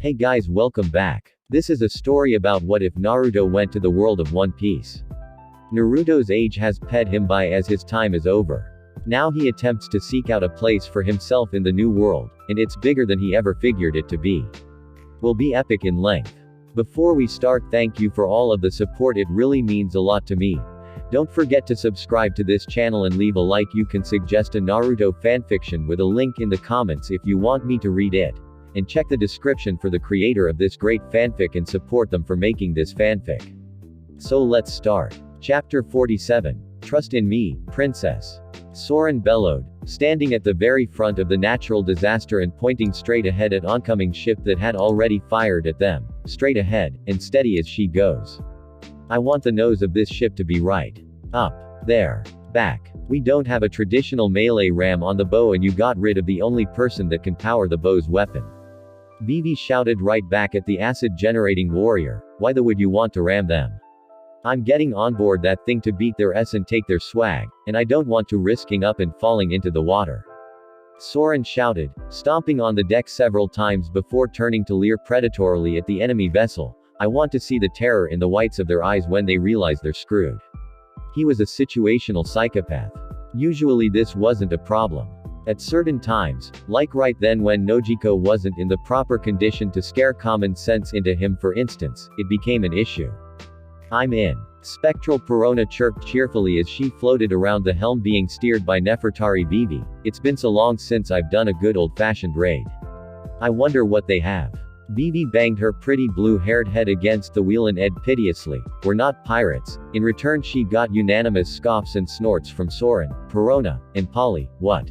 Hey guys, welcome back. This is a story about what if Naruto went to the world of One Piece. Naruto's age has passed him by as his time is over. Now he attempts to seek out a place for himself in the new world, and it's bigger than he ever figured it to be. Will be epic in length. Before we start, thank you for all of the support, it really means a lot to me. Don't forget to subscribe to this channel and leave a like. You can suggest a Naruto fanfiction with a link in the comments if you want me to read it. And check the description for the creator of this great fanfic and support them for making this fanfic. So let's start. Chapter 47. Trust in me, Princess. Soren bellowed, standing at the very front of the natural disaster and pointing straight ahead at oncoming ship that had already fired at them. Straight ahead, and steady as she goes. I want the nose of this ship to be right up there. Back. We don't have a traditional melee ram on the bow and you got rid of the only person that can power the bow's weapon. Vivi shouted right back at the acid-generating warrior, why the would you want to ram them? I'm getting on board that thing to beat their ass and take their swag, and I don't want to risking up and falling into the water. Soren shouted, stomping on the deck several times before turning to leer predatorily at the enemy vessel. I want to see the terror in the whites of their eyes when they realize they're screwed. He was a situational psychopath. Usually this wasn't a problem. At certain times, like right then when Nojiko wasn't in the proper condition to scare common sense into him, for instance, it became an issue. I'm in. Spectral Perona chirped cheerfully as she floated around the helm being steered by Nefertari Vivi. It's been so long since I've done a good old-fashioned raid. I wonder what they have. Vivi banged her pretty blue-haired head against the wheel and edged piteously. We're not pirates. In return she got unanimous scoffs and snorts from Soren, Perona, and Polly. What?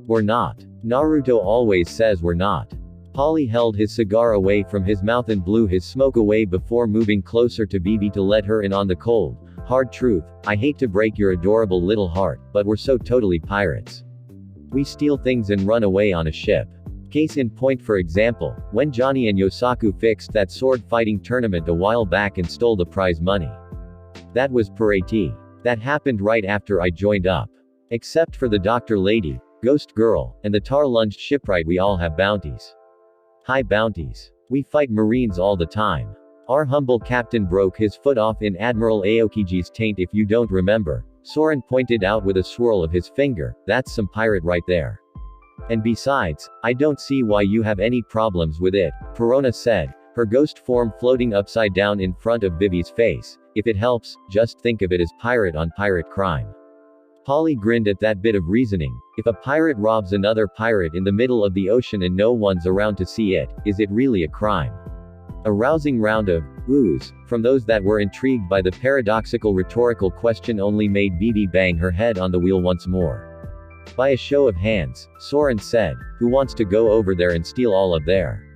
We're not. Naruto always says we're not. Polly held his cigar away from his mouth and blew his smoke away before moving closer to Vivi to let her in on the cold, hard truth. I hate to break your adorable little heart, but we're so totally pirates. We steal things and run away on a ship. Case in point, for example, when Johnny and Yosaku fixed that sword fighting tournament a while back and stole the prize money. That was Parati. That happened right after I joined up. Except for the doctor lady, Ghost Girl, and the tar-lunged shipwright, we all have bounties. High bounties. We fight Marines all the time. Our humble captain broke his foot off in Admiral Aokiji's taint, if you don't remember. Soren pointed out with a swirl of his finger. That's some pirate right there. And besides, I don't see why you have any problems with it, Perona said, her ghost form floating upside down in front of Vivi's face. If it helps, just think of it as pirate on pirate crime. Polly grinned at that bit of reasoning. If a pirate robs another pirate in the middle of the ocean and no one's around to see it, is it really a crime? A rousing round of oohs from those that were intrigued by the paradoxical rhetorical question only made Vivi bang her head on the wheel once more. By a show of hands, Soren said, who wants to go over there and steal all of their?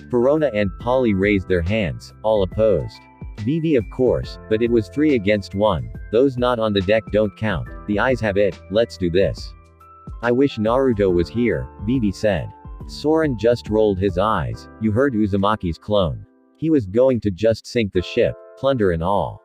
Perona and Polly raised their hands, all opposed. Vivi, of course, but it was 3 against 1. Those not on the deck don't count. The eyes have it. Let's do this. I wish Naruto was here, Vivi said. Soren just rolled his eyes. You heard Uzumaki's clone. He was going to just sink the ship, plunder and all.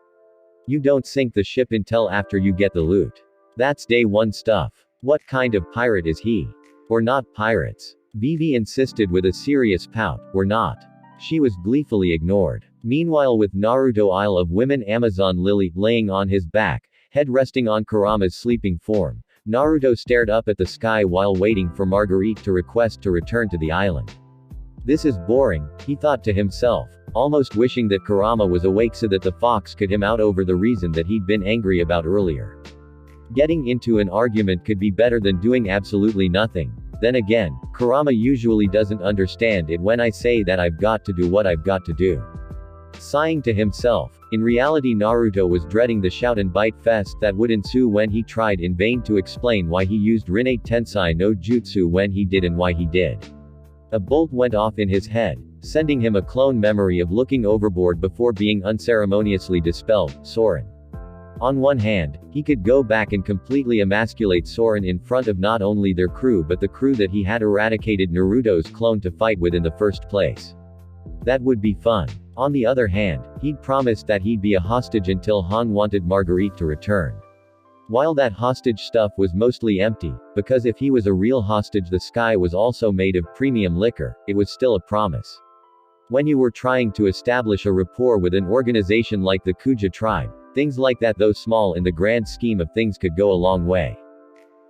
You don't sink the ship until after you get the loot. That's day one stuff. What kind of pirate is he? We're not pirates. Vivi insisted with a serious pout. We're not. She was gleefully ignored. Meanwhile, with Naruto Isle of Women Amazon Lily laying on his back, head resting on Kurama's sleeping form, Naruto stared up at the sky while waiting for Marguerite to request to return to the island. This is boring, he thought to himself, almost wishing that Kurama was awake so that the fox could him out over the reason that he'd been angry about earlier. Getting into an argument could be better than doing absolutely nothing. Then again, Kurama usually doesn't understand it when I say that I've got to do what I've got to do. Sighing to himself, in reality Naruto was dreading the shout and bite fest that would ensue when he tried in vain to explain why he used Rinne Tensai no Jutsu when he did and why he did. A bolt went off in his head, sending him a clone memory of looking overboard before being unceremoniously dispelled. Soren. On one hand, he could go back and completely emasculate Soren in front of not only their crew but the crew that he had eradicated Naruto's clone to fight with in the first place. That would be fun. On the other hand, he'd promised that he'd be a hostage until Han wanted Marguerite to return. While that hostage stuff was mostly empty, because if he was a real hostage the sky was also made of premium liquor, it was still a promise. When you were trying to establish a rapport with an organization like the Kuja tribe, things like that, though small in the grand scheme of things, could go a long way.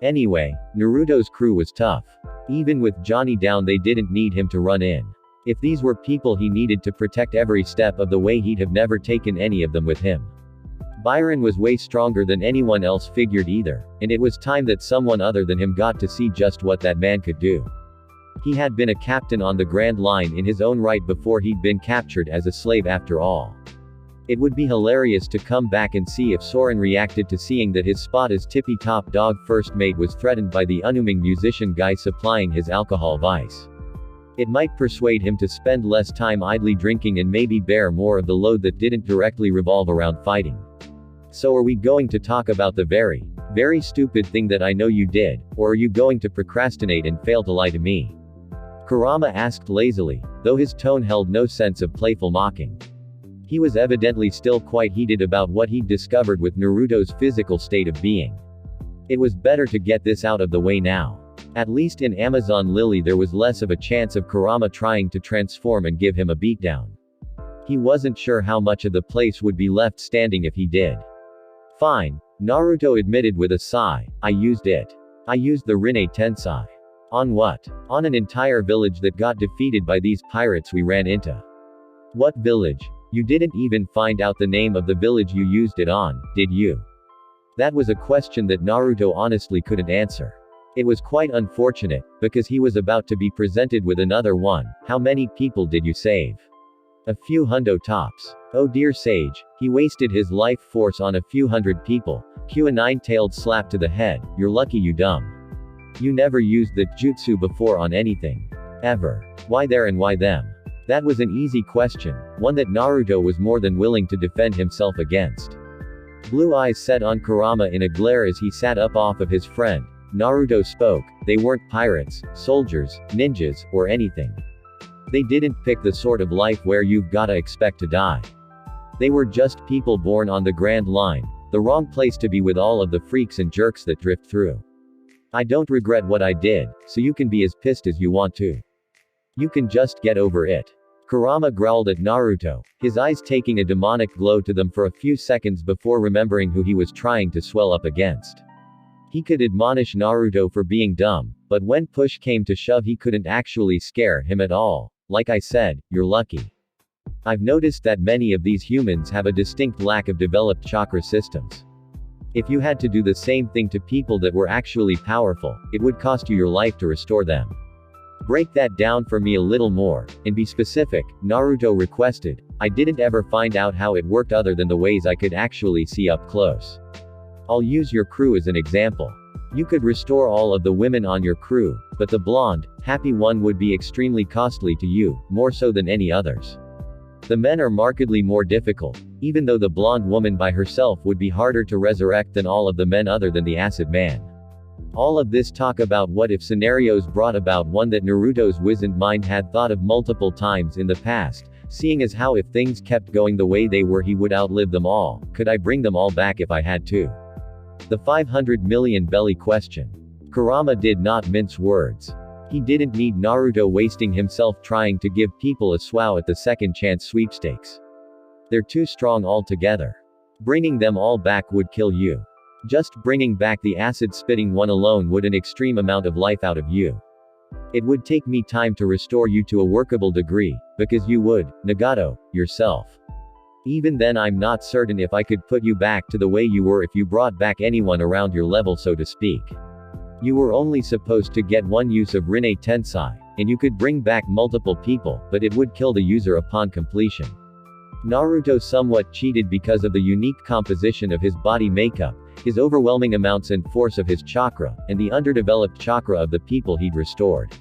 Anyway, Naruto's crew was tough. Even with Johnny down, they didn't need him to run in. If these were people he needed to protect every step of the way, he'd have never taken any of them with him. Byron was way stronger than anyone else figured either, and it was time that someone other than him got to see just what that man could do. He had been a captain on the Grand Line in his own right before he'd been captured as a slave after all. It would be hilarious to come back and see if Soren reacted to seeing that his spot as tippy-top dog first mate was threatened by the unassuming musician guy supplying his alcohol vice. It might persuade him to spend less time idly drinking and maybe bear more of the load that didn't directly revolve around fighting. So are we going to talk about the very, very stupid thing that I know you did, or are you going to procrastinate and fail to lie to me? Kurama asked lazily, though his tone held no sense of playful mocking. He was evidently still quite heated about what he'd discovered with Naruto's physical state of being. It was better to get this out of the way now. At least in Amazon Lily there was less of a chance of Kurama trying to transform and give him a beatdown. He wasn't sure how much of the place would be left standing if he did. Fine, Naruto admitted with a sigh, I used it. I used the Rinne Tensei. On what? On an entire village that got defeated by these pirates we ran into. What village? You didn't even find out the name of the village you used it on, did you? That was a question that Naruto honestly couldn't answer. It was quite unfortunate, because he was about to be presented with another one. How many people did you save? A few hundo tops. Oh dear sage, he wasted his life force on a few hundred people. Cue a nine-tailed slap to the head, you're lucky you dumb. You never used the jutsu before on anything. Ever. Why there and why them? That was an easy question, one that Naruto was more than willing to defend himself against. Blue eyes set on Kurama in a glare as he sat up off of his friend. Naruto spoke, they weren't pirates, soldiers, ninjas, or anything. They didn't pick the sort of life where you've gotta expect to die. They were just people born on the Grand Line, the wrong place to be with all of the freaks and jerks that drift through. I don't regret what I did, so you can be as pissed as you want to. You can just get over it. Kurama growled at Naruto, his eyes taking a demonic glow to them for a few seconds before remembering who he was trying to swell up against. He could admonish Naruto for being dumb, but when push came to shove he couldn't actually scare him at all. Like I said, you're lucky. I've noticed that many of these humans have a distinct lack of developed chakra systems. If you had to do the same thing to people that were actually powerful, it would cost you your life to restore them. Break that down for me a little more, and be specific, Naruto requested. I didn't ever find out how it worked other than the ways I could actually see up close. I'll use your crew as an example. You could restore all of the women on your crew, but the blonde, happy one would be extremely costly to you, more so than any others. The men are markedly more difficult, even though the blonde woman by herself would be harder to resurrect than all of the men other than the acid man. All of this talk about what if scenarios brought about one that Naruto's wizened mind had thought of multiple times in the past, seeing as how if things kept going the way they were he would outlive them all. Could I bring them all back if I had to? The 500 million belly question. Kurama did not mince words. He didn't need Naruto wasting himself trying to give people a swow at the second chance sweepstakes. They're too strong altogether. Bringing them all back would kill you. Just bringing back the acid-spitting one alone would an extreme amount of life out of you. It would take me time to restore you to a workable degree, because you would, Nagato, yourself. Even then I'm not certain if I could put you back to the way you were if you brought back anyone around your level so to speak. You were only supposed to get one use of Rinne Tensei, and you could bring back multiple people, but it would kill the user upon completion. Naruto somewhat cheated because of the unique composition of his body makeup, his overwhelming amounts and force of his chakra, and the underdeveloped chakra of the people he'd restored.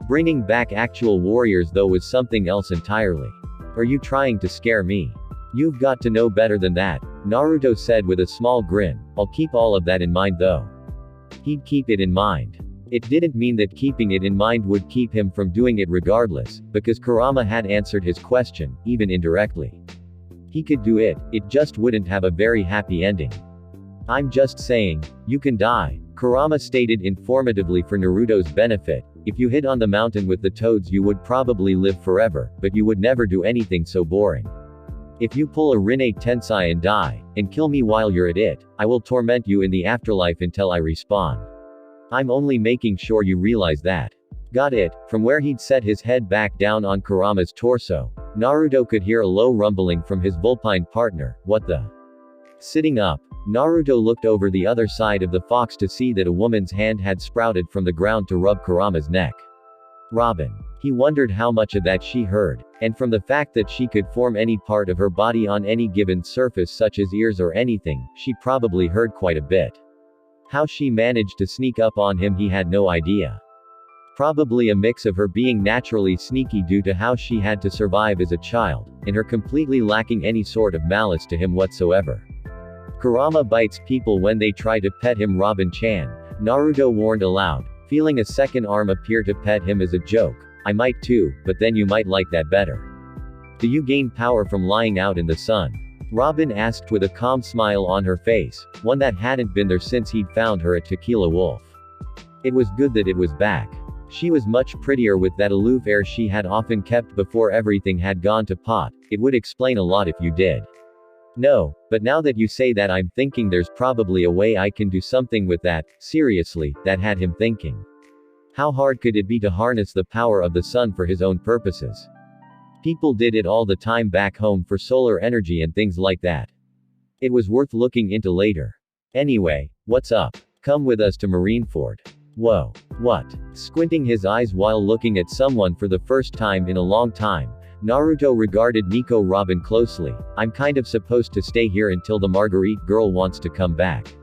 Bringing back actual warriors though was something else entirely. Are you trying to scare me? You've got to know better than that, Naruto said with a small grin. I'll keep all of that in mind though. He'd keep it in mind. It didn't mean that keeping it in mind would keep him from doing it regardless, because Kurama had answered his question, even indirectly. He could do it, it just wouldn't have a very happy ending. I'm just saying, you can die, Kurama stated informatively for Naruto's benefit, If you hid on the mountain with the toads you would probably live forever, but you would never do anything so boring. If you pull a Rinne Tensei and die, and kill me while you're at it, I will torment you in the afterlife until I respawn. I'm only making sure you realize that. Got it? From where he'd set his head back down on Kurama's torso, Naruto could hear a low rumbling from his vulpine partner. What the? Sitting up, Naruto looked over the other side of the fox to see that a woman's hand had sprouted from the ground to rub Kurama's neck. Robin. He wondered how much of that she heard, and from the fact that she could form any part of her body on any given surface such as ears or anything, she probably heard quite a bit. How she managed to sneak up on him he had no idea. Probably a mix of her being naturally sneaky due to how she had to survive as a child, and her completely lacking any sort of malice to him whatsoever. Kurama bites people when they try to pet him. Robin-chan, Naruto warned aloud, feeling a second arm appear to pet him as a joke. I might too, but then you might like that better. Do you gain power from lying out in the sun? Robin asked with a calm smile on her face, one that hadn't been there since he'd found her at Tequila Wolf. It was good that it was back. She was much prettier with that aloof air she had often kept before everything had gone to pot. It would explain a lot if you did. No, but now that you say that I'm thinking there's probably a way I can do something with that. Seriously, that had him thinking. How hard could it be to harness the power of the sun for his own purposes? People did it all the time back home for solar energy and things like that. It was worth looking into later. Anyway, what's up? Come with us to Marineford. Whoa. What? Squinting his eyes while looking at someone for the first time in a long time, Naruto regarded Nico Robin closely. I'm kind of supposed to stay here until the Marguerite girl wants to come back.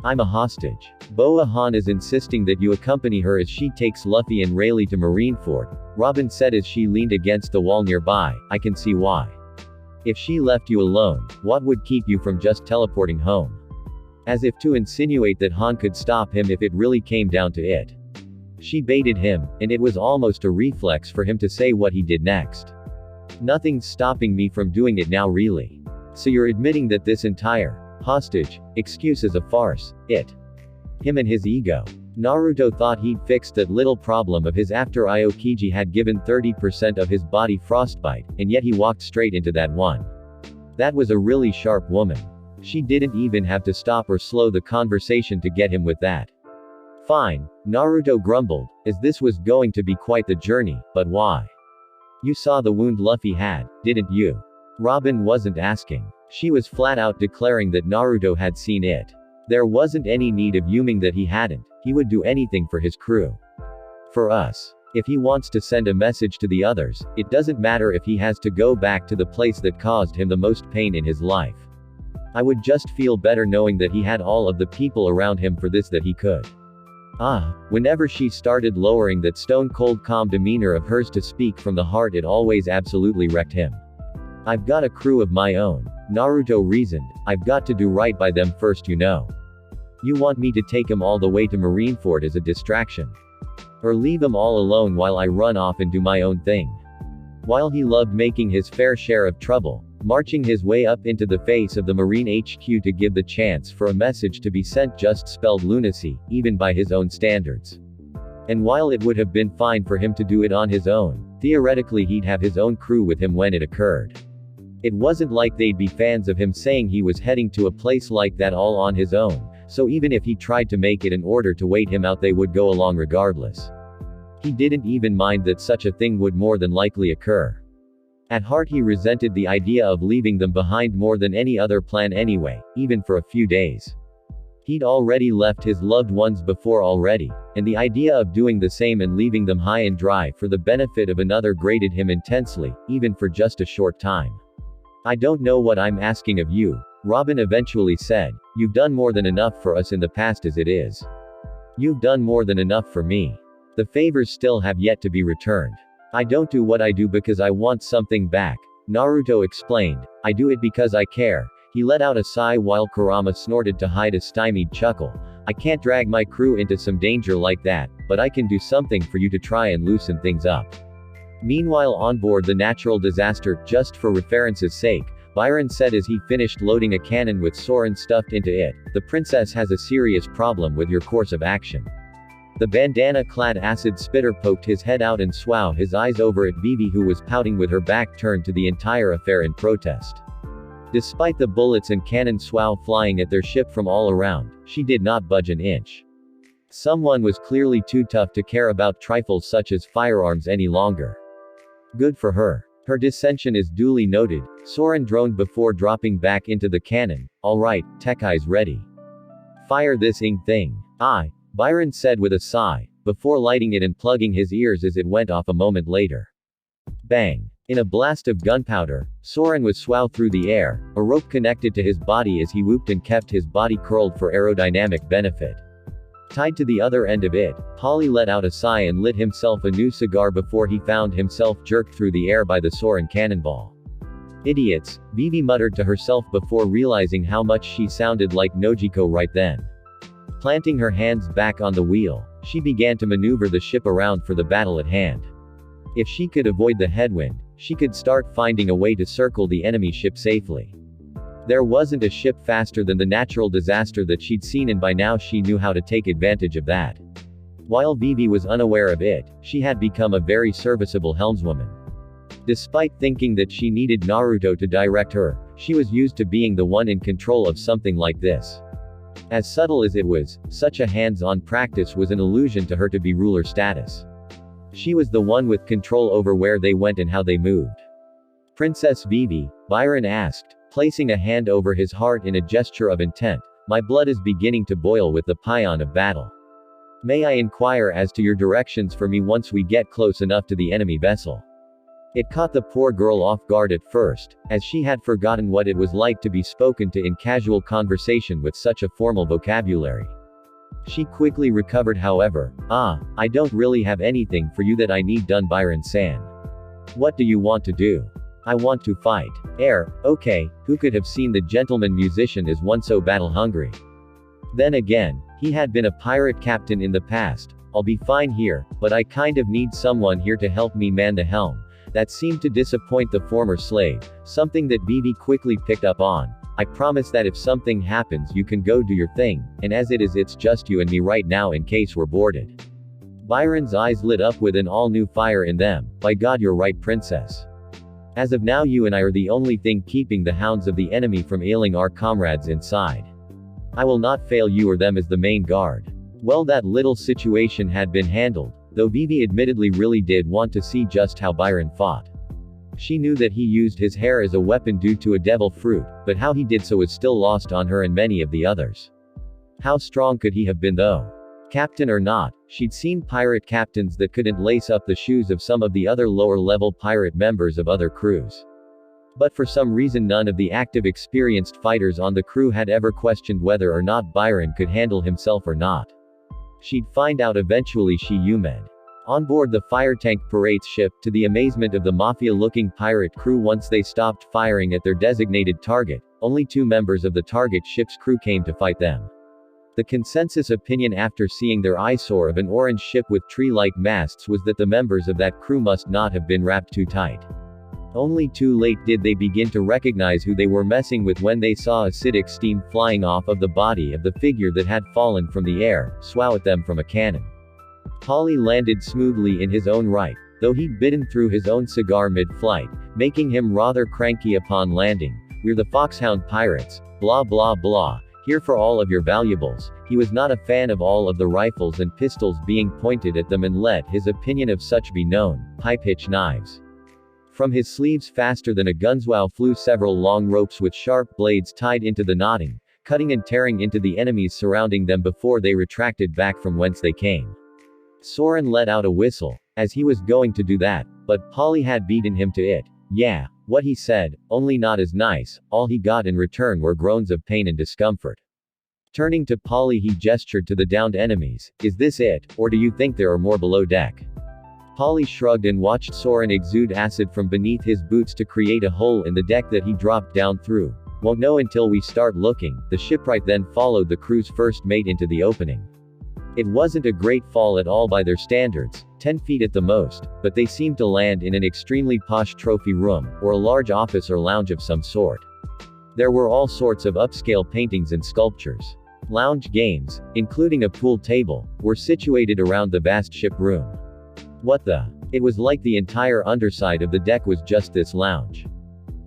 I'm a hostage. Boa Han is insisting that you accompany her as she takes Luffy and Rayleigh to Marineford, Robin said as she leaned against the wall nearby. I can see why. If she left you alone, what would keep you from just teleporting home? As if to insinuate that Han could stop him if it really came down to it. She baited him, and it was almost a reflex for him to say what he did next. Nothing's stopping me from doing it now really. So you're admitting that this entire hostage excuse is a farce, him and his ego. Naruto thought he'd fixed that little problem of his after Aokiji had given 30% of his body frostbite, and yet he walked straight into that one. That was a really sharp woman. She didn't even have to stop or slow the conversation to get him with that. Fine, Naruto grumbled, as this was going to be quite the journey, but why? You saw the wound Luffy had, didn't you? Robin wasn't asking. She was flat out declaring that Naruto had seen it. There wasn't any need of yuming that he hadn't. He would do anything for his crew. For us. If he wants to send a message to the others, it doesn't matter if he has to go back to the place that caused him the most pain in his life. I would just feel better knowing that he had all of the people around him for this that he could. Whenever she started lowering that stone-cold calm demeanor of hers to speak from the heart, it always absolutely wrecked him. I've got a crew of my own, Naruto reasoned. I've got to do right by them first, you know. You want me to take him all the way to Marineford as a distraction? Or leave him all alone while I run off and do my own thing? While he loved making his fair share of trouble, marching his way up into the face of the Marine HQ to give the chance for a message to be sent just spelled lunacy, even by his own standards. And while it would have been fine for him to do it on his own, theoretically he'd have his own crew with him when it occurred. It wasn't like they'd be fans of him saying he was heading to a place like that all on his own, so even if he tried to make it in order to wait him out they would go along regardless. He didn't even mind that such a thing would more than likely occur. At heart he resented the idea of leaving them behind more than any other plan anyway, even for a few days. He'd already left his loved ones before already, and the idea of doing the same and leaving them high and dry for the benefit of another grated him intensely, even for just a short time. I don't know what I'm asking of you, Robin eventually said. You've done more than enough for us in the past as it is. You've done more than enough for me. The favors still have yet to be returned. I don't do what I do because I want something back, Naruto explained. I do it because I care. He let out a sigh while Kurama snorted to hide a stymied chuckle. I can't drag my crew into some danger like that, but I can do something for you to try and loosen things up. Meanwhile on board the natural disaster, just for reference's sake, Byron said as he finished loading a cannon with Soren stuffed into it, the princess has a serious problem with your course of action. The bandana-clad acid spitter poked his head out and swowed his eyes over at Vivi, who was pouting with her back turned to the entire affair in protest. Despite the bullets and cannon swow flying at their ship from all around, she did not budge an inch. Someone was clearly too tough to care about trifles such as firearms any longer. Good for her. Her dissension is duly noted, Soren droned before dropping back into the cannon. Alright, tech eyes ready. Fire this thing. Aye, Byron said with a sigh, before lighting it and plugging his ears as it went off a moment later. Bang. In a blast of gunpowder, Soren was swowed through the air, a rope connected to his body as he whooped and kept his body curled for aerodynamic benefit. Tied to the other end of it, Polly let out a sigh and lit himself a new cigar before he found himself jerked through the air by the Soren cannonball. Idiots, Vivi muttered to herself before realizing how much she sounded like Nojiko right then. Planting her hands back on the wheel, she began to maneuver the ship around for the battle at hand. If she could avoid the headwind, she could start finding a way to circle the enemy ship safely. There wasn't a ship faster than the natural disaster that she'd seen, and by now she knew how to take advantage of that. While Vivi was unaware of it, she had become a very serviceable helmswoman. Despite thinking that she needed Naruto to direct her, she was used to being the one in control of something like this. As subtle as it was, such a hands-on practice was an illusion to her to be ruler status. She was the one with control over where they went and how they moved. Princess Vivi, Byron asked, placing a hand over his heart in a gesture of intent. My blood is beginning to boil with the paean of battle. May I inquire as to your directions for me once we get close enough to the enemy vessel? It caught the poor girl off guard at first, as she had forgotten what it was like to be spoken to in casual conversation with such a formal vocabulary. She quickly recovered, however. I don't really have anything for you that I need done, Byron-san. What do you want to do? I want to fight. Okay, who could have seen the gentleman musician as one so battle-hungry? Then again, he had been a pirate captain in the past. I'll be fine here, but I kind of need someone here to help me man the helm. That seemed to disappoint the former slave, something that Vivi quickly picked up on. I promise that if something happens you can go do your thing, and as it is it's just you and me right now in case we're boarded. Byron's eyes lit up with an all-new fire in them. By God, you're right, princess. As of now you and I are the only thing keeping the hounds of the enemy from ailing our comrades inside. I will not fail you or them as the main guard. Well, that little situation had been handled, though Vivi admittedly really did want to see just how Byron fought. She knew that he used his hair as a weapon due to a devil fruit, but how he did so was still lost on her and many of the others. How strong could he have been though? Captain or not, she'd seen pirate captains that couldn't lace up the shoes of some of the other lower-level pirate members of other crews. But for some reason none of the active experienced fighters on the crew had ever questioned whether or not Byron could handle himself or not. She'd find out eventually, she hummed. On board the fire tank pirate's ship, to the amazement of the mafia-looking pirate crew once they stopped firing at their designated target, only 2 members of the target ship's crew came to fight them. The consensus opinion after seeing their eyesore of an orange ship with tree-like masts was that the members of that crew must not have been wrapped too tight. Only too late did they begin to recognize who they were messing with when they saw acidic steam flying off of the body of the figure that had fallen from the air, swow at them from a cannon. Polly landed smoothly in his own right, though he'd bitten through his own cigar mid-flight, making him rather cranky upon landing. We're the Foxhound Pirates, blah blah blah, here for all of your valuables. He was not a fan of all of the rifles and pistols being pointed at them and let his opinion of such be known. High-pitch knives. From his sleeves faster than a gun's flew several long ropes with sharp blades tied into the knotting, cutting and tearing into the enemies surrounding them before they retracted back from whence they came. Soren let out a whistle, as he was going to do that, but Polly had beaten him to it. Yeah, what he said, only not as nice. All he got in return were groans of pain and discomfort. Turning to Polly he gestured to the downed enemies. Is this it, or do you think there are more below deck? Polly shrugged and watched Soren exude acid from beneath his boots to create a hole in the deck that he dropped down through. Won't know until we start looking. The shipwright then followed the crew's first mate into the opening. It wasn't a great fall at all by their standards, 10 feet at the most, but they seemed to land in an extremely posh trophy room, or a large office or lounge of some sort. There were all sorts of upscale paintings and sculptures. Lounge games, including a pool table, were situated around the vast ship room. What the? It was like the entire underside of the deck was just this lounge.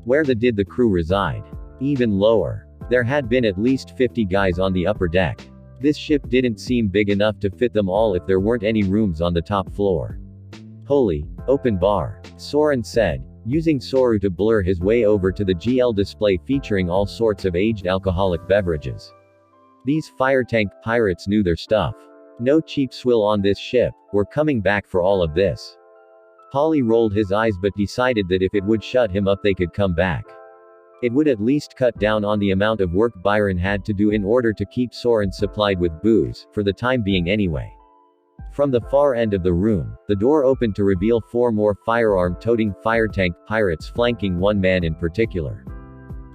Where did the crew reside? Even lower. There had been at least 50 guys on the upper deck. This ship didn't seem big enough to fit them all if there weren't any rooms on the top floor. Holy, open bar, Soren said, using Soru to blur his way over to the GL display featuring all sorts of aged alcoholic beverages. These fire tank pirates knew their stuff. No cheap swill on this ship, we're coming back for all of this. Polly rolled his eyes but decided that if it would shut him up they could come back. It would at least cut down on the amount of work Byron had to do in order to keep Soren supplied with booze, for the time being anyway. From the far end of the room, the door opened to reveal 4 more firearm-toting fire tank pirates flanking one man in particular.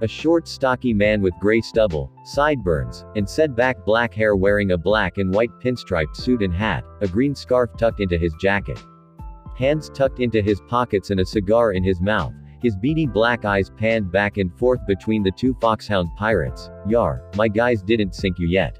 A short stocky man with gray stubble, sideburns, and set-back black hair wearing a black and white pinstriped suit and hat, a green scarf tucked into his jacket. Hands tucked into his pockets and a cigar in his mouth. His beady black eyes panned back and forth between the 2 foxhound pirates. Yar, my guys didn't sink you yet.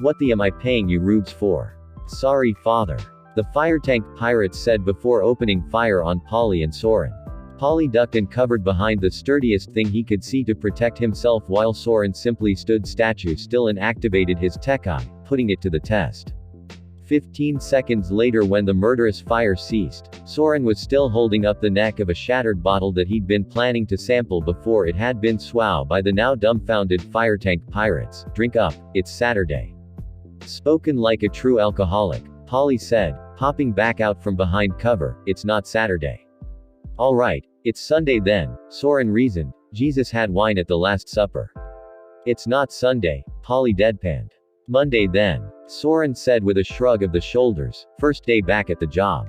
What the am I paying you rubes for? Sorry father. The fire tank pirates said before opening fire on Polly and Soren. Polly ducked and covered behind the sturdiest thing he could see to protect himself while Soren simply stood statue still and activated his tech eye, putting it to the test. 15 seconds later when the murderous fire ceased, Soren was still holding up the neck of a shattered bottle that he'd been planning to sample before it had been swallowed by the now dumbfounded fire tank pirates. Drink up, it's Saturday. Spoken like a true alcoholic, Polly said, popping back out from behind cover, it's not Saturday. Alright, it's Sunday then, Soren reasoned, Jesus had wine at the Last Supper. It's not Sunday, Polly deadpanned. Monday then, Soren said with a shrug of the shoulders, first day back at the job.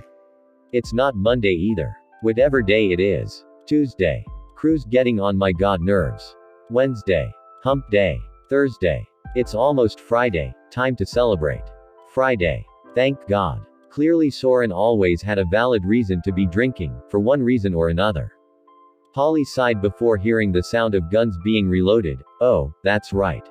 It's not Monday either. Whatever day it is. Tuesday. Crew's getting on my god nerves. Wednesday. Hump day. Thursday. It's almost Friday, time to celebrate. Friday. Thank God. Clearly Soren always had a valid reason to be drinking, for one reason or another. Polly sighed before hearing the sound of guns being reloaded. Oh, that's right.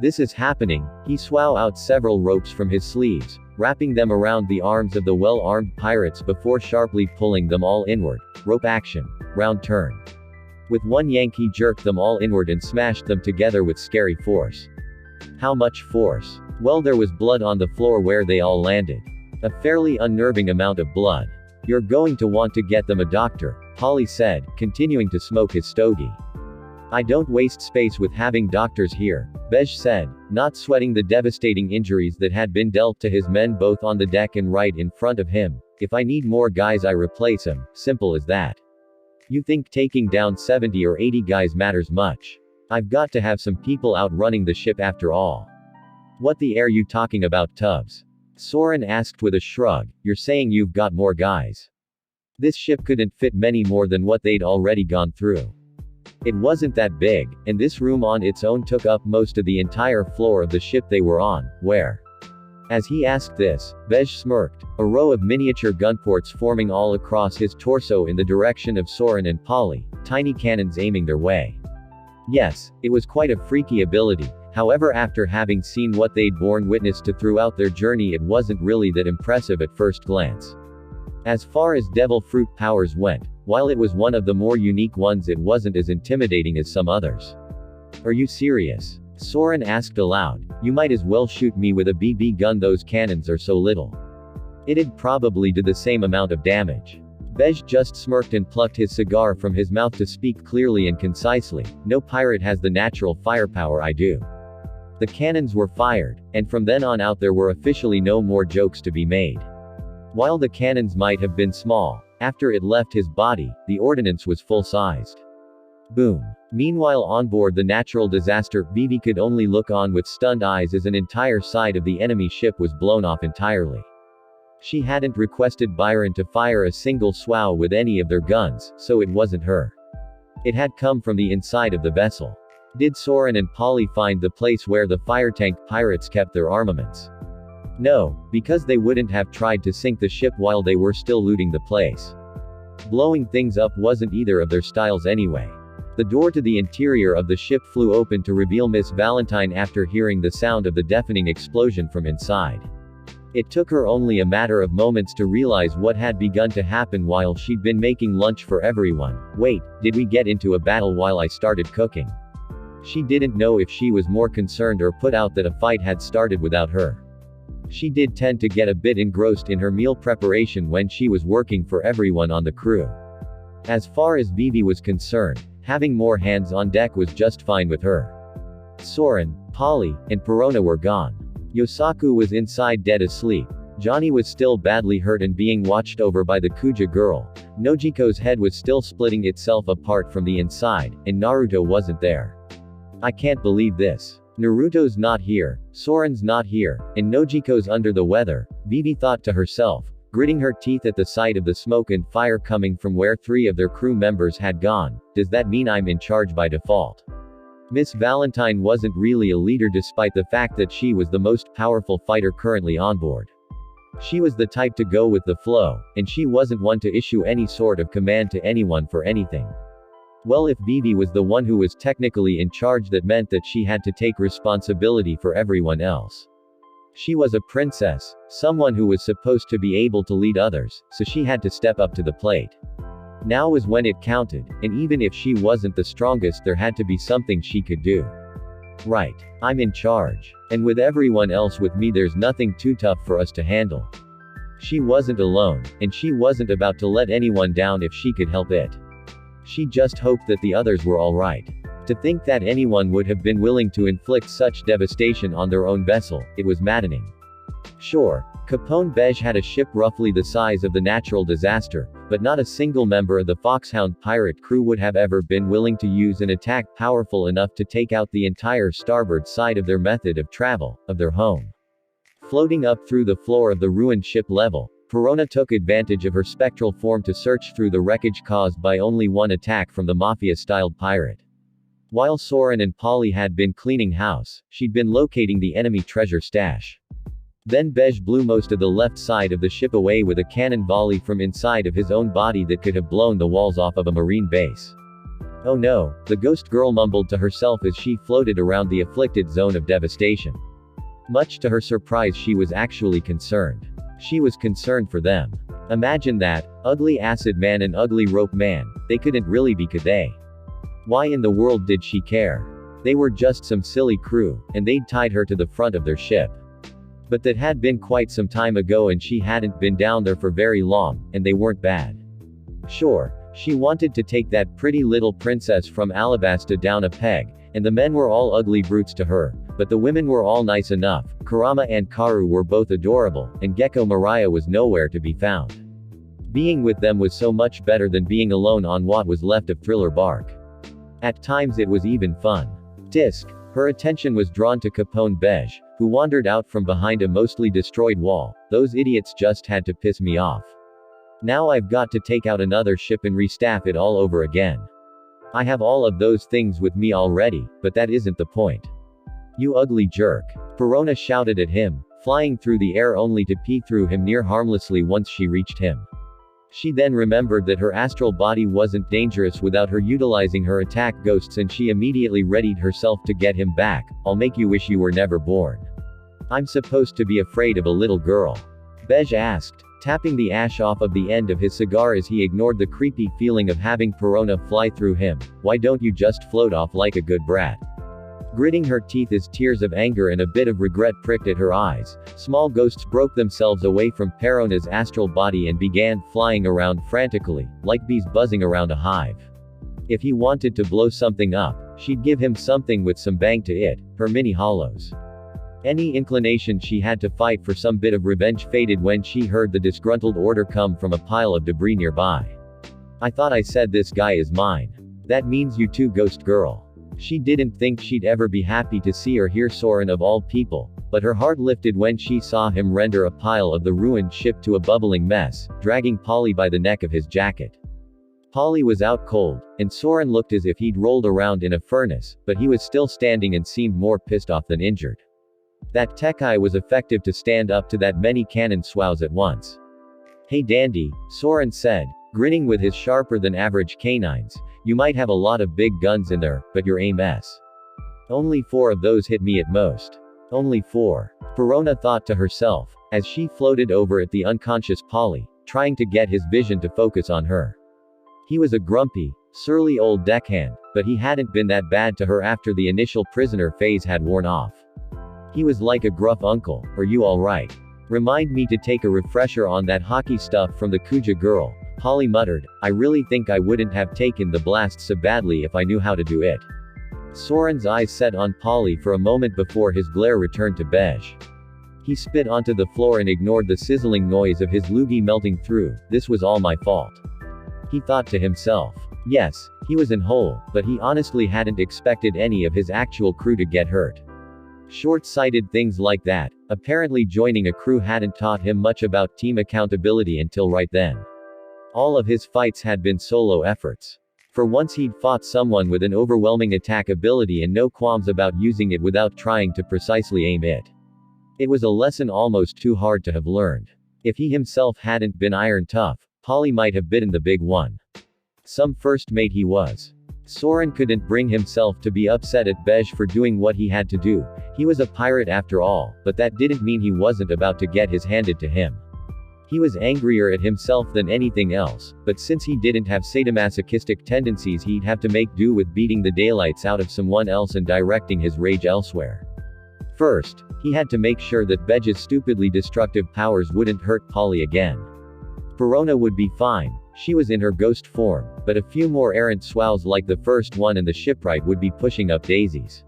This is happening. He swung out several ropes from his sleeves, wrapping them around the arms of the well-armed pirates before sharply pulling them all inward. Rope action. Round turn. With one yank he jerked them all inward and smashed them together with scary force. How much force? Well, there was blood on the floor where they all landed. A fairly unnerving amount of blood. You're going to want to get them a doctor, Polly said, continuing to smoke his stogie. I don't waste space with having doctors here, Bej said, not sweating the devastating injuries that had been dealt to his men both on the deck and right in front of him. If I need more guys I replace them, simple as that. You think taking down 70 or 80 guys matters much? I've got to have some people out running the ship after all. What the air you talking about, Tubbs? Soren asked with a shrug, you're saying you've got more guys. This ship couldn't fit many more than what they'd already gone through. It wasn't that big, and this room on its own took up most of the entire floor of the ship they were on, where? As he asked this, Bej smirked, a row of miniature gunports forming all across his torso in the direction of Soren and Polly, tiny cannons aiming their way. Yes, it was quite a freaky ability, however after having seen what they'd borne witness to throughout their journey it wasn't really that impressive at first glance. As far as devil fruit powers went, while it was one of the more unique ones it wasn't as intimidating as some others. Are you serious? Soren asked aloud, you might as well shoot me with a BB gun, those cannons are so little. It'd probably do the same amount of damage. Bej just smirked and plucked his cigar from his mouth to speak clearly and concisely, no pirate has the natural firepower I do. The cannons were fired, and from then on out there were officially no more jokes to be made. While the cannons might have been small, after it left his body, the ordnance was full-sized. Boom. Meanwhile on board the natural disaster, Vivi could only look on with stunned eyes as an entire side of the enemy ship was blown off entirely. She hadn't requested Byron to fire a single swow with any of their guns, so it wasn't her. It had come from the inside of the vessel. Did Soren and Polly find the place where the fire tank pirates kept their armaments? No, because they wouldn't have tried to sink the ship while they were still looting the place. Blowing things up wasn't either of their styles anyway. The door to the interior of the ship flew open to reveal Miss Valentine after hearing the sound of the deafening explosion from inside. It took her only a matter of moments to realize what had begun to happen while she'd been making lunch for everyone. Wait, did we get into a battle while I started cooking? She didn't know if she was more concerned or put out that a fight had started without her. She did tend to get a bit engrossed in her meal preparation when she was working for everyone on the crew. As far as Vivi was concerned, having more hands on deck was just fine with her. Soren, Polly, and Perona were gone. Yosaku was inside dead asleep. Johnny was still badly hurt and being watched over by the Kuja girl. Nojiko's head was still splitting itself apart from the inside, and Naruto wasn't there. I can't believe this. Naruto's not here, Soren's not here, and Nojiko's under the weather, Vivi thought to herself, gritting her teeth at the sight of the smoke and fire coming from where 3 of their crew members had gone. Does that mean I'm in charge by default? Miss Valentine wasn't really a leader despite the fact that she was the most powerful fighter currently on board. She was the type to go with the flow, and she wasn't one to issue any sort of command to anyone for anything. Well, if Vivi was the one who was technically in charge, that meant that she had to take responsibility for everyone else. She was a princess, someone who was supposed to be able to lead others, so she had to step up to the plate. Now was when it counted, and even if she wasn't the strongest, there had to be something she could do. Right. I'm in charge. And with everyone else with me, there's nothing too tough for us to handle. She wasn't alone, and she wasn't about to let anyone down if she could help it. She just hoped that the others were alright. To think that anyone would have been willing to inflict such devastation on their own vessel, it was maddening. Sure, Capone Beige had a ship roughly the size of the natural disaster, but not a single member of the Foxhound pirate crew would have ever been willing to use an attack powerful enough to take out the entire starboard side of their method of travel, of their home. Floating up through the floor of the ruined ship level, Perona took advantage of her spectral form to search through the wreckage caused by only one attack from the Mafia-styled pirate. While Soren and Polly had been cleaning house, she'd been locating the enemy treasure stash. Then Beige blew most of the left side of the ship away with a cannon volley from inside of his own body that could have blown the walls off of a marine base. Oh no, the ghost girl mumbled to herself as she floated around the afflicted zone of devastation. Much to her surprise, she was actually concerned. She was concerned for them. Imagine that, ugly acid man and ugly rope man, they couldn't really be, could they? Why in the world did she care? They were just some silly crew, and they'd tied her to the front of their ship. But that had been quite some time ago and she hadn't been down there for very long, and they weren't bad. Sure, she wanted to take that pretty little princess from Alabasta down a peg, and the men were all ugly brutes to her, but the women were all nice enough. Kurama and Karu were both adorable, and Gecko Mariah was nowhere to be found. Being with them was so much better than being alone on what was left of Thriller Bark. At times it was even fun. Disc. Her attention was drawn to Capone Beige, who wandered out from behind a mostly destroyed wall. Those idiots just had to piss me off. Now I've got to take out another ship and restaff it all over again. I have all of those things with me already, but that isn't the point. You ugly jerk. Perona shouted at him, flying through the air only to pee through him near harmlessly once she reached him. She then remembered that her astral body wasn't dangerous without her utilizing her attack ghosts, and she immediately readied herself to get him back. I'll make you wish you were never born. I'm supposed to be afraid of a little girl? Beige asked, tapping the ash off of the end of his cigar as he ignored the creepy feeling of having Perona fly through him. Why don't you just float off like a good brat? Gritting her teeth as tears of anger and a bit of regret pricked at her eyes, small ghosts broke themselves away from Perona's astral body and began flying around frantically, like bees buzzing around a hive. If he wanted to blow something up, she'd give him something with some bang to it, her mini hollows. Any inclination she had to fight for some bit of revenge faded when she heard the disgruntled order come from a pile of debris nearby. I thought I said this guy is mine. That means you too, ghost girl. She didn't think she'd ever be happy to see or hear Soren of all people, but her heart lifted when she saw him render a pile of the ruined ship to a bubbling mess, dragging Polly by the neck of his jacket. Polly was out cold, and Soren looked as if he'd rolled around in a furnace, but he was still standing and seemed more pissed off than injured. That Tekai was effective to stand up to that many cannon swows at once. Hey dandy, Soren said, grinning with his sharper than average canines. You might have a lot of big guns in there, but your aim s. Only 4 of those hit me at most. Only 4. Perona thought to herself, as she floated over at the unconscious Polly, trying to get his vision to focus on her. He was a grumpy, surly old deckhand, but he hadn't been that bad to her after the initial prisoner phase had worn off. He was like a gruff uncle. Are you alright? Remind me to take a refresher on that hockey stuff from the Kuja girl, Polly muttered. I really think I wouldn't have taken the blast so badly if I knew how to do it. Soren's eyes set on Polly for a moment before his glare returned to beige. He spit onto the floor and ignored the sizzling noise of his loogie melting through. This was all my fault. He thought to himself. Yes, he was in hole, but he honestly hadn't expected any of his actual crew to get hurt. Short-sighted things like that. Apparently joining a crew hadn't taught him much about team accountability until right then. All of his fights had been solo efforts. For once he'd fought someone with an overwhelming attack ability and no qualms about using it without trying to precisely aim it. It was a lesson almost too hard to have learned. If he himself hadn't been iron tough, Polly might have bitten the big one. Some first mate he was. Soren couldn't bring himself to be upset at Beige for doing what he had to do. He was a pirate after all, but that didn't mean he wasn't about to get his handed to him. He was angrier at himself than anything else, but since he didn't have sadomasochistic tendencies, he'd have to make do with beating the daylights out of someone else and directing his rage elsewhere. First, he had to make sure that Beige's stupidly destructive powers wouldn't hurt Polly again. Perona would be fine. She was in her ghost form, but a few more errant swows like the first one and the shipwright would be pushing up daisies.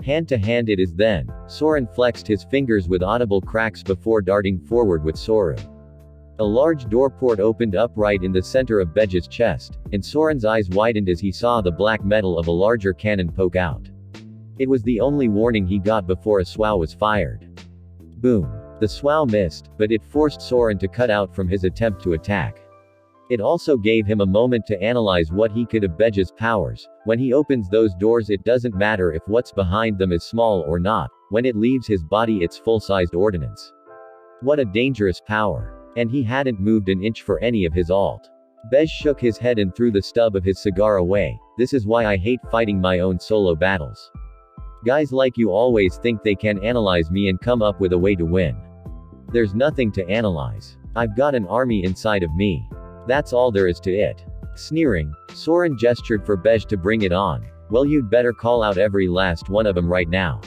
Hand to hand it is then. Soren flexed his fingers with audible cracks before darting forward with Soru. A large door port opened up right in the center of Beige's chest, and Soren's eyes widened as he saw the black metal of a larger cannon poke out. It was the only warning he got before a swow was fired. Boom. The swow missed, but it forced Soren to cut out from his attempt to attack. It also gave him a moment to analyze what he could of Beige's powers. When he opens those doors, it doesn't matter if what's behind them is small or not. When it leaves his body, it's full-sized ordnance. What a dangerous power. And he hadn't moved an inch for any of his alt. Beige shook his head and threw the stub of his cigar away. This is why I hate fighting my own solo battles. Guys like you always think they can analyze me and come up with a way to win. There's nothing to analyze. I've got an army inside of me. That's all there is to it. Sneering, Soren gestured for Beige to bring it on. Well, you'd better call out every last one of them right now.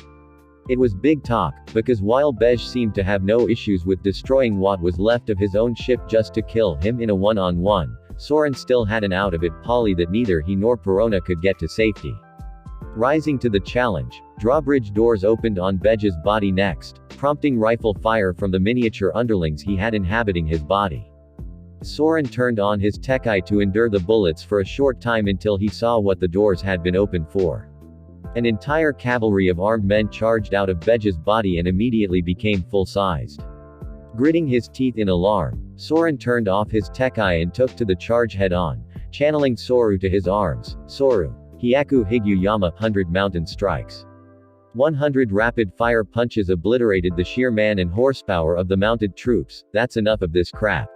It was big talk, because while Beige seemed to have no issues with destroying what was left of his own ship just to kill him in a one-on-one, Soren still had an out of it Polly that neither he nor Perona could get to safety. Rising to the challenge, drawbridge doors opened on Beige's body next, prompting rifle fire from the miniature underlings he had inhabiting his body. Soren turned on his tech eye to endure the bullets for a short time until he saw what the doors had been opened for. An entire cavalry of armed men charged out of Beige's body and immediately became full-sized. Gritting his teeth in alarm, Soren turned off his tech eye and took to the charge head-on, channeling Soru to his arms. Soru. Hyaku Higyu Yama 100 mountain strikes. 100 rapid-fire punches obliterated the sheer man and horsepower of the mounted troops. That's enough of this crap.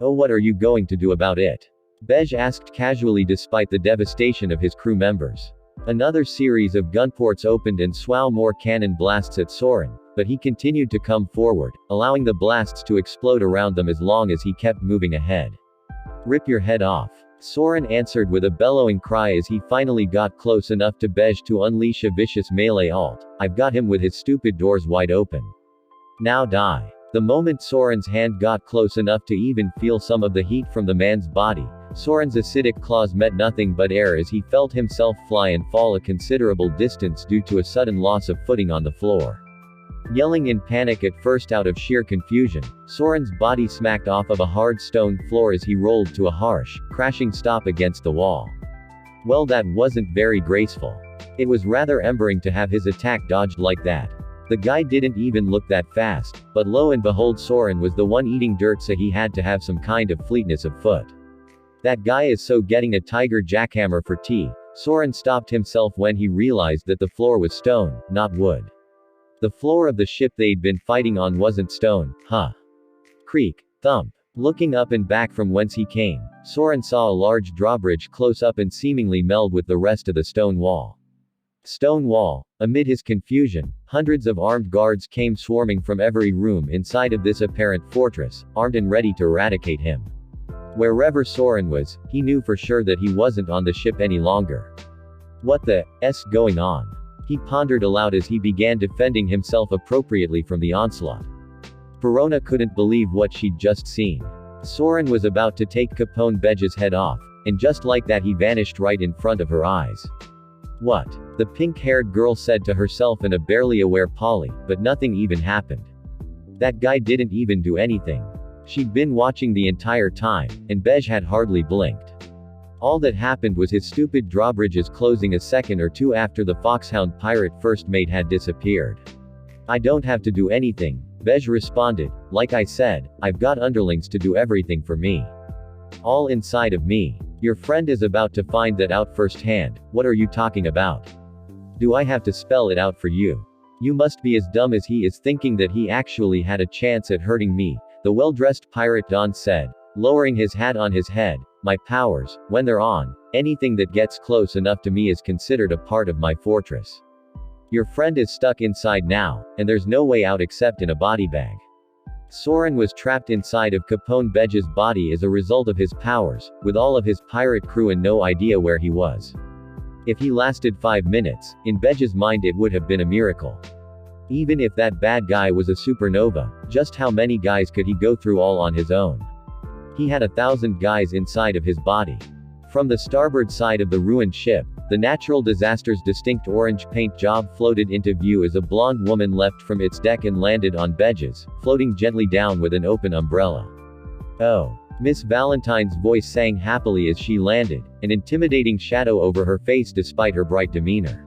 Oh, what are you going to do about it? Beige asked casually despite the devastation of his crew members. Another series of gunports opened and swow more cannon blasts at Soren, but he continued to come forward, allowing the blasts to explode around them as long as he kept moving ahead. Rip your head off. Soren answered with a bellowing cry as he finally got close enough to Beige to unleash a vicious melee ult. I've got him with his stupid doors wide open. Now die. The moment Soren's hand got close enough to even feel some of the heat from the man's body, Soren's acidic claws met nothing but air as he felt himself fly and fall a considerable distance due to a sudden loss of footing on the floor. Yelling in panic at first out of sheer confusion, Soren's body smacked off of a hard stone floor as he rolled to a harsh, crashing stop against the wall. Well, that wasn't very graceful. It was rather embering to have his attack dodged like that. The guy didn't even look that fast, but lo and behold, Soren was the one eating dirt, so he had to have some kind of fleetness of foot. That guy is so getting a tiger jackhammer for tea. Soren stopped himself when he realized that the floor was stone, not wood. The floor of the ship they'd been fighting on wasn't stone, huh? Creak, thump. Looking up and back from whence he came, Soren saw a large drawbridge close up and seemingly meld with the rest of the stone wall. Stone wall. Amid his confusion, hundreds of armed guards came swarming from every room inside of this apparent fortress, armed and ready to eradicate him. Wherever Soren was, he knew for sure that he wasn't on the ship any longer. What the s going on? He pondered aloud as he began defending himself appropriately from the onslaught. Verona couldn't believe what she'd just seen. Soren was about to take Capone Bedge's head off, and just like that he vanished right in front of her eyes. What? The pink-haired girl said to herself in a barely aware Polly, but nothing even happened. That guy didn't even do anything. She'd been watching the entire time, and Bedge had hardly blinked. All that happened was his stupid drawbridges closing a second or two after the foxhound pirate first mate had disappeared. I don't have to do anything, Bedge responded. Like I said, I've got underlings to do everything for me. All inside of me. Your friend is about to find that out firsthand. What are you talking about? Do I have to spell it out for you? You must be as dumb as he is thinking that he actually had a chance at hurting me, the well-dressed pirate Don said, lowering his hat on his head. My powers, when they're on, anything that gets close enough to me is considered a part of my fortress. Your friend is stuck inside now, and there's no way out except in a body bag. Soren was trapped inside of Capone Bedge's body as a result of his powers, with all of his pirate crew and no idea where he was. If he lasted 5 minutes, in Bedge's mind it would have been a miracle. Even if that bad guy was a supernova, just how many guys could he go through all on his own? He had 1,000 guys inside of his body. From the starboard side of the ruined ship, the natural disaster's distinct orange paint job floated into view as a blonde woman leapt from its deck and landed on Bedge's, floating gently down with an open umbrella. Oh. Miss Valentine's voice sang happily as she landed, an intimidating shadow over her face despite her bright demeanor.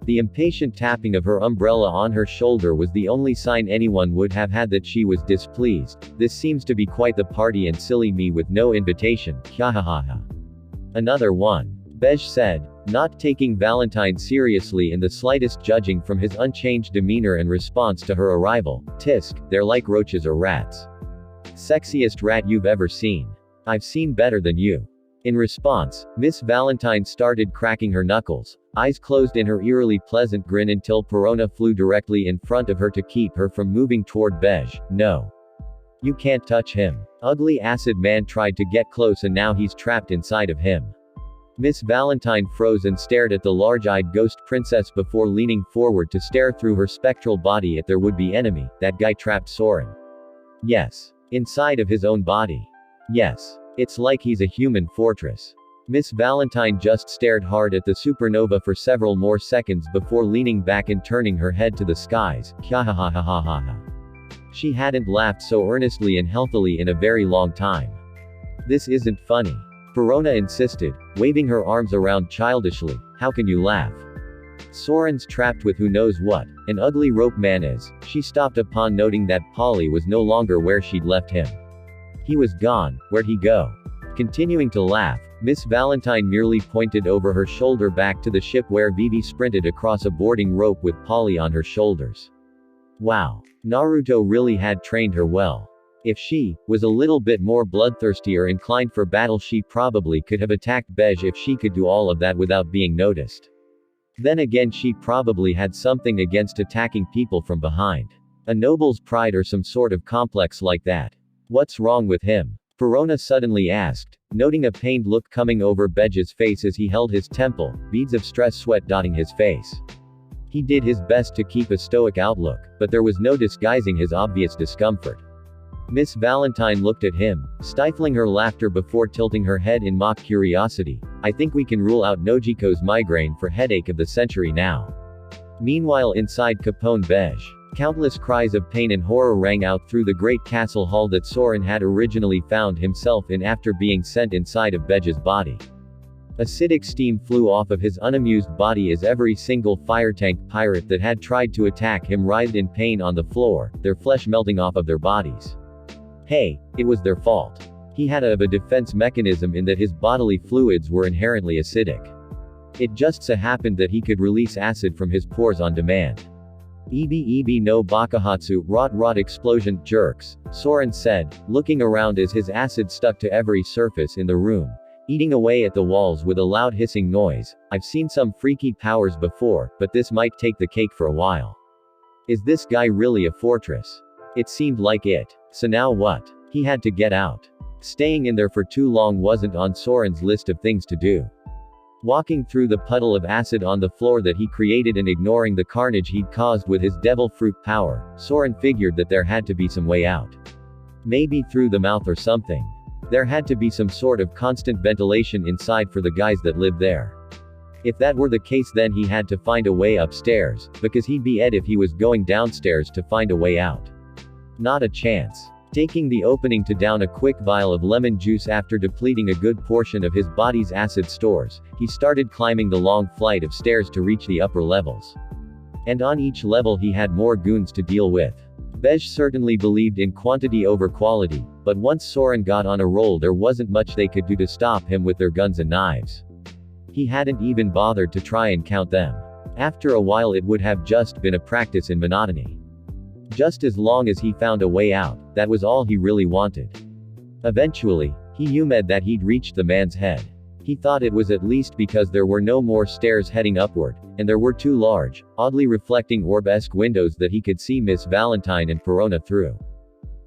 The impatient tapping of her umbrella on her shoulder was the only sign anyone would have had that she was displeased. This seems to be quite the party and silly me with no invitation, ha. Another one. Bedge said, not taking Valentine seriously in the slightest, judging from his unchanged demeanor and response to her arrival. Tisk, they're like roaches or rats. Sexiest rat you've ever seen. I've seen better than you. In response, Miss Valentine started cracking her knuckles, eyes closed in her eerily pleasant grin until Perona flew directly in front of her to keep her from moving toward Bedge. No. You can't touch him. Ugly acid man tried to get close and now he's trapped inside of him. Miss Valentine froze and stared at the large-eyed ghost princess before leaning forward to stare through her spectral body at their would-be enemy, that guy trapped Soren. Yes. Inside of his own body. Yes. It's like he's a human fortress. Miss Valentine just stared hard at the supernova for several more seconds before leaning back and turning her head to the skies. Ha. She hadn't laughed so earnestly and healthily in a very long time. This isn't funny. Verona insisted, waving her arms around childishly. How can you laugh? Soren's trapped with who knows what, an ugly rope man is. She stopped upon noting that Polly was no longer where she'd left him. He was gone. Where'd he go? Continuing to laugh, Miss Valentine merely pointed over her shoulder back to the ship where Vivi sprinted across a boarding rope with Polly on her shoulders. Wow. Naruto really had trained her well. If she was a little bit more bloodthirsty or inclined for battle, she probably could have attacked Bedge if she could do all of that without being noticed. Then again, she probably had something against attacking people from behind. A noble's pride or some sort of complex like that. What's wrong with him? Verona suddenly asked, noting a pained look coming over Bedge's face as he held his temple, beads of stress sweat dotting his face. He did his best to keep a stoic outlook, but there was no disguising his obvious discomfort. Miss Valentine looked at him, stifling her laughter before tilting her head in mock curiosity. I think we can rule out Nojiko's migraine for headache of the century now. Meanwhile, inside Capone Bedge, countless cries of pain and horror rang out through the great castle hall that Soren had originally found himself in after being sent inside of Bedge's body. Acidic steam flew off of his unamused body as every single fire tank pirate that had tried to attack him writhed in pain on the floor, their flesh melting off of their bodies. Hey, it was their fault. He had a defense mechanism in that his bodily fluids were inherently acidic. It just so happened that he could release acid from his pores on demand. Ebi no Bakahatsu, rot explosion, jerks, Soren said, looking around as his acid stuck to every surface in the room, eating away at the walls with a loud hissing noise. I've seen some freaky powers before, but this might take the cake for a while. Is this guy really a fortress? It seemed like it. So now what? He had to get out. Staying in there for too long wasn't on Soren's list of things to do. Walking through the puddle of acid on the floor that he created and ignoring the carnage he'd caused with his devil fruit power, Soren figured that there had to be some way out. Maybe through the mouth or something. There had to be some sort of constant ventilation inside for the guys that lived there. If that were the case, then he had to find a way upstairs, because he'd be Ed if he was going downstairs to find a way out. Not a chance. Taking the opening to down a quick vial of lemon juice after depleting a good portion of his body's acid stores, he started climbing the long flight of stairs to reach the upper levels. And on each level he had more goons to deal with. Bej certainly believed in quantity over quality, but once Soren got on a roll there wasn't much they could do to stop him with their guns and knives. He hadn't even bothered to try and count them. After a while it would have just been a practice in monotony. Just as long as he found a way out, that was all he really wanted. Eventually, he hummed that he'd reached the man's head. He thought it was at least because there were no more stairs heading upward, and there were two large, oddly reflecting orb-esque windows that he could see Miss Valentine and Perona through.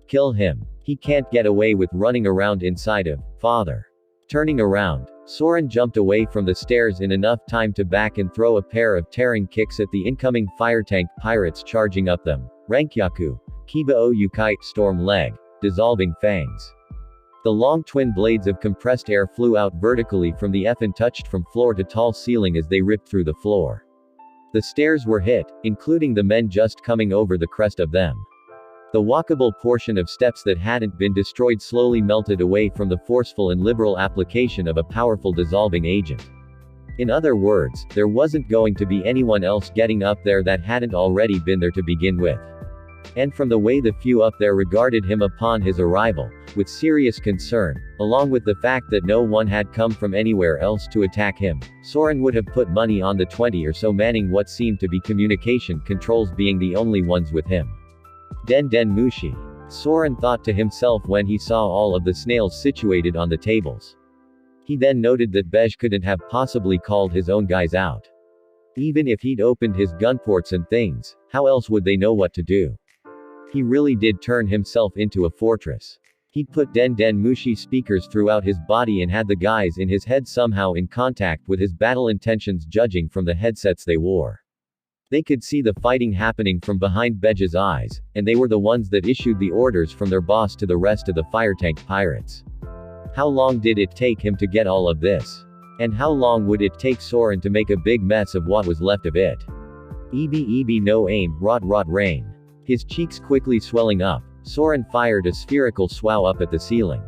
Kill him. He can't get away with running around inside of Father. Turning around, Soren jumped away from the stairs in enough time to back and throw a pair of tearing kicks at the incoming fire tank pirates charging up them. Rankyaku, Kiba o Yukai, storm leg, dissolving fangs. The long twin blades of compressed air flew out vertically from the F and touched from floor to tall ceiling as they ripped through the floor. The stairs were hit, including the men just coming over the crest of them. The walkable portion of steps that hadn't been destroyed slowly melted away from the forceful and liberal application of a powerful dissolving agent. In other words, there wasn't going to be anyone else getting up there that hadn't already been there to begin with. And from the way the few up there regarded him upon his arrival, with serious concern, along with the fact that no one had come from anywhere else to attack him, Soren would have put money on the 20 or so manning what seemed to be communication controls being the only ones with him. Den Mushi. Soren thought to himself when he saw all of the snails situated on the tables. He then noted that Bej couldn't have possibly called his own guys out. Even if he'd opened his gun ports and things, how else would they know what to do? He really did turn himself into a fortress. He'd put Den Mushi speakers throughout his body and had the guys in his head somehow in contact with his battle intentions judging from the headsets they wore. They could see the fighting happening from behind Bej's eyes, and they were the ones that issued the orders from their boss to the rest of the fire tank pirates. How long did it take him to get all of this? And how long would it take Soren to make a big mess of what was left of it? Ebi no aim, rot rain. His cheeks quickly swelling up, Soren fired a spherical swow up at the ceiling.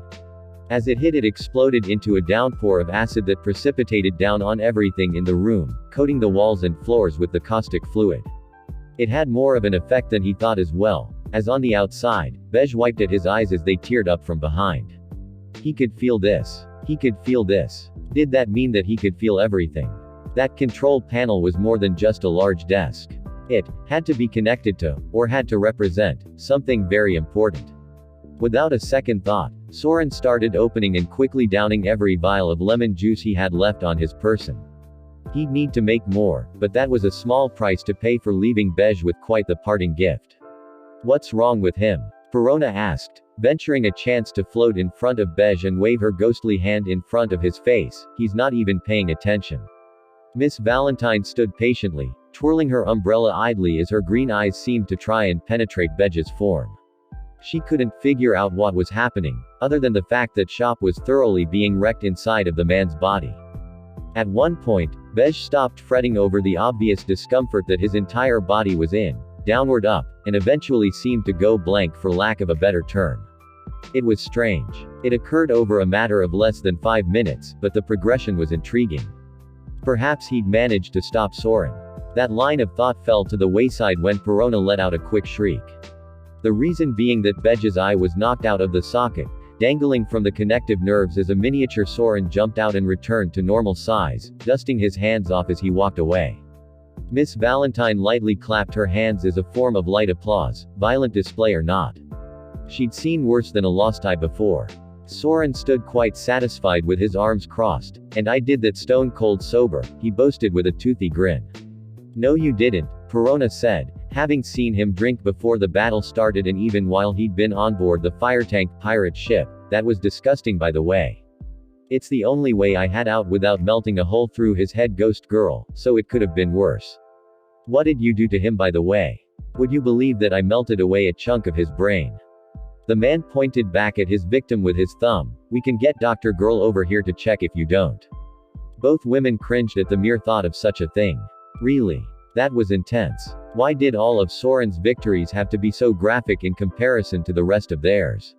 As it hit, it exploded into a downpour of acid that precipitated down on everything in the room, coating the walls and floors with the caustic fluid. It had more of an effect than he thought as well, as on the outside, Bej wiped at his eyes as they teared up from behind. He could feel this. He could feel this. Did that mean that he could feel everything? That control panel was more than just a large desk. It had to be connected to, or had to represent, something very important. Without a second thought, Soren started opening and quickly downing every vial of lemon juice he had left on his person. He'd need to make more, but that was a small price to pay for leaving Bej with quite the parting gift. What's wrong with him? Perona asked, venturing a chance to float in front of Bej and wave her ghostly hand in front of his face. He's not even paying attention. Miss Valentine stood patiently, twirling her umbrella idly as her green eyes seemed to try and penetrate Bej's form. She couldn't figure out what was happening, other than the fact that Shop was thoroughly being wrecked inside of the man's body. At one point, Bej stopped fretting over the obvious discomfort that his entire body was in, downward up, and eventually seemed to go blank for lack of a better term. It was strange. It occurred over a matter of less than 5 minutes, but the progression was intriguing. Perhaps he'd managed to stop Soren. That line of thought fell to the wayside when Perona let out a quick shriek. The reason being that Bej's eye was knocked out of the socket, dangling from the connective nerves as a miniature Soren jumped out and returned to normal size, dusting his hands off as he walked away. Miss Valentine lightly clapped her hands as a form of light applause, violent display or not. She'd seen worse than a lost eye before. Soren stood quite satisfied with his arms crossed. And I did that stone cold sober, he boasted with a toothy grin. No you didn't, Perona said, having seen him drink before the battle started and even while he'd been on board the firetank pirate ship. That was disgusting by the way. It's the only way I had out without melting a hole through his head, ghost girl, so it could have been worse. What did you do to him by the way? Would you believe that I melted away a chunk of his brain? The man pointed back at his victim with his thumb. We can get Dr. Girl over here to check if you don't. Both women cringed at the mere thought of such a thing. Really? That was intense. Why did all of Soren's victories have to be so graphic in comparison to the rest of theirs?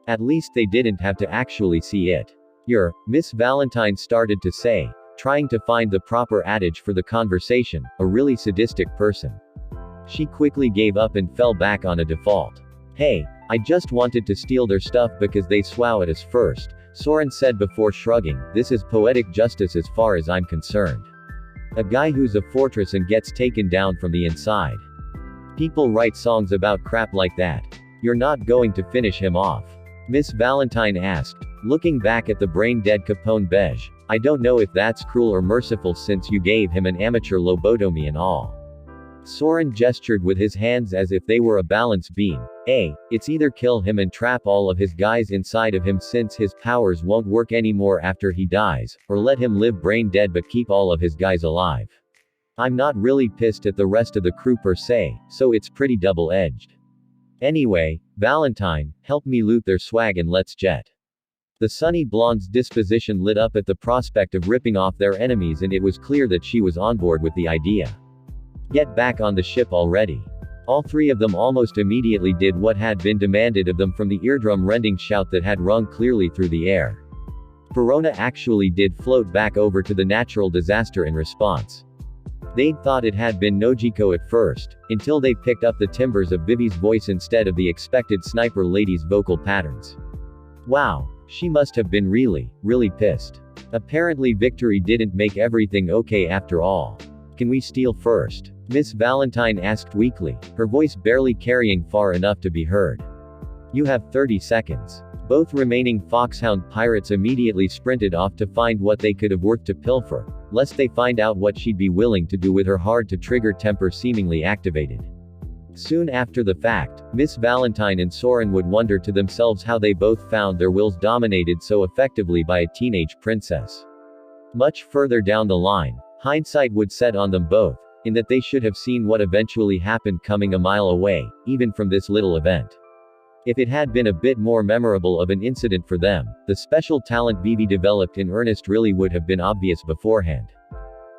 At least they didn't have to actually see it. Miss Valentine started to say, trying to find the proper adage for the conversation, a really sadistic person. She quickly gave up and fell back on a default. Hey, I just wanted to steal their stuff because they swore at us first, Soren said before shrugging. This is poetic justice as far as I'm concerned. A guy who's a fortress and gets taken down from the inside. People write songs about crap like that. You're not going to finish him off? Miss Valentine asked, looking back at the brain-dead Capone Beige. I don't know if that's cruel or merciful since you gave him an amateur lobotomy and all. Soren gestured with his hands as if they were a balance beam. It's either kill him and trap all of his guys inside of him since his powers won't work anymore after he dies, or let him live brain dead but keep all of his guys alive. I'm not really pissed at the rest of the crew per se, so it's pretty double-edged. Anyway, Valentine, help me loot their swag and let's jet. The sunny blonde's disposition lit up at the prospect of ripping off their enemies, and it was clear that she was on board with the idea. Get back on the ship already. All three of them almost immediately did what had been demanded of them from the eardrum-rending shout that had rung clearly through the air. Perona actually did float back over to the natural disaster in response. They'd thought it had been Nojiko at first, until they picked up the timbres of Vivi's voice instead of the expected sniper lady's vocal patterns. Wow, she must have been really, really pissed. Apparently victory didn't make everything okay after all. Can we steal first? Miss Valentine asked weakly, her voice barely carrying far enough to be heard. You have 30 seconds. Both remaining Foxhound pirates immediately sprinted off to find what they could have worth to pilfer, lest they find out what she'd be willing to do with her hard-to-trigger temper seemingly activated. Soon after the fact, Miss Valentine and Soren would wonder to themselves how they both found their wills dominated so effectively by a teenage princess. Much further down the line, hindsight would set on them both, in that they should have seen what eventually happened coming a mile away, even from this little event. If it had been a bit more memorable of an incident for them, the special talent Vivi developed in earnest really would have been obvious beforehand.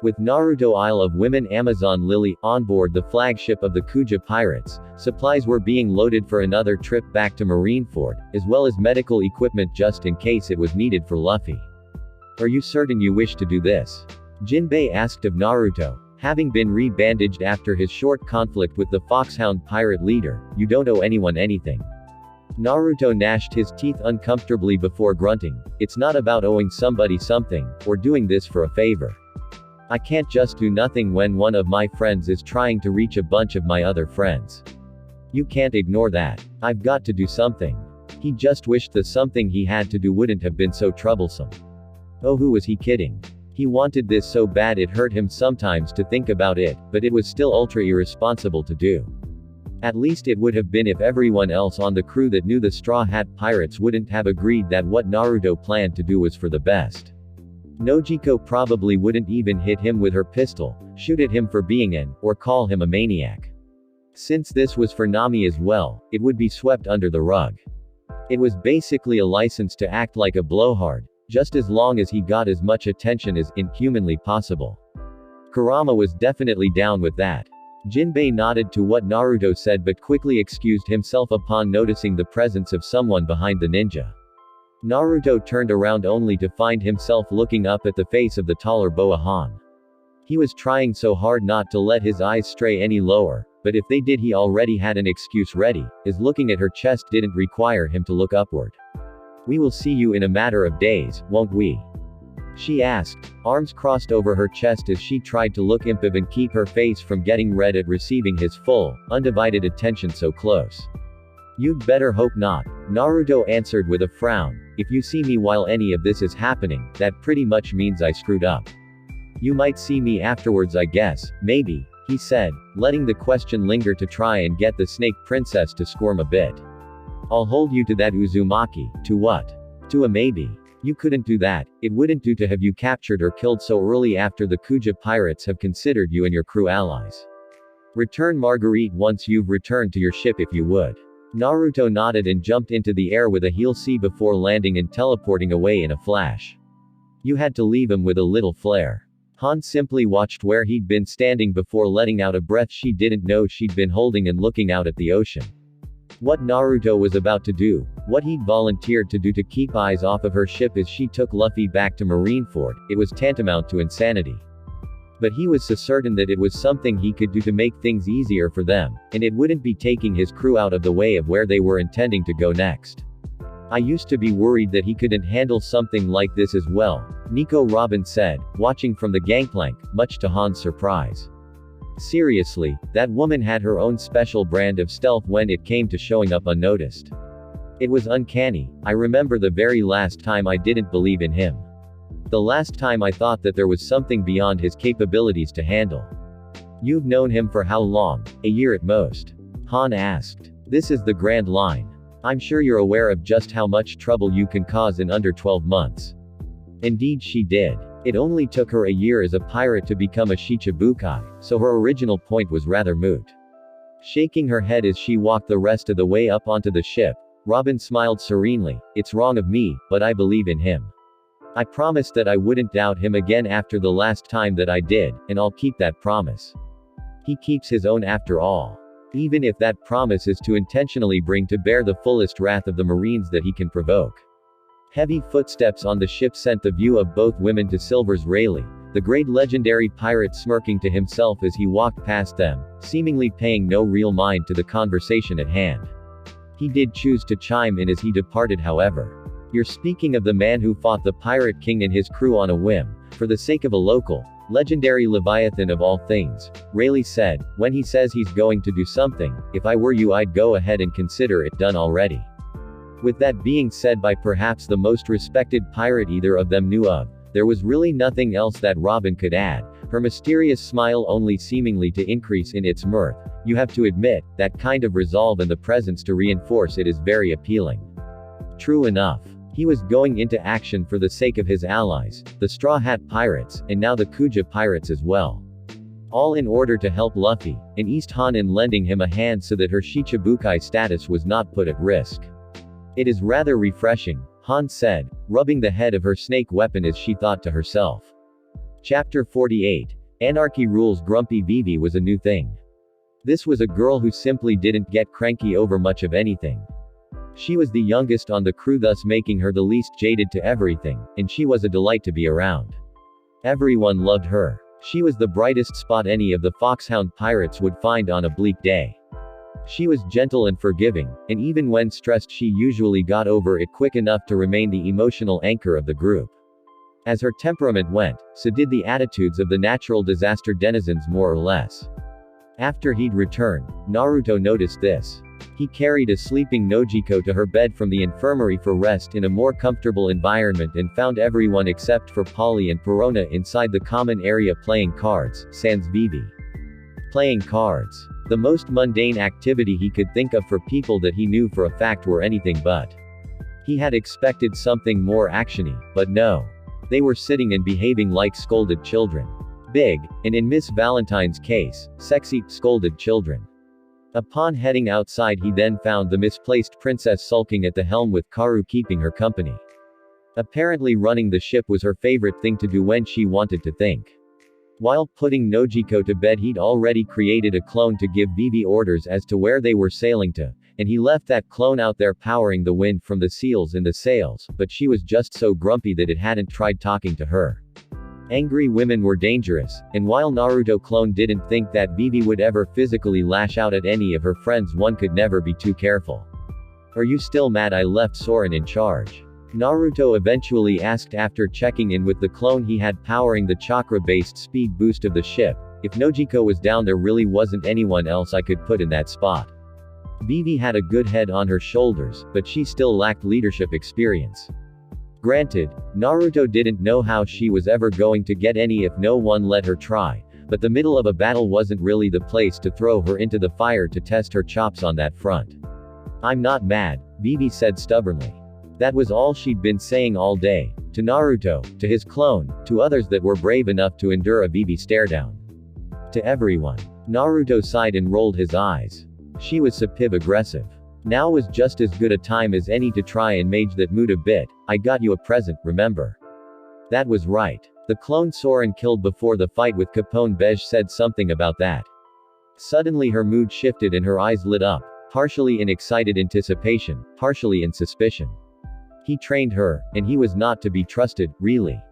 With Naruto Isle of Women Amazon Lily on board the flagship of the Kuja pirates, supplies were being loaded for another trip back to Marineford, as well as medical equipment just in case it was needed for Luffy. Are you certain you wish to do this? Jinbei asked of Naruto. Having been re-bandaged after his short conflict with the Foxhound pirate leader, you don't owe anyone anything. Naruto gnashed his teeth uncomfortably before grunting, it's not about owing somebody something, or doing this for a favor. I can't just do nothing when one of my friends is trying to reach a bunch of my other friends. You can't ignore that. I've got to do something. He just wished the something he had to do wouldn't have been so troublesome. Oh, who was he kidding? He wanted this so bad it hurt him sometimes to think about it, but it was still ultra irresponsible to do. At least it would have been if everyone else on the crew that knew the Straw Hat Pirates wouldn't have agreed that what Naruto planned to do was for the best. Nojiko probably wouldn't even hit him with her pistol, shoot at him for being or call him a maniac. Since this was for Nami as well, it would be swept under the rug. It was basically a license to act like a blowhard, just as long as he got as much attention as inhumanly possible. Kurama was definitely down with that. Jinbei nodded to what Naruto said but quickly excused himself upon noticing the presence of someone behind the ninja. Naruto turned around only to find himself looking up at the face of the taller Boa Han. He was trying so hard not to let his eyes stray any lower, but if they did he already had an excuse ready, as looking at her chest didn't require him to look upward. We will see you in a matter of days, won't we? She asked, arms crossed over her chest as she tried to look impive and keep her face from getting red at receiving his full, undivided attention so close. You'd better hope not, Naruto answered with a frown. If you see me while any of this is happening, that pretty much means I screwed up. You might see me afterwards, I guess, maybe, he said, letting the question linger to try and get the snake princess to squirm a bit. I'll hold you to that, Uzumaki. To what? To a maybe. You couldn't do that. It wouldn't do to have you captured or killed so early after the Kuja pirates have considered you and your crew allies. Return Marguerite once you've returned to your ship if you would. Naruto nodded and jumped into the air with a heel C before landing and teleporting away in a flash. You had to leave him with a little flair. Han simply watched where he'd been standing before letting out a breath she didn't know she'd been holding and looking out at the ocean. What Naruto was about to do, what he'd volunteered to do to keep eyes off of her ship as she took Luffy back to Marineford, it was tantamount to insanity. But he was so certain that it was something he could do to make things easier for them, and it wouldn't be taking his crew out of the way of where they were intending to go next. I used to be worried that he couldn't handle something like this as well, Nico Robin said, watching from the gangplank, much to Han's surprise. Seriously, that woman had her own special brand of stealth when it came to showing up unnoticed. It was uncanny. I remember the very last time I didn't believe in him. The last time I thought that there was something beyond his capabilities to handle. You've known him for how long? A year at most? Han asked. This is the grand line. I'm sure you're aware of just how much trouble you can cause in under 12 months. Indeed she did. It only took her a year as a pirate to become a Shichibukai, so her original point was rather moot. Shaking her head as she walked the rest of the way up onto the ship, Robin smiled serenely. It's wrong of me, but I believe in him. I promised that I wouldn't doubt him again after the last time that I did, and I'll keep that promise. He keeps his own after all. Even if that promise is to intentionally bring to bear the fullest wrath of the Marines that he can provoke. Heavy footsteps on the ship sent the view of both women to Silver's Rayleigh, the great legendary pirate smirking to himself as he walked past them, seemingly paying no real mind to the conversation at hand. He did choose to chime in as he departed, however. You're speaking of the man who fought the Pirate King and his crew on a whim, for the sake of a local, legendary Leviathan of all things, Rayleigh said. When he says he's going to do something, if I were you I'd go ahead and consider it done already. With that being said by perhaps the most respected pirate either of them knew of, there was really nothing else that Robin could add, her mysterious smile only seemingly to increase in its mirth. You have to admit, that kind of resolve and the presence to reinforce it is very appealing. True enough. He was going into action for the sake of his allies, the Straw Hat Pirates, and now the Kuja Pirates as well. All in order to help Luffy, and East Han in lending him a hand so that her Shichibukai status was not put at risk. It is rather refreshing, Han said, rubbing the head of her snake weapon as she thought to herself. Chapter 48. Anarchy Rules. Grumpy Vivi was a new thing. This was a girl who simply didn't get cranky over much of anything. She was the youngest on the crew, thus making her the least jaded to everything, and she was a delight to be around. Everyone loved her. She was the brightest spot any of the Foxhound pirates would find on a bleak day. She was gentle and forgiving, and even when stressed she usually got over it quick enough to remain the emotional anchor of the group. As her temperament went, so did the attitudes of the natural disaster denizens more or less. After he'd returned, Naruto noticed this. He carried a sleeping Nojiko to her bed from the infirmary for rest in a more comfortable environment and found everyone except for Polly and Perona inside the common area playing cards, sans Vivi. Playing cards. The most mundane activity he could think of for people that he knew for a fact were anything but. He had expected something more actiony, but no. They were sitting and behaving like scolded children. Big, and in Miss Valentine's case, sexy, scolded children. Upon heading outside he then found the misplaced princess sulking at the helm with Karu keeping her company. Apparently running the ship was her favorite thing to do when she wanted to think. While putting Nojiko to bed he'd already created a clone to give Vivi orders as to where they were sailing to, and he left that clone out there powering the wind from the seals in the sails, but she was just so grumpy that it hadn't tried talking to her. Angry women were dangerous, and while Naruto clone didn't think that Vivi would ever physically lash out at any of her friends, one could never be too careful. Are you still mad I left Soren in charge? Naruto eventually asked after checking in with the clone he had powering the chakra-based speed boost of the ship, if Nojiko was down there really wasn't anyone else I could put in that spot. Vivi had a good head on her shoulders, but she still lacked leadership experience. Granted, Naruto didn't know how she was ever going to get any if no one let her try, but the middle of a battle wasn't really the place to throw her into the fire to test her chops on that front. I'm not mad, Vivi said stubbornly. That was all she'd been saying all day, to Naruto, to his clone, to others that were brave enough to endure a Vivi staredown. To everyone. Naruto sighed and rolled his eyes. She was passive-aggressive. Now was just as good a time as any to try and mage that mood a bit. I got you a present, remember? That was right. The clone Soren killed before the fight with Capone Bej said something about that. Suddenly her mood shifted and her eyes lit up, partially in excited anticipation, partially in suspicion. He trained her, and he was not to be trusted, really.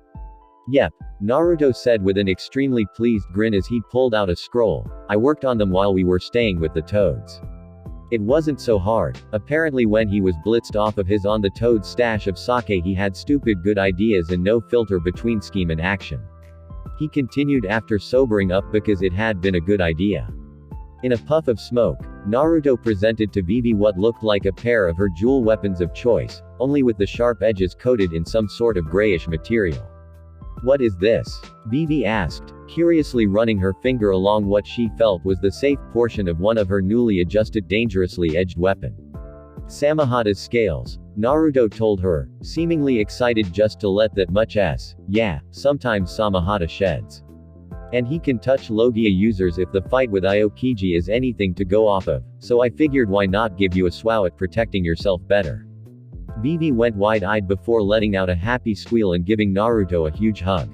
Yep, Naruto said with an extremely pleased grin as he pulled out a scroll. I worked on them while we were staying with the Toads. It wasn't so hard. Apparently when he was blitzed off of his on the Toad's stash of sake he had stupid good ideas and no filter between scheme and action. He continued after sobering up because it had been a good idea. In a puff of smoke, Naruto presented to Vivi what looked like a pair of her jewel weapons of choice, only with the sharp edges coated in some sort of grayish material. What is this? Vivi asked, curiously running her finger along what she felt was the safe portion of one of her newly adjusted dangerously edged weapon. Samahata's scales, Naruto told her, seemingly excited just to let that much s. Yeah, sometimes Samahata sheds. And he can touch Logia users if the fight with Aokiji is anything to go off of, so I figured why not give you a swao at protecting yourself better. Vivi went wide-eyed before letting out a happy squeal and giving Naruto a huge hug.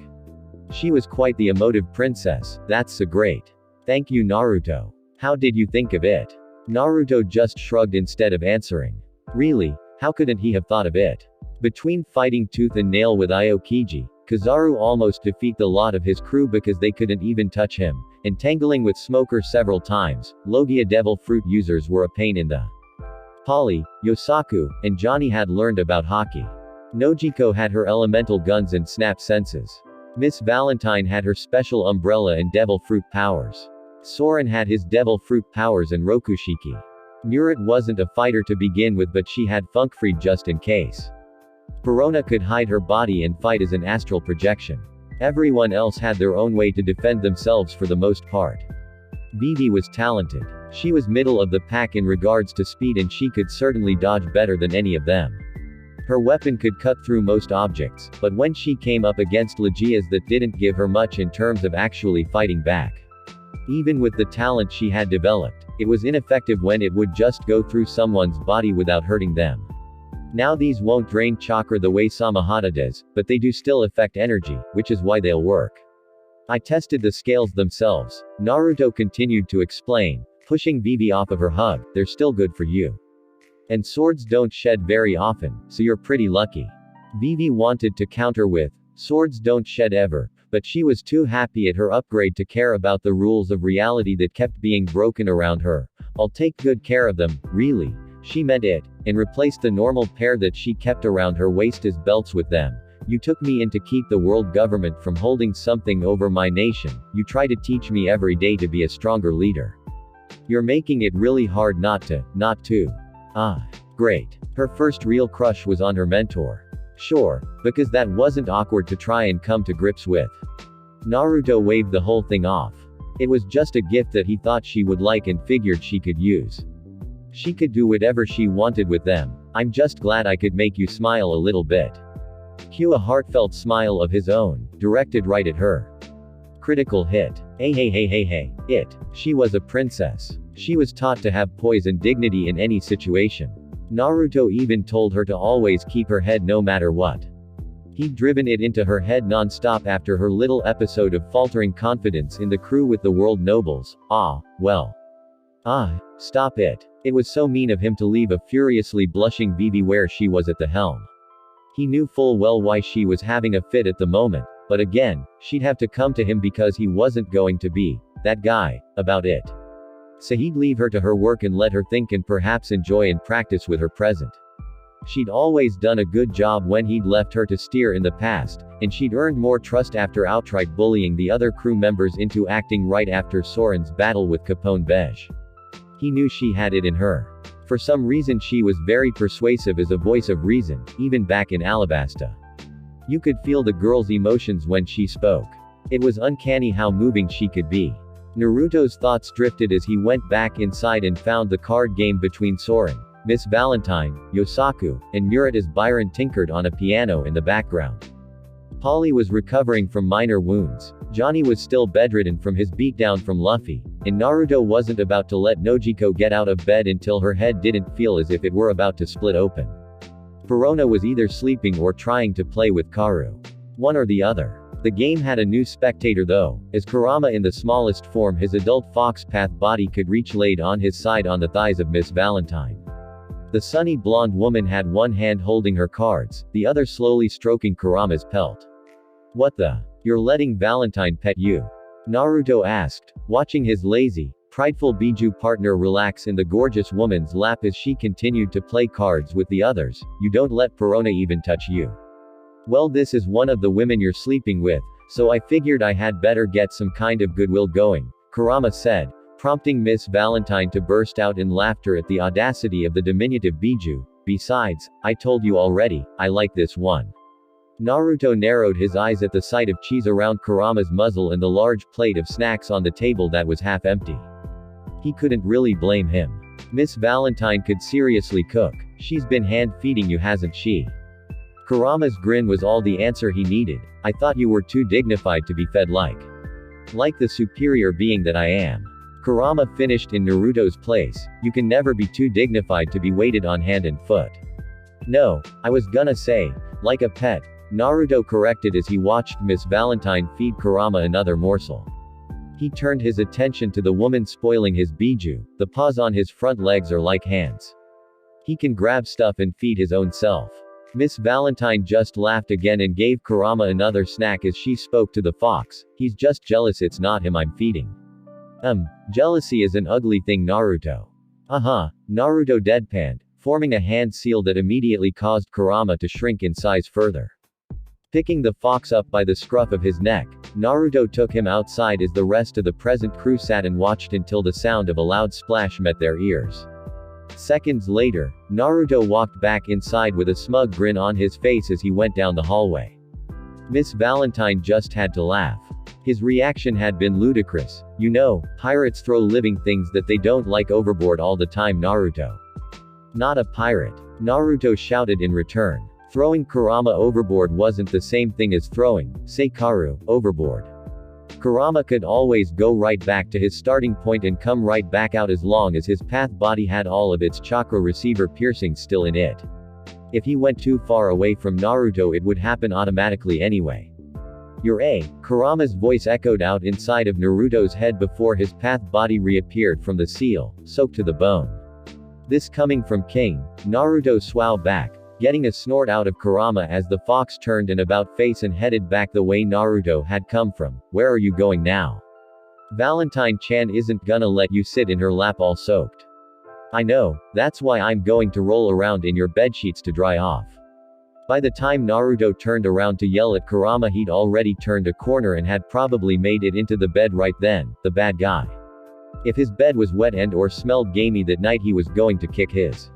She was quite the emotive princess. That's so great. Thank you Naruto. How did you think of it? Naruto just shrugged instead of answering. Really, how couldn't he have thought of it? Between fighting tooth and nail with Aokiji, Kizaru almost defeat the lot of his crew because they couldn't even touch him, and tangling with Smoker several times, Logia Devil Fruit users were a pain in the Polly, Yosaku, and Johnny had learned about hockey. Nojiko had her elemental guns and snap senses. Miss Valentine had her special umbrella and devil fruit powers. Soren had his devil fruit powers and Rokushiki. Murit wasn't a fighter to begin with but she had Funkfried just in case. Perona could hide her body and fight as an astral projection. Everyone else had their own way to defend themselves for the most part. Vivi was talented. She was middle of the pack in regards to speed and she could certainly dodge better than any of them. Her weapon could cut through most objects, but when she came up against Logias that didn't give her much in terms of actually fighting back. Even with the talent she had developed, it was ineffective when it would just go through someone's body without hurting them. Now these won't drain chakra the way Samahata does, but they do still affect energy, which is why they'll work. I tested the scales themselves, Naruto continued to explain, pushing Vivi off of her hug. They're still good for you. And swords don't shed very often, so you're pretty lucky. Vivi wanted to counter with, swords don't shed ever, but she was too happy at her upgrade to care about the rules of reality that kept being broken around her. I'll take good care of them, really. She meant it, and replaced the normal pair that she kept around her waist as belts with them. You took me in to keep the world government from holding something over my nation. You try to teach me every day to be a stronger leader. You're making it really hard not to. Ah, great. Her first real crush was on her mentor. Sure, because that wasn't awkward to try and come to grips with. Naruto waved the whole thing off. It was just a gift that he thought she would like and figured she could use. She could do whatever she wanted with them. I'm just glad I could make you smile a little bit. Cue a heartfelt smile of his own, directed right at her. Critical hit. Hey. She was a princess. She was taught to have poise and dignity in any situation. Naruto even told her to always keep her head no matter what. He'd driven it into her head non-stop after her little episode of faltering confidence in the crew with the world nobles. Stop it. It was so mean of him to leave a furiously blushing Vivi where she was at the helm. He knew full well why she was having a fit at the moment, but again, she'd have to come to him because he wasn't going to be that guy about it. So he'd leave her to her work and let her think and perhaps enjoy and practice with her present. She'd always done a good job when he'd left her to steer in the past, and she'd earned more trust after outright bullying the other crew members into acting right after Soren's battle with Capone Beige. He knew she had it in her. For some reason she was very persuasive as a voice of reason, even back in Alabasta. You could feel the girl's emotions when she spoke. It was uncanny how moving she could be. Naruto's thoughts drifted as he went back inside and found the card game between Soren, Miss Valentine, Yosaku, and Murat as Byron tinkered on a piano in the background. Polly was recovering from minor wounds. Johnny was still bedridden from his beatdown from Luffy, and Naruto wasn't about to let Nojiko get out of bed until her head didn't feel as if it were about to split open. Perona was either sleeping or trying to play with Karu. One or the other. The game had a new spectator though, as Kurama in the smallest form his adult fox path body could reach laid on his side on the thighs of Miss Valentine. The sunny blonde woman had one hand holding her cards, the other slowly stroking Kurama's pelt. What the? You're letting Valentine pet you? Naruto asked, watching his lazy, prideful Biju partner relax in the gorgeous woman's lap as she continued to play cards with the others. You don't let Perona even touch you. Well, this is one of the women you're sleeping with, so I figured I had better get some kind of goodwill going, Kurama said, prompting Miss Valentine to burst out in laughter at the audacity of the diminutive Biju. Besides, I told you already, I like this one. Naruto narrowed his eyes at the sight of cheese around Kurama's muzzle and the large plate of snacks on the table that was half empty. He couldn't really blame him. Miss Valentine could seriously cook. She's been hand-feeding you, hasn't she? Kurama's grin was all the answer he needed. I thought you were too dignified to be fed like the superior being that I am. Kurama finished in Naruto's place. You can never be too dignified to be waited on hand and foot. No, I was gonna say, like a pet, Naruto corrected as he watched Miss Valentine feed Kurama another morsel. He turned his attention to the woman spoiling his Biju. The paws on his front legs are like hands. He can grab stuff and feed his own self. Miss Valentine just laughed again and gave Kurama another snack as she spoke to the fox. He's just jealous it's not him I'm feeding. Jealousy is an ugly thing, Naruto. Naruto deadpanned, forming a hand seal that immediately caused Kurama to shrink in size further. Picking the fox up by the scruff of his neck, Naruto took him outside as the rest of the present crew sat and watched until the sound of a loud splash met their ears. Seconds later, Naruto walked back inside with a smug grin on his face as he went down the hallway. Miss Valentine just had to laugh. His reaction had been ludicrous. You know, pirates throw living things that they don't like overboard all the time, Naruto. Not a pirate. Naruto shouted in return. Throwing Kurama overboard wasn't the same thing as throwing, say Karu, overboard. Kurama could always go right back to his starting point and come right back out as long as his path body had all of its chakra receiver piercings still in it. If he went too far away from Naruto it would happen automatically anyway. You're a. Kurama's voice echoed out inside of Naruto's head before his path body reappeared from the seal, soaked to the bone. This coming from King, Naruto swowed back, getting a snort out of Kurama as the fox turned an about face and headed back the way Naruto had come from. Where are you going now? Valentine-chan isn't gonna let you sit in her lap all soaked. I know, that's why I'm going to roll around in your bedsheets to dry off. By the time Naruto turned around to yell at Kurama he'd already turned a corner and had probably made it into the bed right then, the bad guy. If his bed was wet and or smelled gamey that night he was going to kick his.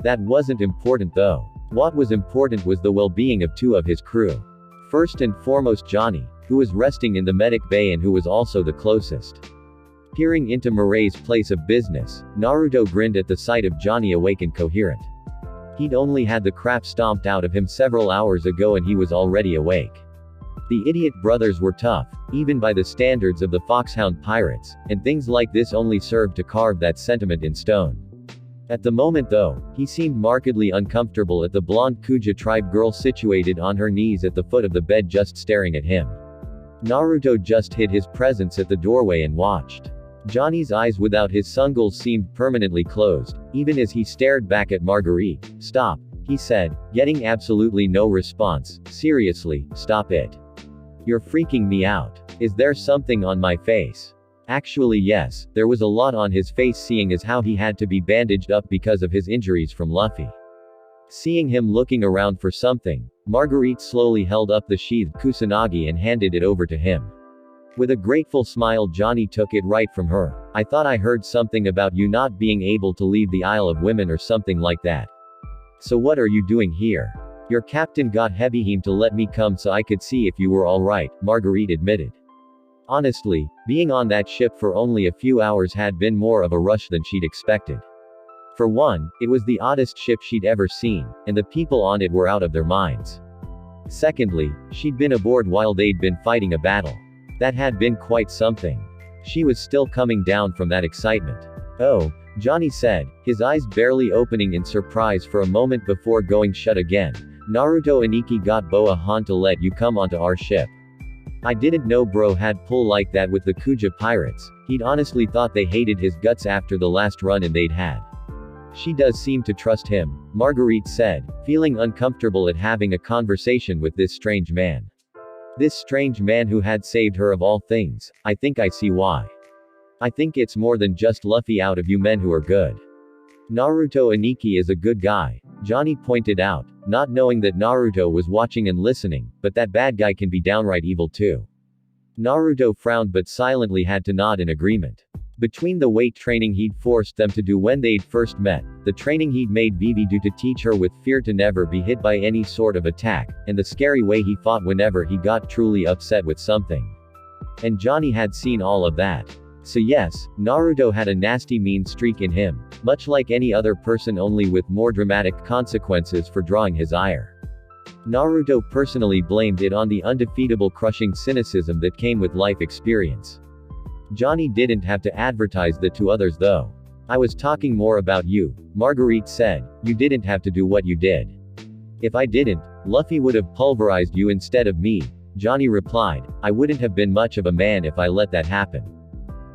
That wasn't important though. What was important was the well-being of two of his crew. First and foremost Johnny, who was resting in the medic bay and who was also the closest. Peering into Moray's place of business, Naruto grinned at the sight of Johnny awake and coherent. He'd only had the crap stomped out of him several hours ago and he was already awake. The idiot brothers were tough, even by the standards of the Foxhound pirates, and things like this only served to carve that sentiment in stone. At the moment though, he seemed markedly uncomfortable at the blonde Kuja tribe girl situated on her knees at the foot of the bed just staring at him. Naruto just hid his presence at the doorway and watched. Johnny's eyes without his sungles seemed permanently closed, even as he stared back at Marguerite. Stop, he said, getting absolutely no response. Seriously, stop it. You're freaking me out. Is there something on my face? Actually yes, there was a lot on his face seeing as how he had to be bandaged up because of his injuries from Luffy. Seeing him looking around for something, Marguerite slowly held up the sheathed kusanagi and handed it over to him. With a grateful smile, Johnny took it right from her. "I thought I heard something about you not being able to leave the Isle of Women or something like that. So what are you doing here?" "Your captain got him to let me come so I could see if you were alright," Marguerite admitted. Honestly, being on that ship for only a few hours had been more of a rush than she'd expected. For one, it was the oddest ship she'd ever seen, and the people on it were out of their minds. Secondly, she'd been aboard while they'd been fighting a battle. That had been quite something. She was still coming down from that excitement. "Oh," Johnny said, his eyes barely opening in surprise for a moment before going shut again. "Naruto Aniki got Boa Han to let you come onto our ship. I didn't know bro had pull like that with the Kuja pirates. He'd honestly thought they hated his guts after the last run-in they'd had." "She does seem to trust him," Marguerite said, feeling uncomfortable at having a conversation with this strange man. This strange man who had saved her of all things. "I think I see why. I think it's more than just Luffy out of you men who are good. Naruto Aniki is a good guy," Johnny pointed out, not knowing that Naruto was watching and listening, but that bad guy can be downright evil too. Naruto frowned but silently had to nod in agreement. Between the weight training he'd forced them to do when they'd first met, the training he'd made Vivi do to teach her with fear to never be hit by any sort of attack, and the scary way he fought whenever he got truly upset with something. And Johnny had seen all of that. So yes, Naruto had a nasty mean streak in him, much like any other person, only with more dramatic consequences for drawing his ire. Naruto personally blamed it on the undefeatable crushing cynicism that came with life experience. Johnny didn't have to advertise that to others though. "I was talking more about you," Marguerite said. "You didn't have to do what you did." "If I didn't, Luffy would have pulverized you instead of me," Johnny replied. "I wouldn't have been much of a man if I let that happen.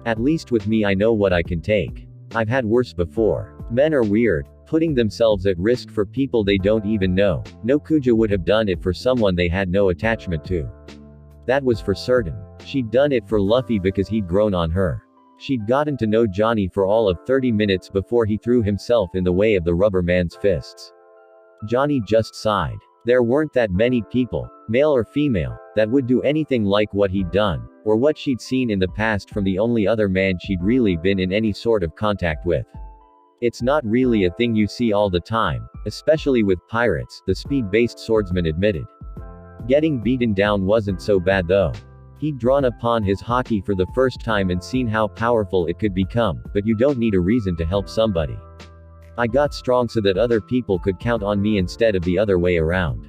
At least with me I know what I can take. I've had worse before. Men are weird, putting themselves at risk for people they don't even know. No Kuja would have done it for someone they had no attachment to. That was for certain. She'd done it for Luffy because he'd grown on her. She'd gotten to know Johnny for all of 30 minutes before he threw himself in the way of the rubber man's fists." Johnny just sighed. There weren't that many people, male or female, that would do anything like what he'd done, or what she'd seen in the past from the only other man she'd really been in any sort of contact with. "It's not really a thing you see all the time, especially with pirates," the speed-based swordsman admitted. Getting beaten down wasn't so bad though. He'd drawn upon his haki for the first time and seen how powerful it could become, but you don't need a reason to help somebody. I got strong so that other people could count on me instead of the other way around.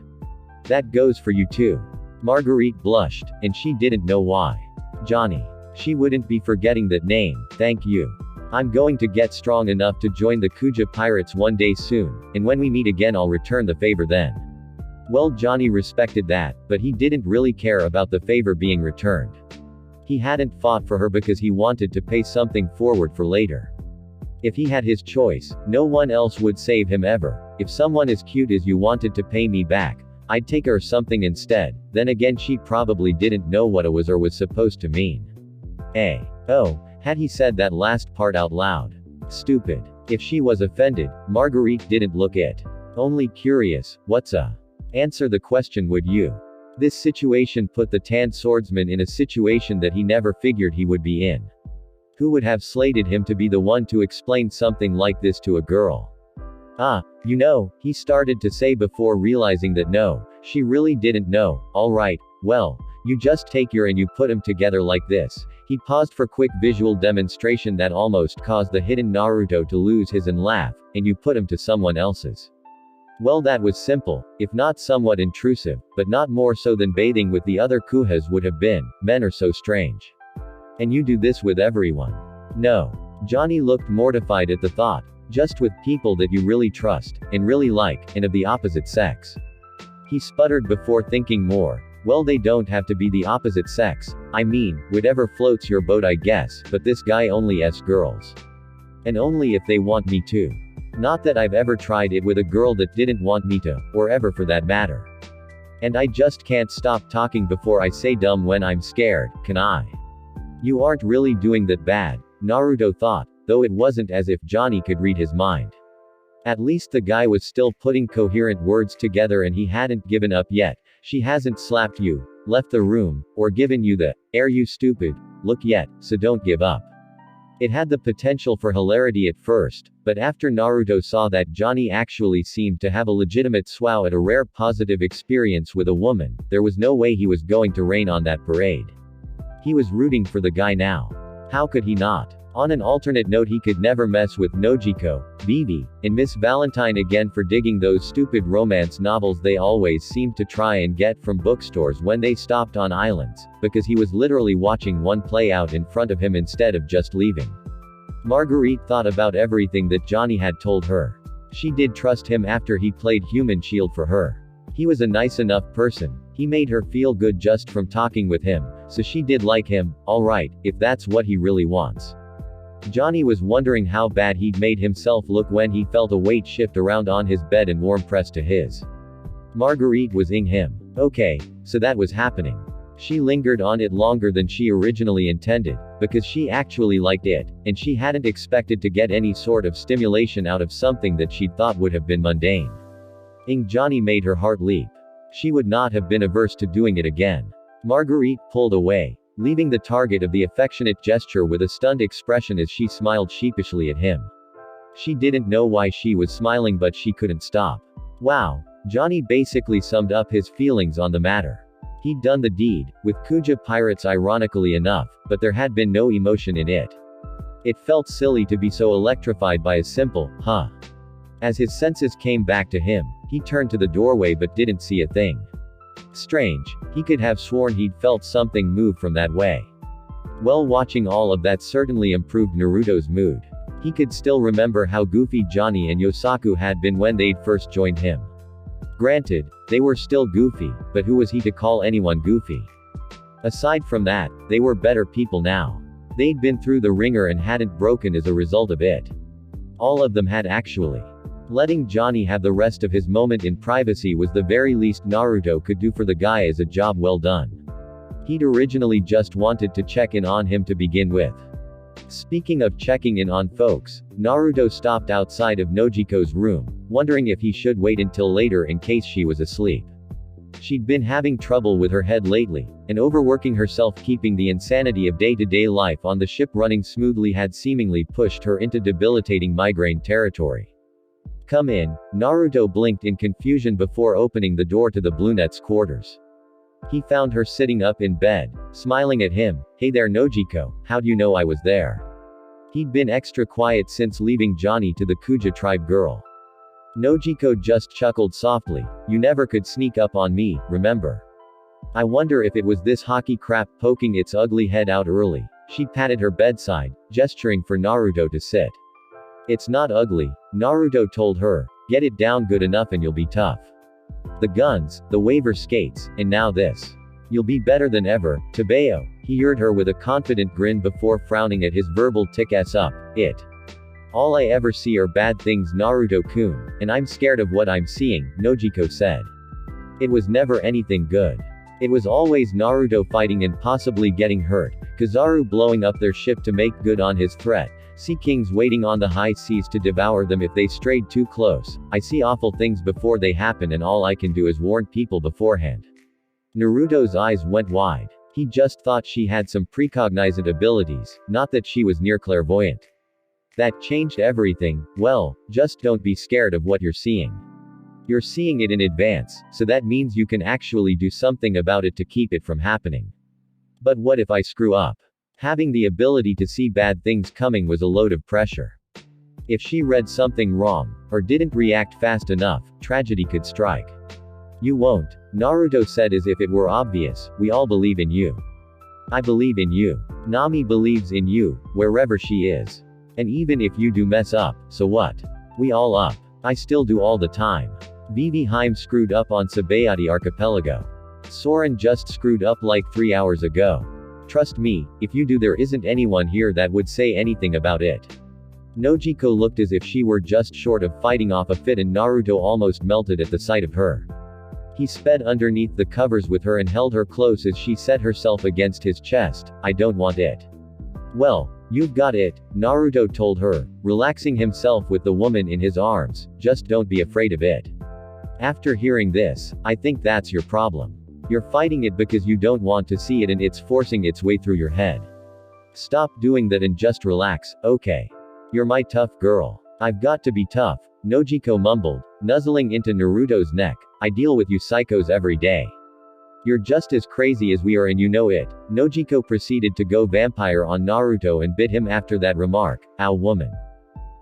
That goes for you too. Marguerite blushed, and she didn't know why. Johnny. She wouldn't be forgetting that name, thank you. I'm going to get strong enough to join the Kuja pirates one day soon, and when we meet again I'll return the favor then. Well, Johnny respected that, but he didn't really care about the favor being returned. He hadn't fought for her because he wanted to pay something forward for later. If he had his choice, no one else would save him ever. If someone as cute as you wanted to pay me back, I'd take her something instead. Then again, she probably didn't know what it was or was supposed to mean. Oh, had he said that last part out loud? Stupid. If she was offended, Marguerite didn't look it. Only curious. What's a? Answer the question, would you? This situation put the tanned swordsman in a situation that he never figured he would be in. Who would have slated him to be the one to explain something like this to a girl? You know, he started to say before realizing that no, she really didn't know. Alright, well, you just take your and you put them together like this. He paused for quick visual demonstration that almost caused the hidden Naruto to lose his and laugh, and you put him to someone else's. Well, that was simple, if not somewhat intrusive, but not more so than bathing with the other Kuhas would have been. Men are so strange. And you do this with everyone? No. Johnny looked mortified at the thought. Just with people that you really trust, and really like, and of the opposite sex. He sputtered before thinking more. Well, they don't have to be the opposite sex. I mean, whatever floats your boat I guess, but this guy only asks girls. And only if they want me to. Not that I've ever tried it with a girl that didn't want me to, or ever for that matter. And I just can't stop talking before I say dumb when I'm scared, can I? You aren't really doing that bad, Naruto thought, though it wasn't as if Johnny could read his mind. At least the guy was still putting coherent words together and he hadn't given up yet. She hasn't slapped you, left the room, or given you the, "Are you stupid?" look yet, so don't give up. It had the potential for hilarity at first, but after Naruto saw that Johnny actually seemed to have a legitimate swow at a rare positive experience with a woman, there was no way he was going to rain on that parade. He was rooting for the guy now. How could he not? On an alternate note, he could never mess with Nojiko, Vivi, and Miss Valentine again for digging those stupid romance novels they always seemed to try and get from bookstores when they stopped on islands, because he was literally watching one play out in front of him instead of just leaving. Marguerite thought about everything that Johnny had told her. She did trust him after he played human shield for her. He was a nice enough person. He made her feel good just from talking with him, so she did like him, alright, if that's what he really wants. Johnny was wondering how bad he'd made himself look when he felt a weight shift around on his bed and warm pressed to his. Marguerite was ing him. Okay, so that was happening. She lingered on it longer than she originally intended, because she actually liked it, and she hadn't expected to get any sort of stimulation out of something that she'd thought would have been mundane. Ing Johnny made her heart leap. She would not have been averse to doing it again. Marguerite pulled away, leaving the target of the affectionate gesture with a stunned expression as she smiled sheepishly at him. She didn't know why she was smiling, but she couldn't stop. Wow. Johnny basically summed up his feelings on the matter. He'd done the deed, with Kuja pirates ironically enough, but there had been no emotion in it. It felt silly to be so electrified by a simple, huh. As his senses came back to him, he turned to the doorway but didn't see a thing. Strange, he could have sworn he'd felt something move from that way. Well, watching all of that certainly improved Naruto's mood. He could still remember how goofy Johnny and Yosaku had been when they'd first joined him. Granted, they were still goofy, but who was he to call anyone goofy? Aside from that, they were better people now. They'd been through the ringer and hadn't broken as a result of it. All of them had actually. Letting Johnny have the rest of his moment in privacy was the very least Naruto could do for the guy as a job well done. He'd originally just wanted to check in on him to begin with. Speaking of checking in on folks, Naruto stopped outside of Nojiko's room, wondering if he should wait until later in case she was asleep. She'd been having trouble with her head lately, and overworking herself keeping the insanity of day-to-day life on the ship running smoothly had seemingly pushed her into debilitating migraine territory. Come in, Naruto blinked in confusion before opening the door to the brunette's quarters. He found her sitting up in bed, smiling at him. Hey there Nojiko, how'd you know I was there? He'd been extra quiet since leaving Johnny to the Kuja tribe girl. Nojiko just chuckled softly. You never could sneak up on me, remember? I wonder if it was this hockey crap poking its ugly head out early. She patted her bedside, gesturing for Naruto to sit. It's not ugly, Naruto told her. Get it down good enough and you'll be tough. The guns, the waiver skates, and now this. You'll be better than ever, Tabeo. He heard her with a confident grin before frowning at his verbal tick-ass up. All I ever see are bad things Naruto-kun, and I'm scared of what I'm seeing, Nojiko said. It was never anything good. It was always Naruto fighting and possibly getting hurt, Kizaru blowing up their ship to make good on his threat, Sea Kings waiting on the high seas to devour them if they strayed too close. I see awful things before they happen and all I can do is warn people beforehand. Naruto's eyes went wide. He just thought she had some precognizant abilities, not that she was near clairvoyant. That changed everything. Well, just don't be scared of what you're seeing. You're seeing it in advance, so that means you can actually do something about it to keep it from happening. But what if I screw up? Having the ability to see bad things coming was a load of pressure. If she read something wrong, or didn't react fast enough, tragedy could strike. You won't, Naruto said as if it were obvious. We all believe in you. I believe in you. Nami believes in you, wherever she is. And even if you do mess up, so what? We all up. I still do all the time. Vivi Heim screwed up on Sabayati Archipelago. Soren just screwed up like 3 hours ago. Trust me, if you do there isn't anyone here that would say anything about it. Nojiko looked as if she were just short of fighting off a fit and Naruto almost melted at the sight of her. He sped underneath the covers with her and held her close as she set herself against his chest. I don't want it. Well, You've got it, Naruto told her, relaxing himself with the woman in his arms, just don't be afraid of it. After hearing this, I think that's your problem. You're fighting it because you don't want to see it and it's forcing its way through your head. Stop doing that and just relax, okay? You're my tough girl. I've got to be tough, Nojiko mumbled, nuzzling into Naruto's neck. I deal with you psychos every day. You're just as crazy as we are and you know it. Nojiko proceeded to go vampire on Naruto and bit him after that remark. Ow woman.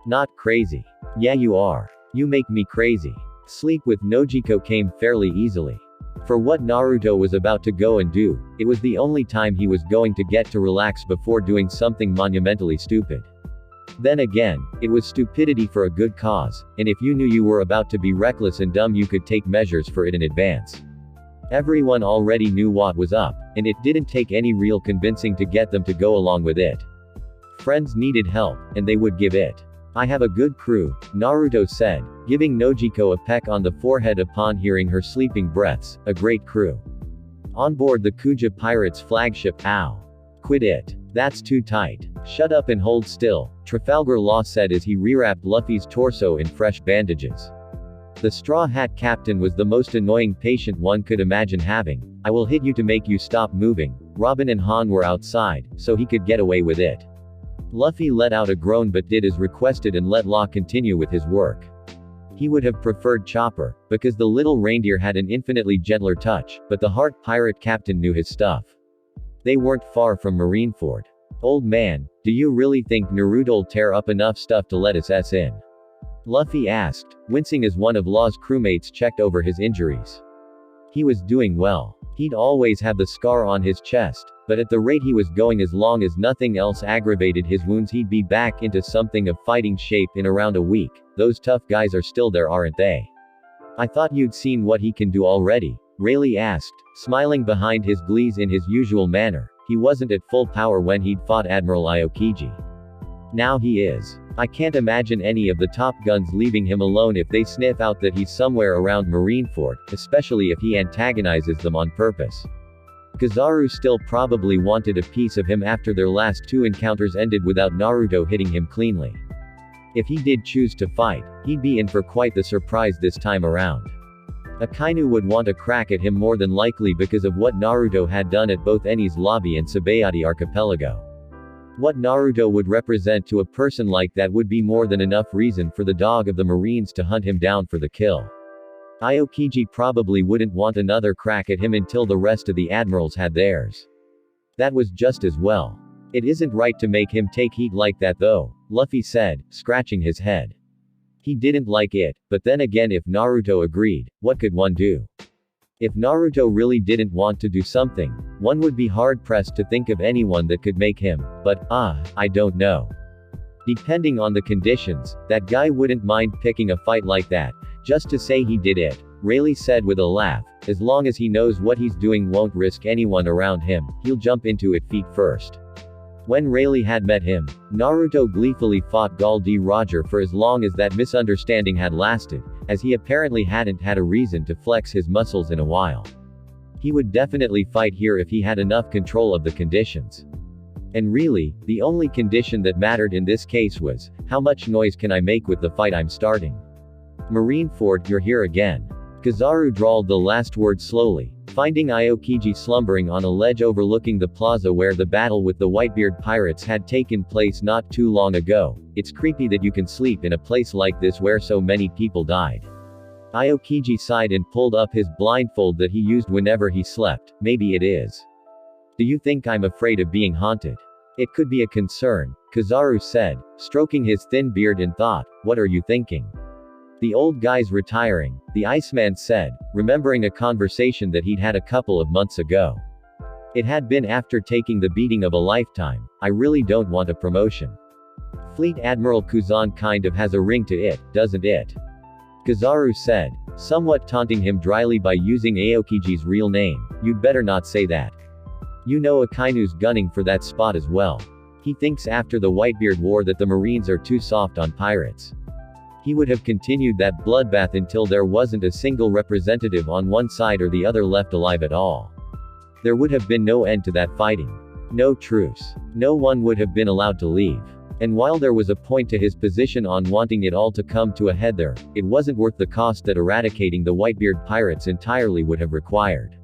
Not crazy. Yeah you are. You make me crazy. Sleep with Nojiko came fairly easily. For what Naruto was about to go and do, it was the only time he was going to get to relax before doing something monumentally stupid. Then again, it was stupidity for a good cause, and if you knew you were about to be reckless and dumb you could take measures for it in advance. Everyone already knew what was up, and it didn't take any real convincing to get them to go along with it. Friends needed help, and they would give it. I have a good crew, Naruto said, giving Nojiko a peck on the forehead upon hearing her sleeping breaths. A great crew. On board the Kuja Pirates flagship. Ow. Quit it. That's too tight. Shut up and hold still, Trafalgar Law said as he rewrapped Luffy's torso in fresh bandages. The Straw Hat Captain was the most annoying patient one could imagine having. I will hit you to make you stop moving. Robin and Han were outside, so he could get away with it. Luffy let out a groan but did as requested and let Law continue with his work. He would have preferred Chopper, because the little reindeer had an infinitely gentler touch, but the Heart Pirate Captain knew his stuff. They weren't far from Marineford. Old man, do you really think Naruto'll tear up enough stuff to let us in? Luffy asked, wincing as one of Law's crewmates checked over his injuries. He was doing well. He'd always have the scar on his chest, but at the rate he was going, as long as nothing else aggravated his wounds, he'd be back into something of fighting shape in around a week. Those tough guys are still there, aren't they? I thought you'd seen what he can do already, Rayleigh asked, smiling behind his glees in his usual manner. He wasn't at full power when he'd fought Admiral Aokiji. Now he is. I can't imagine any of the top guns leaving him alone if they sniff out that he's somewhere around Marineford, especially if he antagonizes them on purpose. Kizaru still probably wanted a piece of him after their last two encounters ended without Naruto hitting him cleanly. If he did choose to fight, he'd be in for quite the surprise this time around. Akainu would want a crack at him more than likely because of what Naruto had done at both Enies Lobby and Sabayati Archipelago. What Naruto would represent to a person like that would be more than enough reason for the dog of the Marines to hunt him down for the kill. Aokiji probably wouldn't want another crack at him until the rest of the admirals had theirs. That was just as well. It isn't right to make him take heat like that though, Luffy said, scratching his head. He didn't like it, but then again, if Naruto agreed, what could one do? If Naruto really didn't want to do something, one would be hard-pressed to think of anyone that could make him, but, I don't know. Depending on the conditions, that guy wouldn't mind picking a fight like that, just to say he did it, Rayleigh said with a laugh. As long as he knows what he's doing, won't risk anyone around him, he'll jump into it feet first. When Rayleigh had met him, Naruto gleefully fought Gol D. Roger for as long as that misunderstanding had lasted, as he apparently hadn't had a reason to flex his muscles in a while. He would definitely fight here if he had enough control of the conditions. And really, the only condition that mattered in this case was, how much noise can I make with the fight I'm starting? Marineford, you're here again. Kizaru drawled the last word slowly, finding Aokiji slumbering on a ledge overlooking the plaza where the battle with the Whitebeard pirates had taken place not too long ago. It's creepy that you can sleep in a place like this where so many people died. Aokiji sighed and pulled up his blindfold that he used whenever he slept. Maybe it is. Do you think I'm afraid of being haunted? It could be a concern, Kizaru said, stroking his thin beard in thought. What are you thinking? The old guy's retiring, the Iceman said, remembering a conversation that he'd had a couple of months ago. It had been after taking the beating of a lifetime. I really don't want a promotion. Fleet Admiral Kuzan kind of has a ring to it, doesn't it? Kizaru said, somewhat taunting him dryly by using Aokiji's real name. You'd better not say that. You know Akainu's gunning for that spot as well. He thinks after the Whitebeard War that the Marines are too soft on pirates. He would have continued that bloodbath until there wasn't a single representative on one side or the other left alive at all. There would have been no end to that fighting. No truce. No one would have been allowed to leave. And while there was a point to his position on wanting it all to come to a head there, it wasn't worth the cost that eradicating the Whitebeard pirates entirely would have required.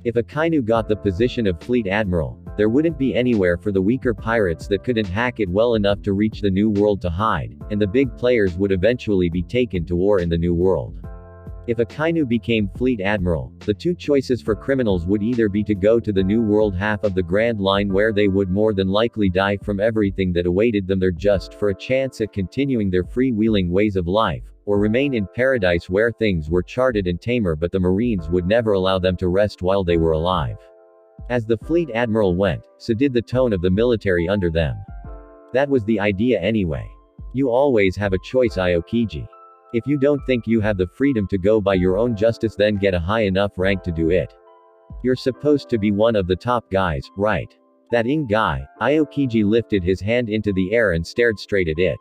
If Akainu got the position of fleet admiral, there wouldn't be anywhere for the weaker pirates that couldn't hack it well enough to reach the New World to hide, and the big players would eventually be taken to war in the New World. If Akainu became fleet admiral, the two choices for criminals would either be to go to the New World half of the Grand Line where they would more than likely die from everything that awaited them there just for a chance at continuing their freewheeling ways of life, or remain in paradise where things were charted and tamer but the Marines would never allow them to rest while they were alive. As the fleet admiral went, so did the tone of the military under them. That was the idea anyway. You always have a choice, Aokiji. If you don't think you have the freedom to go by your own justice, then get a high enough rank to do it. You're supposed to be one of the top guys, right? That guy. Aokiji lifted his hand into the air and stared straight at it.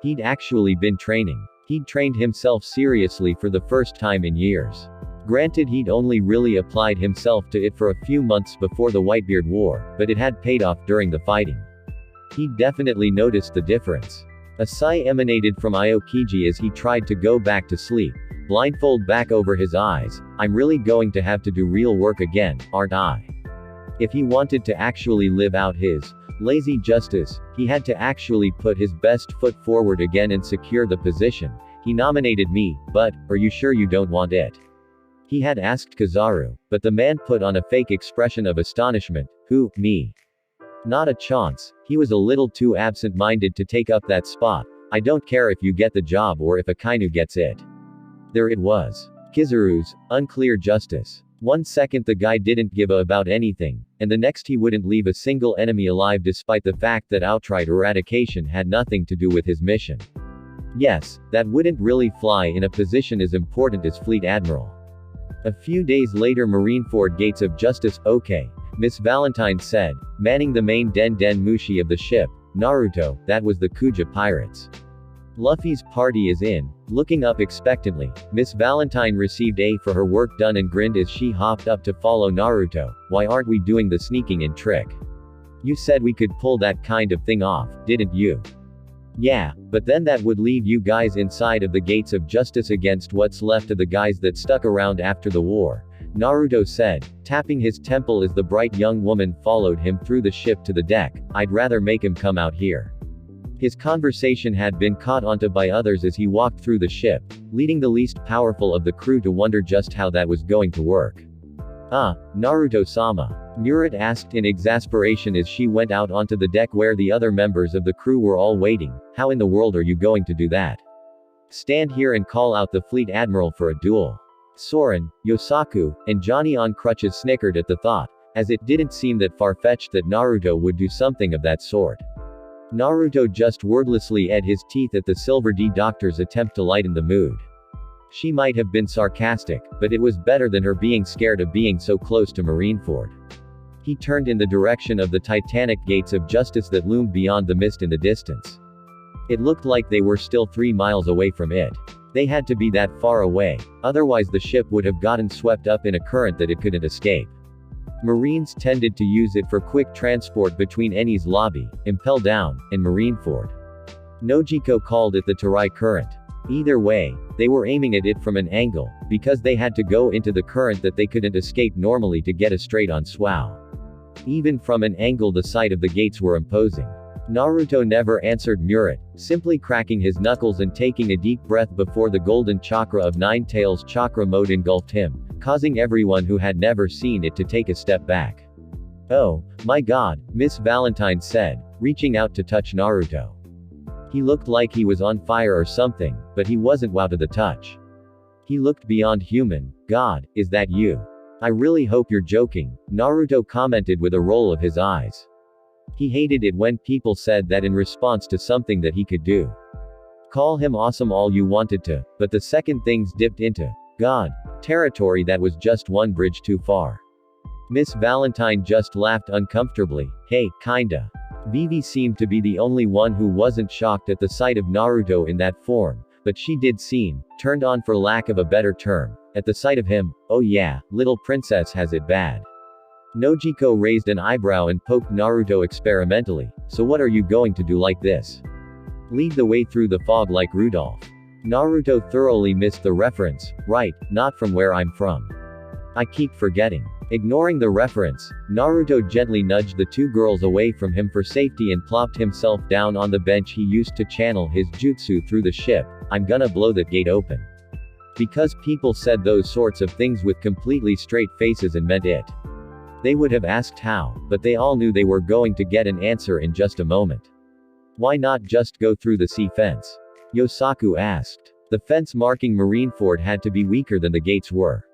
He'd actually been training. He'd trained himself seriously for the first time in years. Granted, he'd only really applied himself to it for a few months before the Whitebeard War, but it had paid off during the fighting. He'd definitely noticed the difference. A sigh emanated from Aokiji as he tried to go back to sleep, blindfold back over his eyes. I'm really going to have to do real work again, aren't I? If he wanted to actually live out his lazy justice, he had to actually put his best foot forward again and secure the position. He nominated me, but, are you sure you don't want it? He had asked Kizaru, but the man put on a fake expression of astonishment. Who, me? Not a chance. He was a little too absent-minded to take up that spot. I don't care if you get the job or if Akainu gets it. There it was. Kizaru's unclear justice. 1 second the guy didn't give a about anything, and the next he wouldn't leave a single enemy alive despite the fact that outright eradication had nothing to do with his mission. Yes, that wouldn't really fly in a position as important as Fleet Admiral. A few days later, Marineford Gates of Justice. Okay, Miss Valentine said, manning the main Den Mushi of the ship. Naruto, that was the Kuja pirates. Luffy's party is in. Looking up expectantly, Miss Valentine received A for her work done and grinned as she hopped up to follow Naruto. Why aren't we doing the sneaking in trick? You said we could pull that kind of thing off, didn't you? Yeah, but then that would leave you guys inside of the Gates of Justice against what's left of the guys that stuck around after the war. Naruto said, tapping his temple as the bright young woman followed him through the ship to the deck. I'd rather make him come out here. His conversation had been caught onto by others as he walked through the ship, leading the least powerful of the crew to wonder just how that was going to work. Naruto-sama. Murat asked in exasperation as she went out onto the deck where the other members of the crew were all waiting. How in the world are you going to do that? Stand here and call out the fleet admiral for a duel. Soren, Yosaku, and Johnny on crutches snickered at the thought, as it didn't seem that far-fetched that Naruto would do something of that sort. Naruto just wordlessly ate his teeth at the Silver D Doctor's attempt to lighten the mood. She might have been sarcastic, but it was better than her being scared of being so close to Marineford. He turned in the direction of the Titanic Gates of Justice that loomed beyond the mist in the distance. It looked like they were still 3 miles away from it. They had to be that far away, otherwise the ship would have gotten swept up in a current that it couldn't escape. Marines tended to use it for quick transport between Eni's lobby, Impel Down, and Marineford. Nojiko called it the Tarai current. Either way, they were aiming at it from an angle, because they had to go into the current that they couldn't escape normally to get a straight-on swow. Even from an angle the sight of the gates were imposing. Naruto never answered Murat, simply cracking his knuckles and taking a deep breath before the golden chakra of Nine Tails chakra mode engulfed him, causing everyone who had never seen it to take a step back. Oh, my god, Miss Valentine said, reaching out to touch Naruto. He looked like he was on fire or something, but he wasn't wow to the touch. He looked beyond human. God, is that you? I really hope you're joking, Naruto commented with a roll of his eyes. He hated it when people said that in response to something that he could do. Call him awesome all you wanted to, but the second things dipped into God territory, that was just one bridge too far. Miss Valentine just laughed uncomfortably. Hey, kinda. Vivi seemed to be the only one who wasn't shocked at the sight of Naruto in that form, but she did seem turned on, for lack of a better term, at the sight of him. Oh yeah, little princess has it bad. Nojiko raised an eyebrow and poked Naruto experimentally. So what are you going to do like this? Lead the way through the fog like Rudolph. Naruto thoroughly missed the reference. Right, not from where I'm from. I keep forgetting. Ignoring the reference, Naruto gently nudged the two girls away from him for safety and plopped himself down on the bench he used to channel his jutsu through the ship. I'm gonna blow that gate open. Because people said those sorts of things with completely straight faces and meant it. They would have asked how, but they all knew they were going to get an answer in just a moment. Why not just go through the sea fence? Yosaku asked. The fence marking Marineford had to be weaker than the gates were.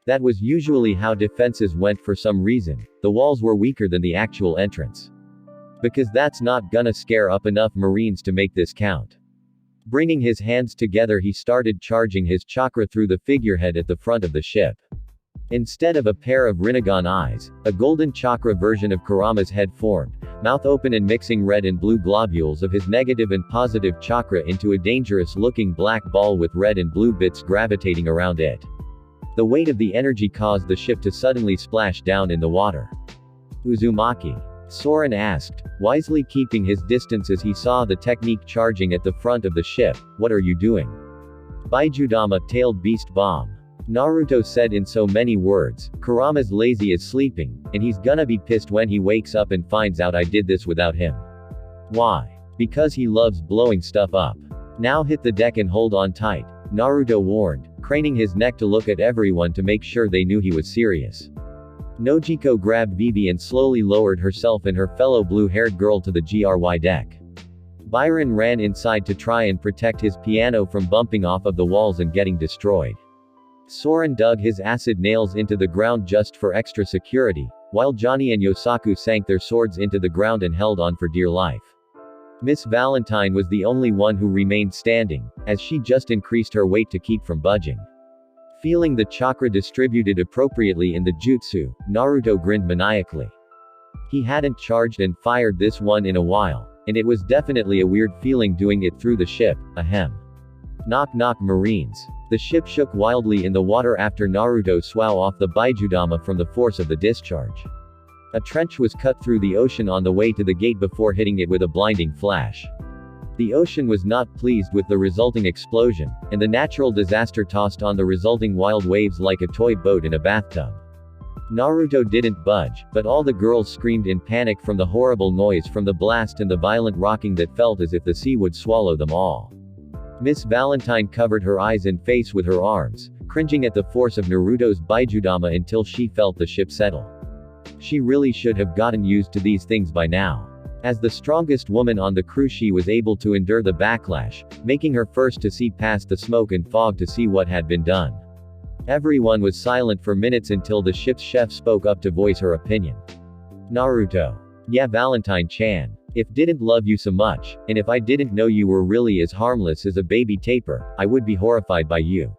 That was usually how defenses went for some reason. The walls were weaker than the actual entrance. Because that's not gonna scare up enough Marines to make this count. Bringing his hands together, he started charging his chakra through the figurehead at the front of the ship. Instead of a pair of Rinnegan eyes, a golden chakra version of Kurama's head formed, mouth open and mixing red and blue globules of his negative and positive chakra into a dangerous-looking black ball with red and blue bits gravitating around it. The weight of the energy caused the ship to suddenly splash down in the water. Uzumaki? Soren asked, wisely keeping his distance as he saw the technique charging at the front of the ship. What are you doing? Baijudama tailed beast bomb. Naruto said in so many words, Kurama's lazy as sleeping, and he's gonna be pissed when he wakes up and finds out I did this without him. Why? Because he loves blowing stuff up. Now hit the deck and hold on tight, Naruto warned, craning his neck to look at everyone to make sure they knew he was serious. Nojiko grabbed Vivi and slowly lowered herself and her fellow blue-haired girl to the GRY deck. Byron ran inside to try and protect his piano from bumping off of the walls and getting destroyed. Soren dug his acid nails into the ground just for extra security, while Johnny and Yosaku sank their swords into the ground and held on for dear life. Miss Valentine was the only one who remained standing, as she just increased her weight to keep from budging. Feeling the chakra distributed appropriately in the jutsu, Naruto grinned maniacally. He hadn't charged and fired this one in a while, and it was definitely a weird feeling doing it through the ship. Ahem. Knock knock Marines. The ship shook wildly in the water after Naruto swung off the Baijudama from the force of the discharge. A trench was cut through the ocean on the way to the gate before hitting it with a blinding flash. The ocean was not pleased with the resulting explosion, and the natural disaster tossed on the resulting wild waves like a toy boat in a bathtub. Naruto didn't budge, but all the girls screamed in panic from the horrible noise from the blast and the violent rocking that felt as if the sea would swallow them all. Miss Valentine covered her eyes and face with her arms, cringing at the force of Naruto's Baijudama until she felt the ship settle. She really should have gotten used to these things by now. As the strongest woman on the crew, she was able to endure the backlash, making her first to see past the smoke and fog to see what had been done. Everyone was silent for minutes until the ship's chef spoke up to voice her opinion. Naruto. Yeah, Valentine-chan. If didn't love you so much, and if I didn't know you were really as harmless as a baby tapir, I would be horrified by you.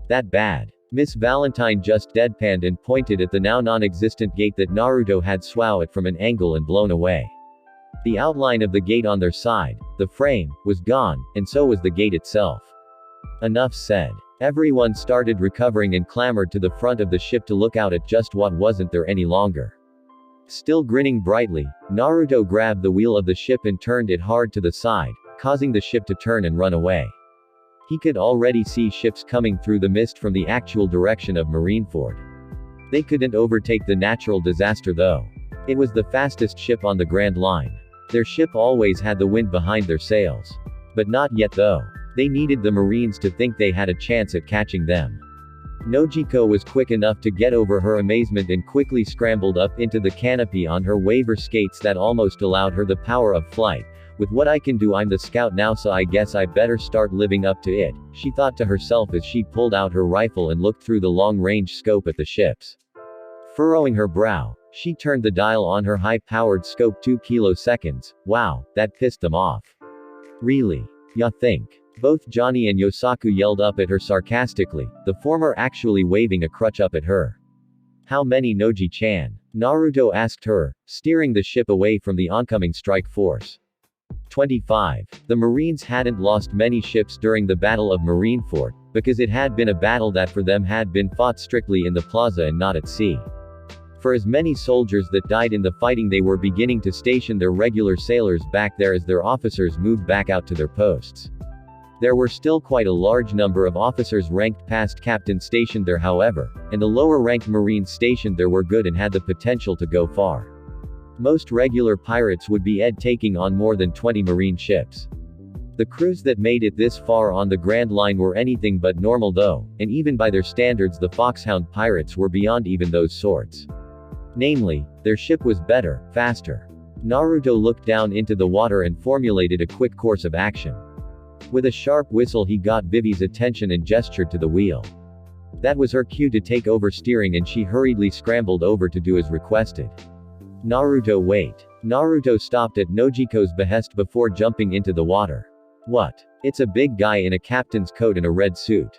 That bad. Miss Valentine just deadpanned and pointed at the now non-existent gate that Naruto had swung at from an angle and blown away. The outline of the gate on their side, the frame, was gone, and so was the gate itself. Enough said. Everyone started recovering and clamored to the front of the ship to look out at just what wasn't there any longer. Still grinning brightly, Naruto grabbed the wheel of the ship and turned it hard to the side, causing the ship to turn and run away. He could already see ships coming through the mist from the actual direction of Marineford. They couldn't overtake the natural disaster though. It was the fastest ship on the Grand Line. Their ship always had the wind behind their sails. But not yet though. They needed the Marines to think they had a chance at catching them. Nojiko was quick enough to get over her amazement and quickly scrambled up into the canopy on her waiver skates that almost allowed her the power of flight. With what I can do, I'm the scout now, so I guess I better start living up to it, she thought to herself as she pulled out her rifle and looked through the long-range scope at the ships. Furrowing her brow, she turned the dial on her high-powered scope 2 kiloseconds. Wow, that pissed them off. Really? Ya think? Both Johnny and Yosaku yelled up at her sarcastically, the former actually waving a crutch up at her. How many, Noji-chan? Naruto asked her, steering the ship away from the oncoming strike force. 25. The Marines hadn't lost many ships during the Battle of Marineford, because it had been a battle that for them had been fought strictly in the plaza and not at sea. For as many soldiers that died in the fighting, they were beginning to station their regular sailors back there as their officers moved back out to their posts. There were still quite a large number of officers ranked past captain stationed there, however, and the lower ranked Marines stationed there were good and had the potential to go far. Most regular pirates would be taking on more than 20 Marine ships. The crews that made it this far on the Grand Line were anything but normal though, and even by their standards the Foxhound pirates were beyond even those sorts. Namely, their ship was better, faster. Naruto looked down into the water and formulated a quick course of action. With a sharp whistle he got Vivi's attention and gestured to the wheel. That was her cue to take over steering, and she hurriedly scrambled over to do as requested. Naruto, wait. Naruto stopped at Nojiko's behest before jumping into the water. What? It's a big guy in a captain's coat and a red suit.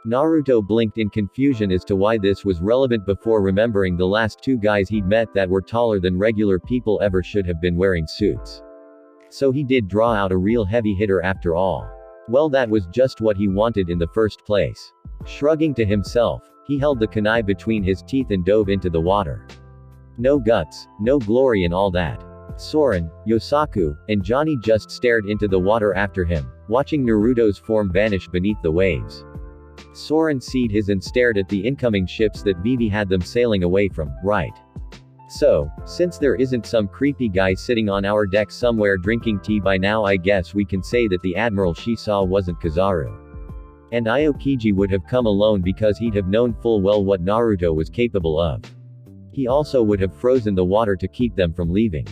Naruto blinked in confusion as to why this was relevant before remembering the last two guys he'd met that were taller than regular people ever should have been wearing suits. So he did draw out a real heavy hitter after all. Well, that was just what he wanted in the first place. Shrugging to himself, he held the kunai between his teeth and dove into the water. No guts, no glory and all that. Soren, Yosaku, and Johnny just stared into the water after him, watching Naruto's form vanish beneath the waves. Soren seed his and stared at the incoming ships that Vivi had them sailing away from, right? So, since there isn't some creepy guy sitting on our deck somewhere drinking tea by now, I guess we can say that the admiral she saw wasn't Kizaru. And Aokiji would have come alone because he'd have known full well what Naruto was capable of. He also would have frozen the water to keep them from leaving.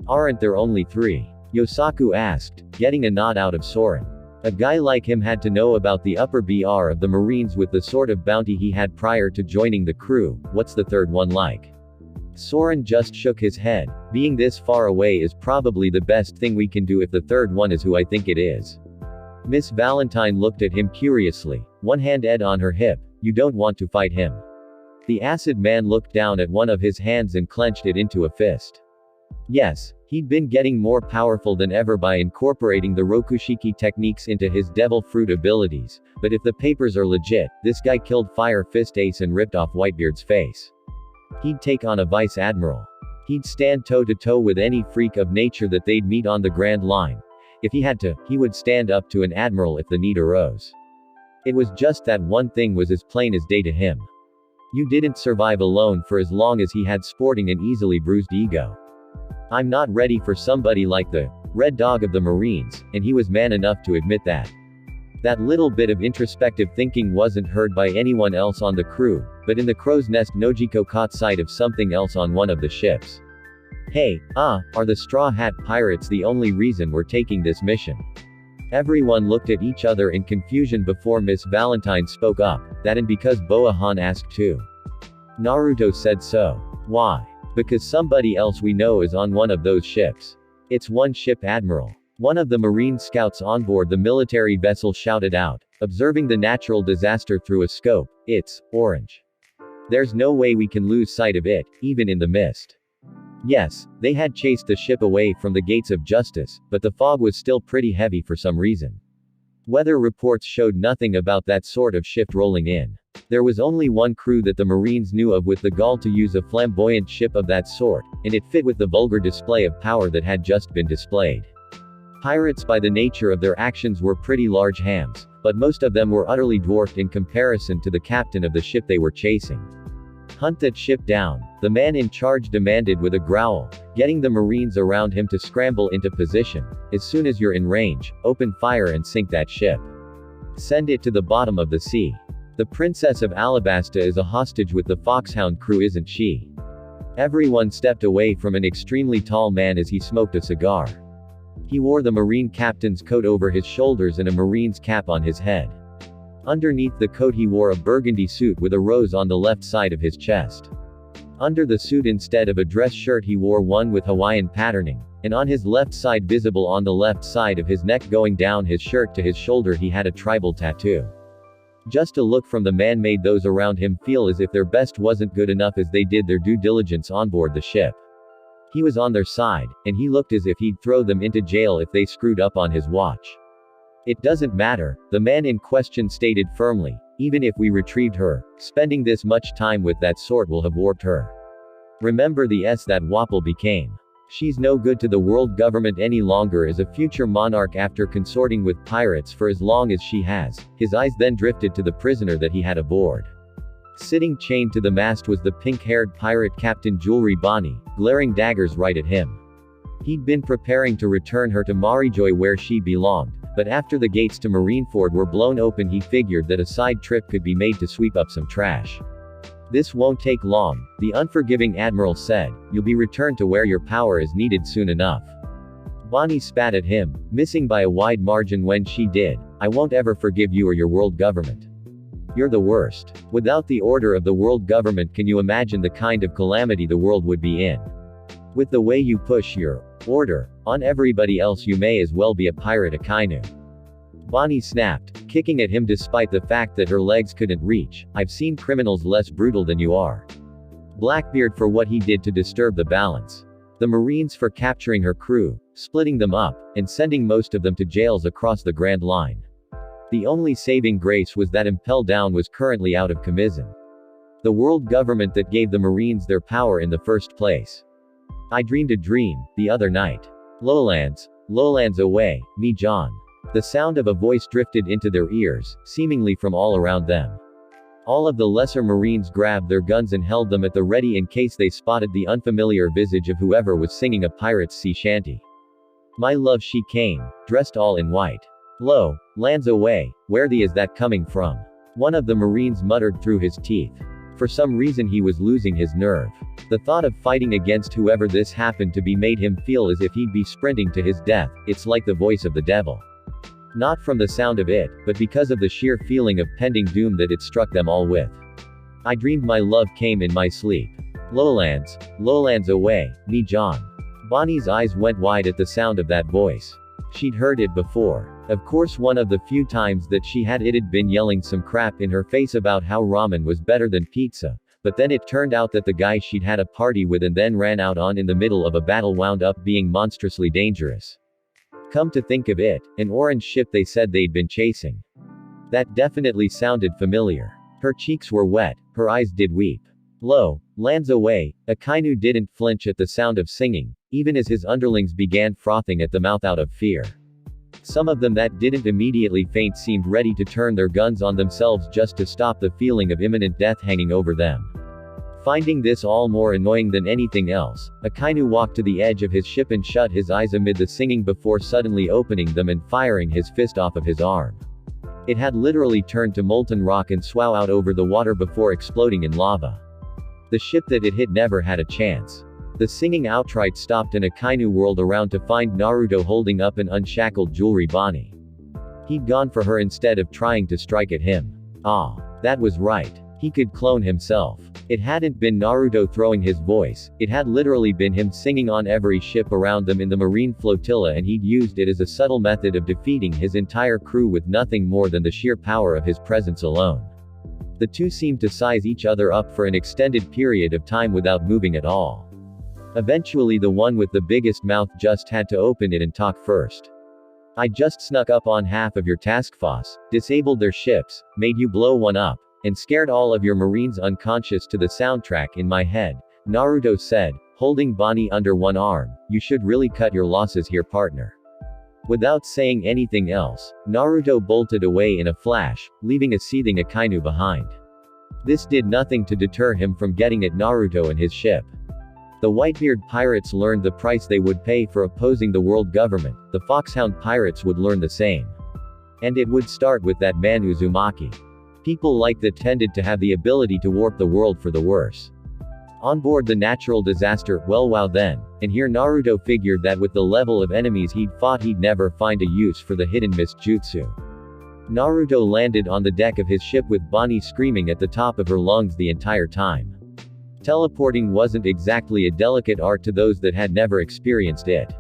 Aren't there only three? Yosaku asked, getting a nod out of Soren. A guy like him had to know about the upper BR of the Marines with the sort of bounty he had prior to joining the crew. What's the third one like? Soren just shook his head. Being this far away is probably the best thing we can do if the third one is who I think it is. Miss Valentine looked at him curiously, one hand on her hip. You don't want to fight him? The acid man looked down at one of his hands and clenched it into a fist. Yes, he'd been getting more powerful than ever by incorporating the Rokushiki techniques into his devil fruit abilities, but if the papers are legit, this guy killed Fire Fist Ace and ripped off Whitebeard's face. He'd take on a vice admiral. He'd stand toe-to-toe with any freak of nature that they'd meet on the Grand Line. If he had to, he would stand up to an admiral if the need arose. It was just that one thing was as plain as day to him. You didn't survive alone for as long as he had sporting an easily bruised ego. I'm not ready for somebody like the Red Dog of the Marines, and he was man enough to admit that. That little bit of introspective thinking wasn't heard by anyone else on the crew, but in the crow's nest Nojiko caught sight of something else on one of the ships. Hey, are the Straw Hat Pirates the only reason we're taking this mission? Everyone looked at each other in confusion before Miss Valentine spoke up, that and because Boa-han asked too. Naruto said so. Why? Because somebody else we know is on one of those ships. It's one ship, Admiral. One of the Marine scouts on board the military vessel shouted out, observing the natural disaster through a scope. It's orange. There's no way we can lose sight of it, even in the mist. Yes, they had chased the ship away from the gates of justice, but the fog was still pretty heavy for some reason. Weather reports showed nothing about that sort of shift rolling in. There was only one crew that the Marines knew of with the gall to use a flamboyant ship of that sort, and it fit with the vulgar display of power that had just been displayed. Pirates by the nature of their actions were pretty large hams, but most of them were utterly dwarfed in comparison to the captain of the ship they were chasing. Hunt that ship down, the man in charge demanded with a growl, getting the Marines around him to scramble into position. As soon as you're in range, open fire and sink that ship. Send it to the bottom of the sea. The Princess of Alabasta is a hostage with the Foxhound crew, isn't she? Everyone stepped away from an extremely tall man as he smoked a cigar. He wore the Marine captain's coat over his shoulders and a Marine's cap on his head. Underneath the coat he wore a burgundy suit with a rose on the left side of his chest. Under the suit instead of a dress shirt he wore one with Hawaiian patterning, and on his left side, visible on the left side of his neck going down his shirt to his shoulder, he had a tribal tattoo. Just a look from the man made those around him feel as if their best wasn't good enough as they did their due diligence on board the ship. He was on their side, and he looked as if he'd throw them into jail if they screwed up on his watch. It doesn't matter, the man in question stated firmly. Even if we retrieved her, spending this much time with that sort will have warped her. Remember the S that Wapol became. She's no good to the world government any longer as a future monarch after consorting with pirates for as long as she has. His eyes then drifted to the prisoner that he had aboard. Sitting chained to the mast was the pink-haired pirate Captain Jewelry Bonnie, glaring daggers right at him. He'd been preparing to return her to Marijoy where she belonged, but after the gates to Marineford were blown open he figured that a side trip could be made to sweep up some trash. This won't take long, the unforgiving admiral said. You'll be returned to where your power is needed soon enough. Bonnie spat at him, missing by a wide margin when she did. I won't ever forgive you or your world government. You're the worst. Without the order of the world government, can you imagine the kind of calamity the world would be in? With the way you push your order on everybody else, you may as well be a pirate Akainu. Bonnie snapped, kicking at him despite the fact that her legs couldn't reach. I've seen criminals less brutal than you are. Blackbeard for what he did to disturb the balance. The Marines for capturing her crew, splitting them up, and sending most of them to jails across the Grand Line. The only saving grace was that Impel Down was currently out of commission. The world government that gave the Marines their power in the first place. I dreamed a dream, the other night. Lowlands away, me John. The sound of a voice drifted into their ears, seemingly from all around them. All of the lesser Marines grabbed their guns and held them at the ready in case they spotted the unfamiliar visage of whoever was singing a pirate's sea shanty. My love she came, dressed all in white. Lo, lands away, where the is that coming from? One of the Marines muttered through his teeth. For some reason he was losing his nerve. The thought of fighting against whoever this happened to be made him feel as if he'd be sprinting to his death. It's like the voice of the devil. Not from the sound of it, but because of the sheer feeling of pending doom that it struck them all with. I dreamed my love came in my sleep. Lowlands away, me John. Bonnie's eyes went wide at the sound of that voice. She'd heard it before. Of course, one of the few times that she had it'd been yelling some crap in her face about how ramen was better than pizza, but then it turned out that the guy she'd had a party with and then ran out on in the middle of a battle wound up being monstrously dangerous. Come to think of it, an orange ship they said they'd been chasing. That definitely sounded familiar. Her cheeks were wet, her eyes did weep. Lands away, Akainu didn't flinch at the sound of singing, even as his underlings began frothing at the mouth out of fear. Some of them that didn't immediately faint seemed ready to turn their guns on themselves just to stop the feeling of imminent death hanging over them. Finding this all more annoying than anything else, Akainu walked to the edge of his ship and shut his eyes amid the singing before suddenly opening them and firing his fist off of his arm. It had literally turned to molten rock and swam out over the water before exploding in lava. The ship that it hit never had a chance. The singing outright stopped and Akainu whirled around to find Naruto holding up an unshackled Jewelry Bonnie. He'd gone for her instead of trying to strike at him. Ah, that was right. He could clone himself. It hadn't been Naruto throwing his voice, it had literally been him singing on every ship around them in the Marine flotilla, and he'd used it as a subtle method of defeating his entire crew with nothing more than the sheer power of his presence alone. The two seemed to size each other up for an extended period of time without moving at all. Eventually the one with the biggest mouth just had to open it and talk first. I just snuck up on half of your task force, disabled their ships, made you blow one up, and scared all of your Marines unconscious to the soundtrack in my head, Naruto said, holding Bonnie under one arm. You should really cut your losses here, partner. Without saying anything else, Naruto bolted away in a flash, leaving a seething Akainu behind. This did nothing to deter him from getting at Naruto and his ship. The Whitebeard pirates learned the price they would pay for opposing the world government. The Foxhound pirates would learn the same. And it would start with that man Uzumaki. People like that tended to have the ability to warp the world for the worse. On board the natural disaster, well wow then, and here Naruto figured that with the level of enemies he'd fought he'd never find a use for the hidden mist jutsu. Naruto landed on the deck of his ship with Bonnie screaming at the top of her lungs the entire time. Teleporting wasn't exactly a delicate art to those that had never experienced it.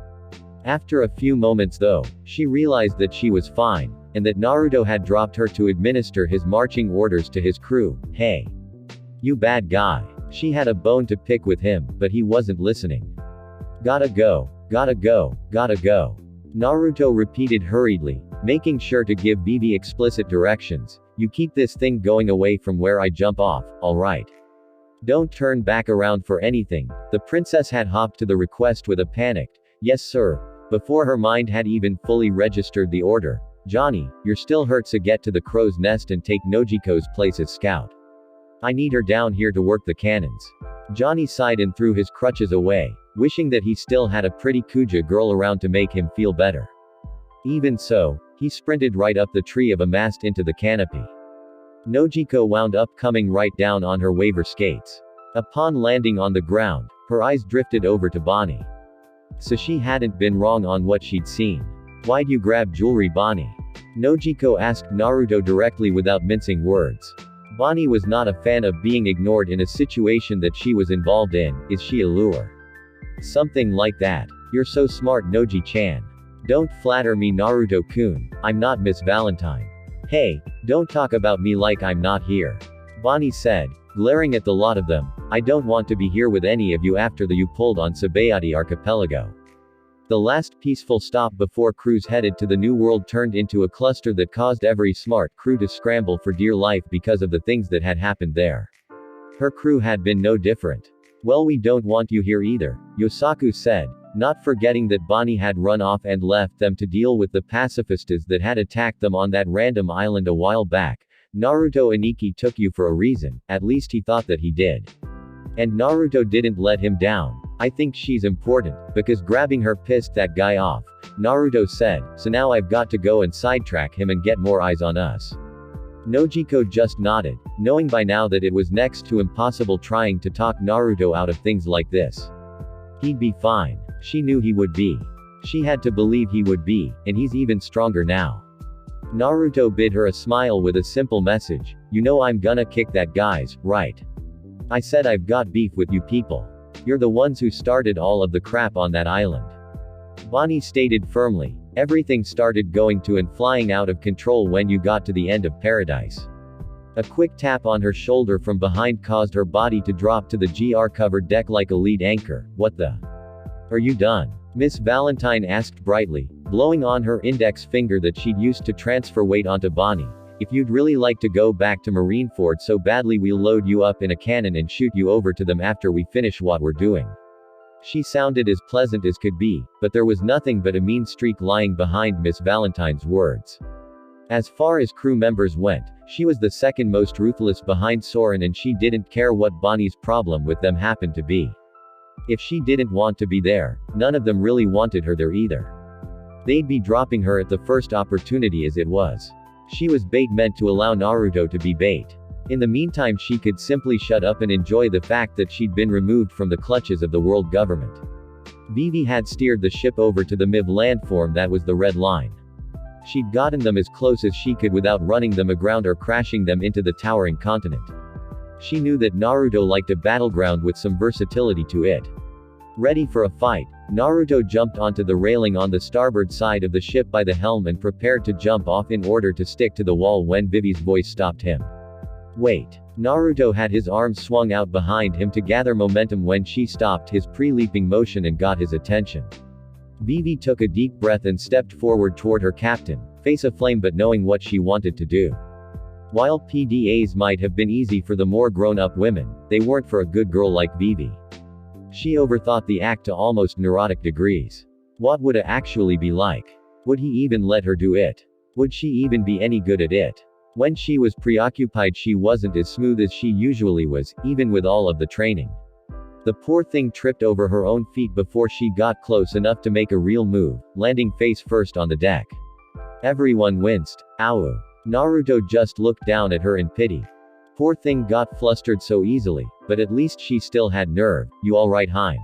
After a few moments though, she realized that she was fine, and that Naruto had dropped her to administer his marching orders to his crew. Hey, you bad guy. She had a bone to pick with him, but he wasn't listening. Gotta go, gotta go, gotta go. Naruto repeated hurriedly, making sure to give Vivi explicit directions. You keep this thing going away from where I jump off, alright? Don't turn back around for anything. The princess had hopped to the request with a panicked, "Yes sir," before her mind had even fully registered the order. "Johnny, you're still hurt, so get to the crow's nest and take Nojiko's place as scout. I need her down here to work the cannons." Johnny sighed and threw his crutches away, wishing that he still had a pretty Kuja girl around to make him feel better. Even so, he sprinted right up the tree of a mast into the canopy. Nojiko wound up coming right down on her waver skates. Upon landing on the ground, her eyes drifted over to Bonnie. So she hadn't been wrong on what she'd seen. "Why'd you grab jewelry, Bonnie?" Nojiko asked Naruto directly without mincing words. Bonnie was not a fan of being ignored in a situation that she was involved in. "Is she a lure?" "Something like that. You're so smart, Noji-chan. Don't flatter me, Naruto-kun. I'm not Miss Valentine." "Hey, don't talk about me like I'm not here," Bonnie said, glaring at the lot of them. "I don't want to be here with any of you after you pulled on Sabayati Archipelago." The last peaceful stop before crews headed to the New World turned into a cluster that caused every smart crew to scramble for dear life because of the things that had happened there. Her crew had been no different. "Well, we don't want you here either," Yosaku said, not forgetting that Bonnie had run off and left them to deal with the pacifistas that had attacked them on that random island a while back. "Naruto Aniki took you for a reason, at least he thought that he did. And Naruto didn't let him down. I think she's important, because grabbing her pissed that guy off," Naruto said, "so now I've got to go and sidetrack him and get more eyes on us." Nojiko just nodded, knowing by now that it was next to impossible trying to talk Naruto out of things like this. He'd be fine. She knew he would be. She had to believe he would be, and he's even stronger now. Naruto bid her a smile with a simple message. "You know I'm gonna kick that guy's, right? I said I've got beef with you people. You're the ones who started all of the crap on that island." Bonnie stated firmly. "Everything started going to and flying out of control when you got to the end of paradise." A quick tap on her shoulder from behind caused her body to drop to the GR-covered deck like a lead anchor. "What the? Are you done?" Miss Valentine asked brightly, blowing on her index finger that she'd used to transfer weight onto Bonnie. "If you'd really like to go back to Marineford so badly, we'll load you up in a cannon and shoot you over to them after we finish what we're doing." She sounded as pleasant as could be, but there was nothing but a mean streak lying behind Miss Valentine's words. As far as crew members went, she was the second most ruthless behind Soren, and she didn't care what Bonnie's problem with them happened to be. If she didn't want to be there, none of them really wanted her there either. They'd be dropping her at the first opportunity as it was. She was bait meant to allow Naruto to be bait. In the meantime, she could simply shut up and enjoy the fact that she'd been removed from the clutches of the world government. Vivi had steered the ship over to the MIV landform that was the red line. She'd gotten them as close as she could without running them aground or crashing them into the towering continent. She knew that Naruto liked a battleground with some versatility to it. Ready for a fight, Naruto jumped onto the railing on the starboard side of the ship by the helm and prepared to jump off in order to stick to the wall when Vivi's voice stopped him. "Wait." Naruto had his arms swung out behind him to gather momentum when she stopped his pre-leaping motion and got his attention. Vivi took a deep breath and stepped forward toward her captain, face aflame but knowing what she wanted to do. While PDAs might have been easy for the more grown-up women, they weren't for a good girl like Vivi. She overthought the act to almost neurotic degrees. What would it actually be like? Would he even let her do it? Would she even be any good at it? When she was preoccupied, she wasn't as smooth as she usually was, even with all of the training. The poor thing tripped over her own feet before she got close enough to make a real move, landing face first on the deck. Everyone winced. "Ow." Naruto just looked down at her in pity. Poor thing got flustered so easily, but at least she still had nerve. "You alright, Heim?"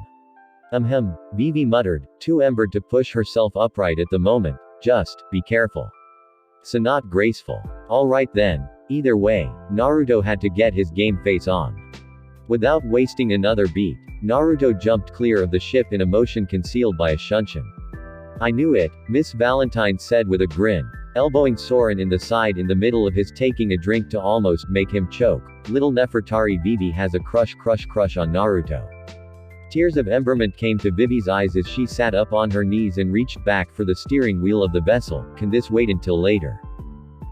Vivi muttered, too embered to push herself upright at the moment. "Just, be careful. So not graceful." "Alright then." Either way, Naruto had to get his game face on. Without wasting another beat, Naruto jumped clear of the ship in a motion concealed by a shunshin. "I knew it," Miss Valentine said with a grin, elbowing Soren in the side in the middle of his taking a drink to almost make him choke. "Little Nefertari Vivi has a crush on Naruto." Tears of emberment came to Vivi's eyes as she sat up on her knees and reached back for the steering wheel of the vessel. "Can this wait until later?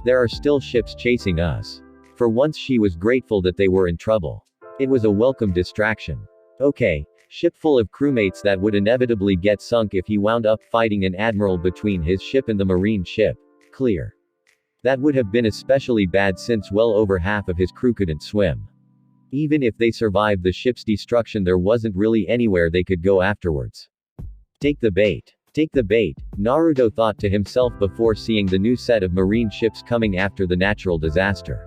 There are still ships chasing us." For once she was grateful that they were in trouble. It was a welcome distraction. Okay, ship full of crewmates that would inevitably get sunk if he wound up fighting an admiral between his ship and the marine ship. Clear. That would have been especially bad since well over half of his crew couldn't swim. Even if they survived the ship's destruction, there wasn't really anywhere they could go afterwards. Take the bait. Take the bait, Naruto thought to himself before seeing the new set of marine ships coming after the natural disaster.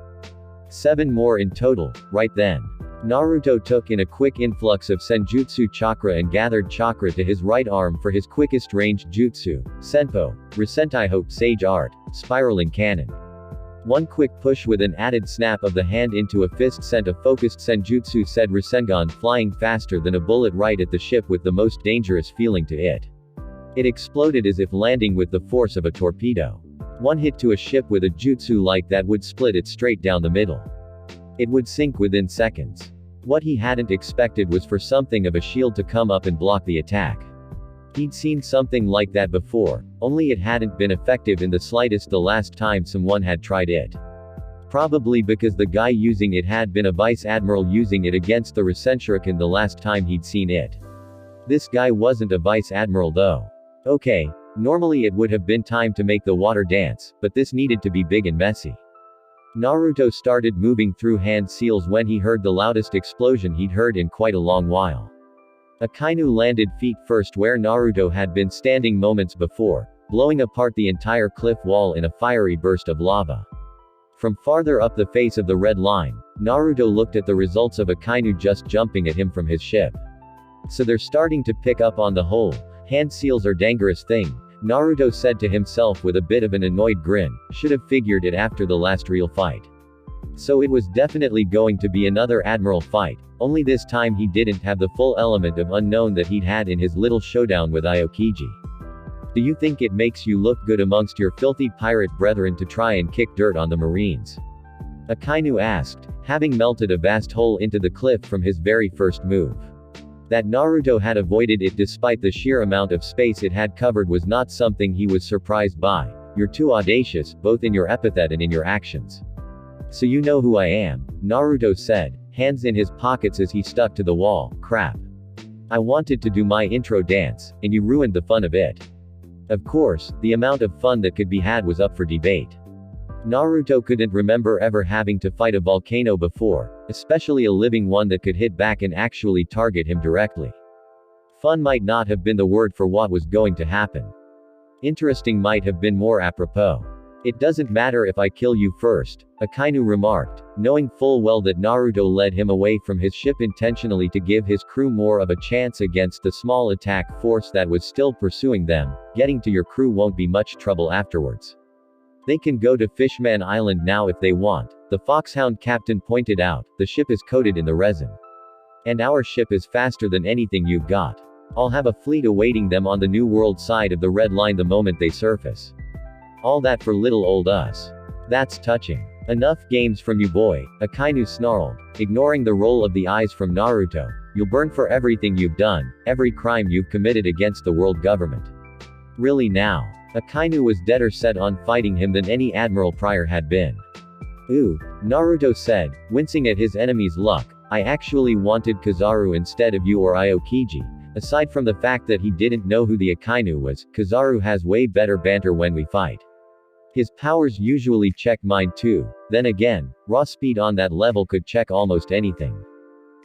7 more in total, right then. Naruto took in a quick influx of senjutsu chakra and gathered chakra to his right arm for his quickest range jutsu, Senpo, Risentaiho, Sage Art, Spiraling Cannon. One quick push with an added snap of the hand into a fist sent a focused senjutsu said Rasengan flying faster than a bullet right at the ship with the most dangerous feeling to it. It exploded as if landing with the force of a torpedo. One hit to a ship with a jutsu like that would split it straight down the middle. It would sink within seconds. What he hadn't expected was for something of a shield to come up and block the attack. He'd seen something like that before, only it hadn't been effective in the slightest the last time someone had tried it. Probably because the guy using it had been a vice admiral using it against the Rasenshuriken the last time he'd seen it. This guy wasn't a vice admiral though. Okay, normally it would have been time to make the water dance, but this needed to be big and messy. Naruto started moving through hand seals when he heard the loudest explosion he'd heard in quite a long while. Akainu landed feet first where Naruto had been standing moments before, blowing apart the entire cliff wall in a fiery burst of lava. From farther up the face of the red line, Naruto looked at the results of Akainu just jumping at him from his ship. So they're starting to pick up on the whole hand seals are dangerous thing, Naruto said to himself with a bit of an annoyed grin, should have figured it after the last real fight. So it was definitely going to be another admiral fight, only this time he didn't have the full element of unknown that he'd had in his little showdown with Aokiji. Do you think it makes you look good amongst your filthy pirate brethren to try and kick dirt on the Marines? Akainu asked, having melted a vast hole into the cliff from his very first move. That Naruto had avoided it despite the sheer amount of space it had covered was not something he was surprised by. You're too audacious, both in your epithet and in your actions. So you know who I am, Naruto said, hands in his pockets as he stuck to the wall. Crap. I wanted to do my intro dance, and you ruined the fun of it. Of course, the amount of fun that could be had was up for debate. Naruto couldn't remember ever having to fight a volcano before, especially a living one that could hit back and actually target him directly. Fun might not have been the word for what was going to happen. Interesting might have been more apropos. It doesn't matter if I kill you first, Akainu remarked, knowing full well that Naruto led him away from his ship intentionally to give his crew more of a chance against the small attack force that was still pursuing them. Getting to your crew won't be much trouble afterwards. They can go to Fishman Island now if they want, the Foxhound captain pointed out. The ship is coated in the resin. And our ship is faster than anything you've got. I'll have a fleet awaiting them on the New World side of the Red Line the moment they surface. All that for little old us. That's touching. Enough games from you boy, Akainu snarled, ignoring the roll of the eyes from Naruto. You'll burn for everything you've done, every crime you've committed against the world government. Really now? Akainu was deader set on fighting him than any admiral prior had been. Ooh, Naruto said, wincing at his enemy's luck, I actually wanted Kizaru instead of you or Aokiji. Aside from the fact that he didn't know who the Akainu was, Kizaru has way better banter when we fight. His powers usually check mine too. Then again, raw speed on that level could check almost anything.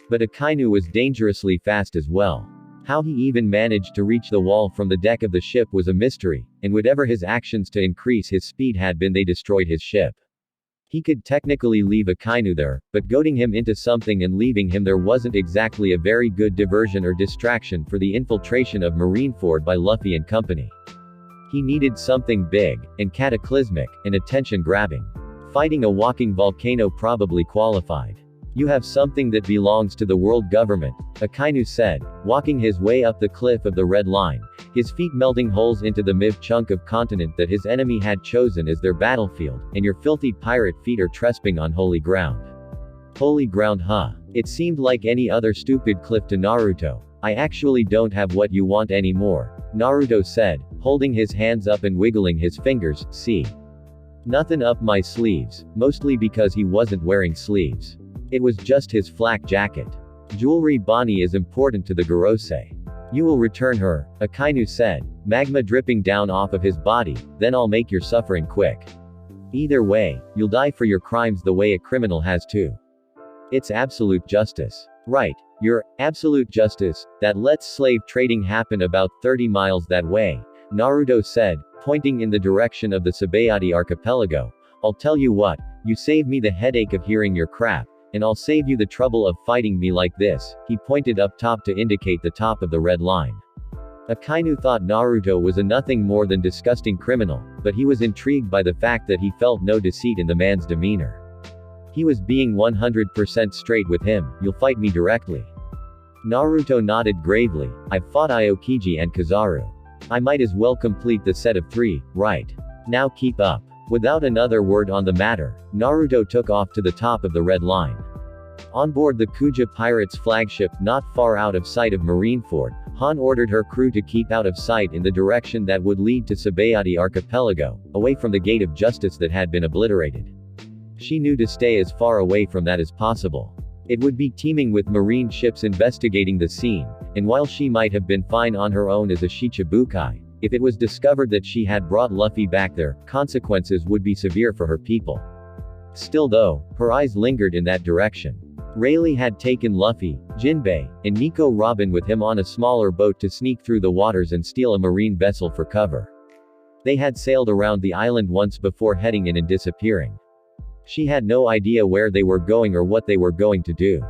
But Akainu was dangerously fast as well. How he even managed to reach the wall from the deck of the ship was a mystery, and whatever his actions to increase his speed had been, they destroyed his ship. He could technically leave Akainu there, but goading him into something and leaving him there wasn't exactly a very good diversion or distraction for the infiltration of Marineford by Luffy and company. He needed something big, and cataclysmic, and attention-grabbing. Fighting a walking volcano probably qualified. You have something that belongs to the world government, Akainu said, walking his way up the cliff of the Red Line, his feet melting holes into the miv chunk of continent that his enemy had chosen as their battlefield, and your filthy pirate feet are trespassing on holy ground. Holy ground huh? It seemed like any other stupid cliff to Naruto. I actually don't have what you want anymore, Naruto said, holding his hands up and wiggling his fingers. See? Nothing up my sleeves, mostly because he wasn't wearing sleeves. It was just his flak jacket. Jewelry Bonnie is important to the Gorosei. You will return her, Akainu said, magma dripping down off of his body, then I'll make your suffering quick. Either way, you'll die for your crimes the way a criminal has to. It's absolute justice. Right, your absolute justice, that lets slave trading happen about 30 miles that way, Naruto said, pointing in the direction of the Sabayati archipelago. I'll tell you what, you save me the headache of hearing your crap, and I'll save you the trouble of fighting me like this. He pointed up top to indicate the top of the red line. Akainu thought Naruto was a nothing more than disgusting criminal, but he was intrigued by the fact that he felt no deceit in the man's demeanor. He was being 100% straight with him. You'll fight me directly. Naruto nodded gravely. I've fought Aokiji and Kizaru. I might as well complete the set of 3, right? Now keep up. Without another word on the matter, Naruto took off to the top of the red line. On board the Kuja Pirates flagship, not far out of sight of Marineford, Han ordered her crew to keep out of sight in the direction that would lead to Sabayati archipelago, away from the gate of justice that had been obliterated. She knew to stay as far away from that as possible. It would be teeming with marine ships investigating the scene, and while she might have been fine on her own as a Shichibukai, if it was discovered that she had brought Luffy back there, consequences would be severe for her people. Still though, her eyes lingered in that direction. Rayleigh had taken Luffy, Jinbei, and Nico Robin with him on a smaller boat to sneak through the waters and steal a marine vessel for cover. They had sailed around the island once before heading in and disappearing. She had no idea where they were going or what they were going to do.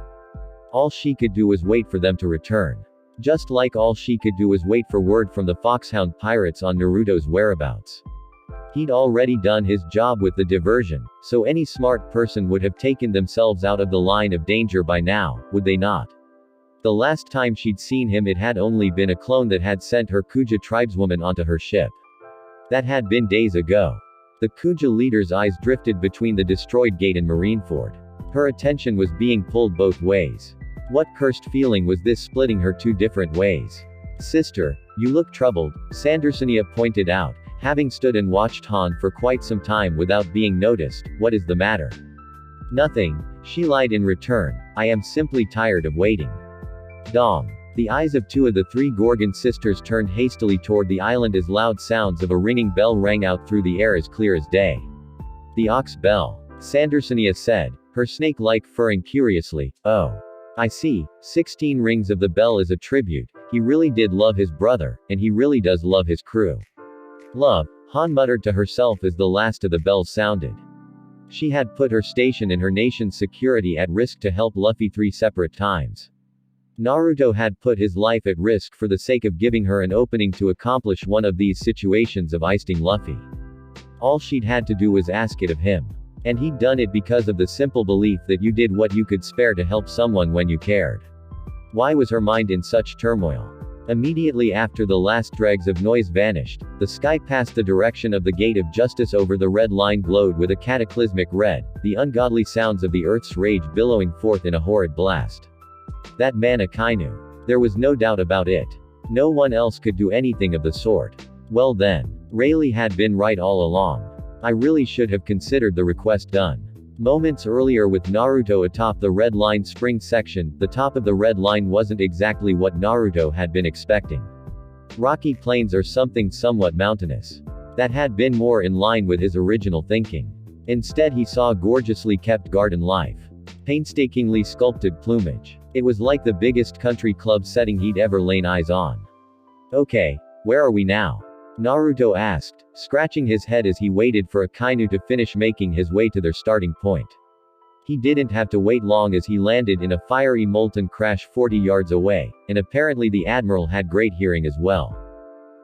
All she could do was wait for them to return. Just like all she could do was wait for word from the Foxhound pirates on Naruto's whereabouts. He'd already done his job with the diversion, so any smart person would have taken themselves out of the line of danger by now, would they not? The last time she'd seen him it had only been a clone that had sent her Kuja tribeswoman onto her ship. That had been days ago. The Kuja leader's eyes drifted between the destroyed gate and Marineford. Her attention was being pulled both ways. What cursed feeling was this splitting her 2 different ways? Sister, you look troubled, Sandersonia pointed out, having stood and watched Han for quite some time without being noticed. What is the matter? Nothing, she lied in return. I am simply tired of waiting. Dong. The eyes of 2 of the 3 Gorgon sisters turned hastily toward the island as loud sounds of a ringing bell rang out through the air as clear as day. The Ox Bell, Sandersonia said, her snake-like furring curiously. Oh. I see, 16 rings of the bell is a tribute. He really did love his brother, and he really does love his crew. Love, Han muttered to herself as the last of the bells sounded. She had put her station and her nation's security at risk to help Luffy 3 separate times. Naruto had put his life at risk for the sake of giving her an opening to accomplish one of these situations of ousting Luffy. All she'd had to do was ask it of him. And he'd done it because of the simple belief that you did what you could spare to help someone when you cared. Why was her mind in such turmoil? Immediately after the last dregs of noise vanished, the sky past the direction of the gate of justice over the red line glowed with a cataclysmic red, the ungodly sounds of the earth's rage billowing forth in a horrid blast. That man Akainu. There was no doubt about it. No one else could do anything of the sort. Well then, Rayleigh had been right all along. I really should have considered the request done. Moments earlier with Naruto atop the red line spring section, the top of the red line wasn't exactly what Naruto had been expecting. Rocky plains or something somewhat mountainous. That had been more in line with his original thinking. Instead he saw gorgeously kept garden life. Painstakingly sculpted plumage. It was like the biggest country club setting he'd ever laid eyes on. Okay, where are we now? Naruto asked, scratching his head as he waited for Akainu to finish making his way to their starting point. He didn't have to wait long as he landed in a fiery molten crash 40 yards away, and apparently the Admiral had great hearing as well.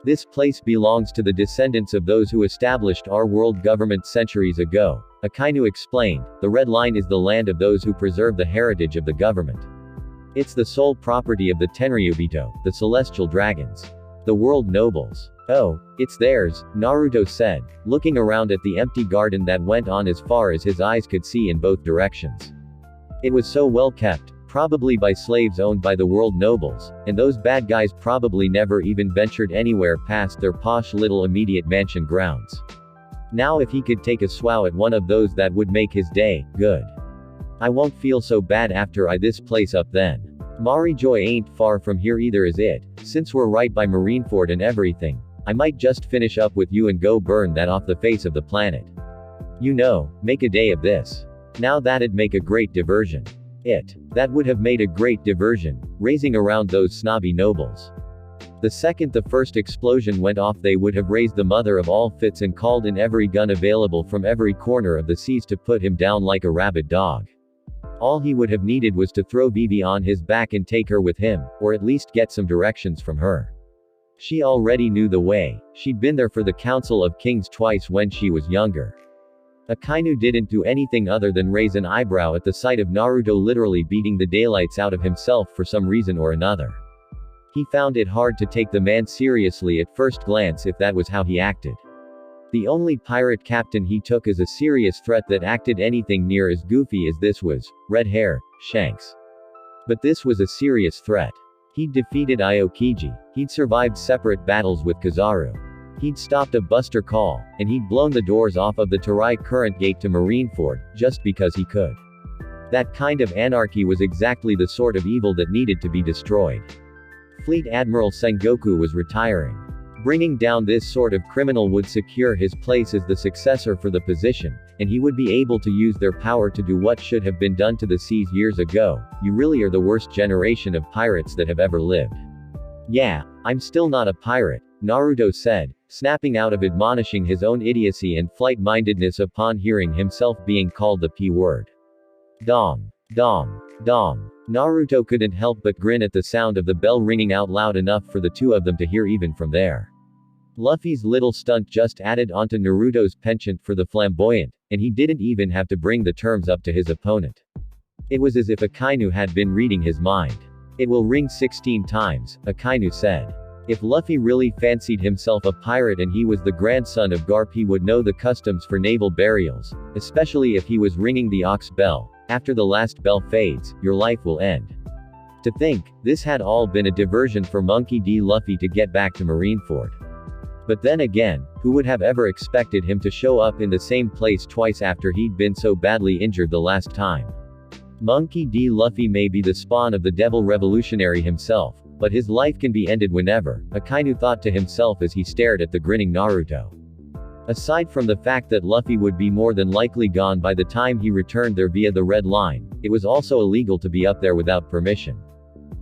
This place belongs to the descendants of those who established our world government centuries ago, Akainu explained. The red line is the land of those who preserve the heritage of the government. It's the sole property of the Tenryubito, the celestial dragons. The world nobles. Oh, it's theirs, Naruto said, looking around at the empty garden that went on as far as his eyes could see in both directions. It was so well kept, probably by slaves owned by the world nobles, and those bad guys probably never even ventured anywhere past their posh little immediate mansion grounds. Now if he could take a swow at one of those that would make his day, good. I won't feel so bad after I this place up then. Marijoy ain't far from here either is it, since we're right by Marineford and everything. I might just finish up with you and go burn that off the face of the planet. You know, make a day of this. Now that'd make a great diversion. That would have made a great diversion, raising around those snobby nobles. The second the first explosion went off they would have raised the mother of all fits and called in every gun available from every corner of the seas to put him down like a rabid dog. All he would have needed was to throw Vivi on his back and take her with him, or at least get some directions from her. She already knew the way, she'd been there for the Council of Kings twice when she was younger. Akainu didn't do anything other than raise an eyebrow at the sight of Naruto literally beating the daylights out of himself for some reason or another. He found it hard to take the man seriously at first glance if that was how he acted. The only pirate captain he took as a serious threat that acted anything near as goofy as this was, red hair, Shanks. But this was a serious threat. He'd defeated Aokiji, he'd survived separate battles with Kizaru. He'd stopped a buster call, and he'd blown the doors off of the Terai current gate to Marineford, just because he could. That kind of anarchy was exactly the sort of evil that needed to be destroyed. Fleet Admiral Sengoku was retiring. Bringing down this sort of criminal would secure his place as the successor for the position, and he would be able to use their power to do what should have been done to the seas years ago. You really are the worst generation of pirates that have ever lived. Yeah, I'm still not a pirate, Naruto said, snapping out of admonishing his own idiocy and flight-mindedness upon hearing himself being called the P-word. Dong. Dong. Dong. Naruto couldn't help but grin at the sound of the bell ringing out loud enough for the two of them to hear even from there. Luffy's little stunt just added onto Naruto's penchant for the flamboyant, and he didn't even have to bring the terms up to his opponent. It was as if Akainu had been reading his mind. It will ring 16 times, Akainu said. If Luffy really fancied himself a pirate and he was the grandson of Garp, he would know the customs for naval burials, especially if he was ringing the ox bell. After the last bell fades, your life will end. To think, this had all been a diversion for Monkey D. Luffy to get back to Marineford. But then again, who would have ever expected him to show up in the same place twice after he'd been so badly injured the last time? Monkey D. Luffy may be the spawn of the devil revolutionary himself, but his life can be ended whenever, Akainu thought to himself as he stared at the grinning Naruto. Aside from the fact that Luffy would be more than likely gone by the time he returned there via the Red Line, it was also illegal to be up there without permission.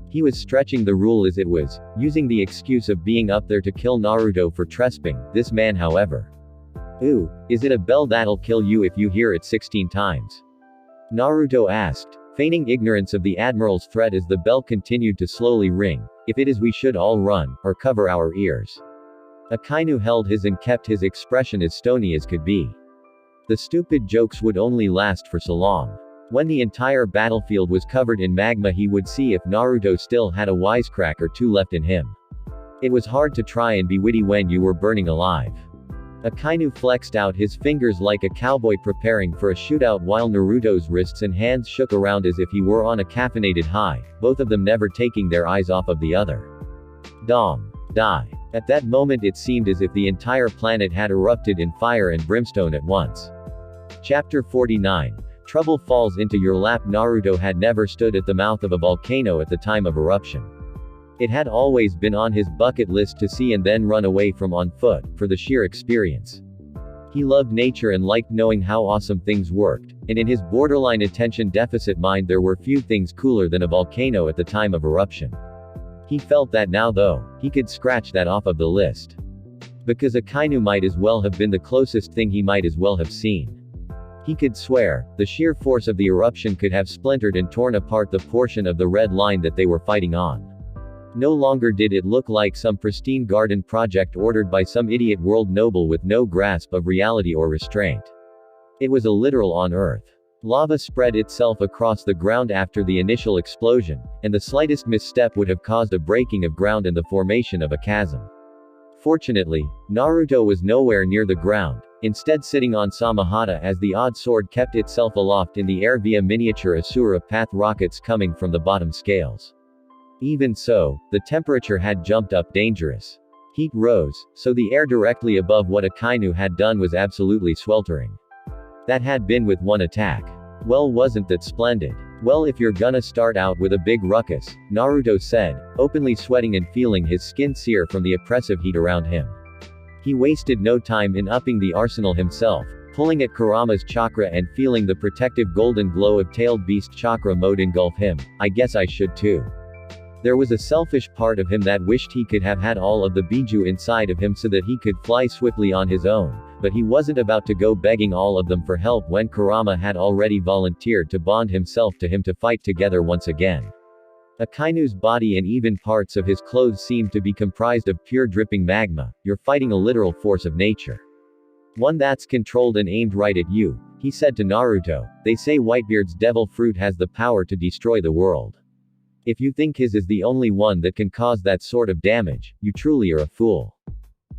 He was stretching the rule as it was, using the excuse of being up there to kill Naruto for trespassing. This man, however. Ooh, is it a bell that'll kill you if you hear it 16 times? Naruto asked, feigning ignorance of the Admiral's threat as the bell continued to slowly ring. If it is, we should all run, or cover our ears. Akainu held his and kept his expression as stony as could be. The stupid jokes would only last for so long. When the entire battlefield was covered in magma, he would see if Naruto still had a wisecrack or two left in him. It was hard to try and be witty when you were burning alive. Akainu flexed out his fingers like a cowboy preparing for a shootout while Naruto's wrists and hands shook around as if he were on a caffeinated high, both of them never taking their eyes off of the other. Dong. Die. At that moment it seemed as if the entire planet had erupted in fire and brimstone at once. Chapter 49. Trouble falls into your lap. Naruto had never stood at the mouth of a volcano at the time of eruption. It had always been on his bucket list to see and then run away from on foot, for the sheer experience. He loved nature and liked knowing how awesome things worked, and in his borderline attention deficit mind there were few things cooler than a volcano at the time of eruption. He felt that now though, he could scratch that off of the list. Because Akainu might as well have been the closest thing he might as well have seen. He could swear, the sheer force of the eruption could have splintered and torn apart the portion of the Red Line that they were fighting on. No longer did it look like some pristine garden project ordered by some idiot world noble with no grasp of reality or restraint. It was a literal on Earth. Lava spread itself across the ground after the initial explosion, and the slightest misstep would have caused a breaking of ground and the formation of a chasm. Fortunately, Naruto was nowhere near the ground, instead sitting on Samahata as the odd sword kept itself aloft in the air via miniature Asura Path rockets coming from the bottom scales. Even so, the temperature had jumped up dangerous. Heat rose, so the air directly above what Akainu had done was absolutely sweltering. That had been with one attack. Well, wasn't that splendid? Well, if you're gonna start out with a big ruckus, Naruto said, openly sweating and feeling his skin sear from the oppressive heat around him. He wasted no time in upping the arsenal himself, pulling at Kurama's chakra and feeling the protective golden glow of tailed beast chakra mode engulf him. I guess I should too. There was a selfish part of him that wished he could have had all of the Biju inside of him so that he could fly swiftly on his own, but he wasn't about to go begging all of them for help when Kurama had already volunteered to bond himself to him to fight together once again. Akainu's body and even parts of his clothes seemed to be comprised of pure dripping magma. You're fighting a literal force of nature. One that's controlled and aimed right at you, he said to Naruto. They say Whitebeard's devil fruit has the power to destroy the world. If you think his is the only one that can cause that sort of damage, you truly are a fool.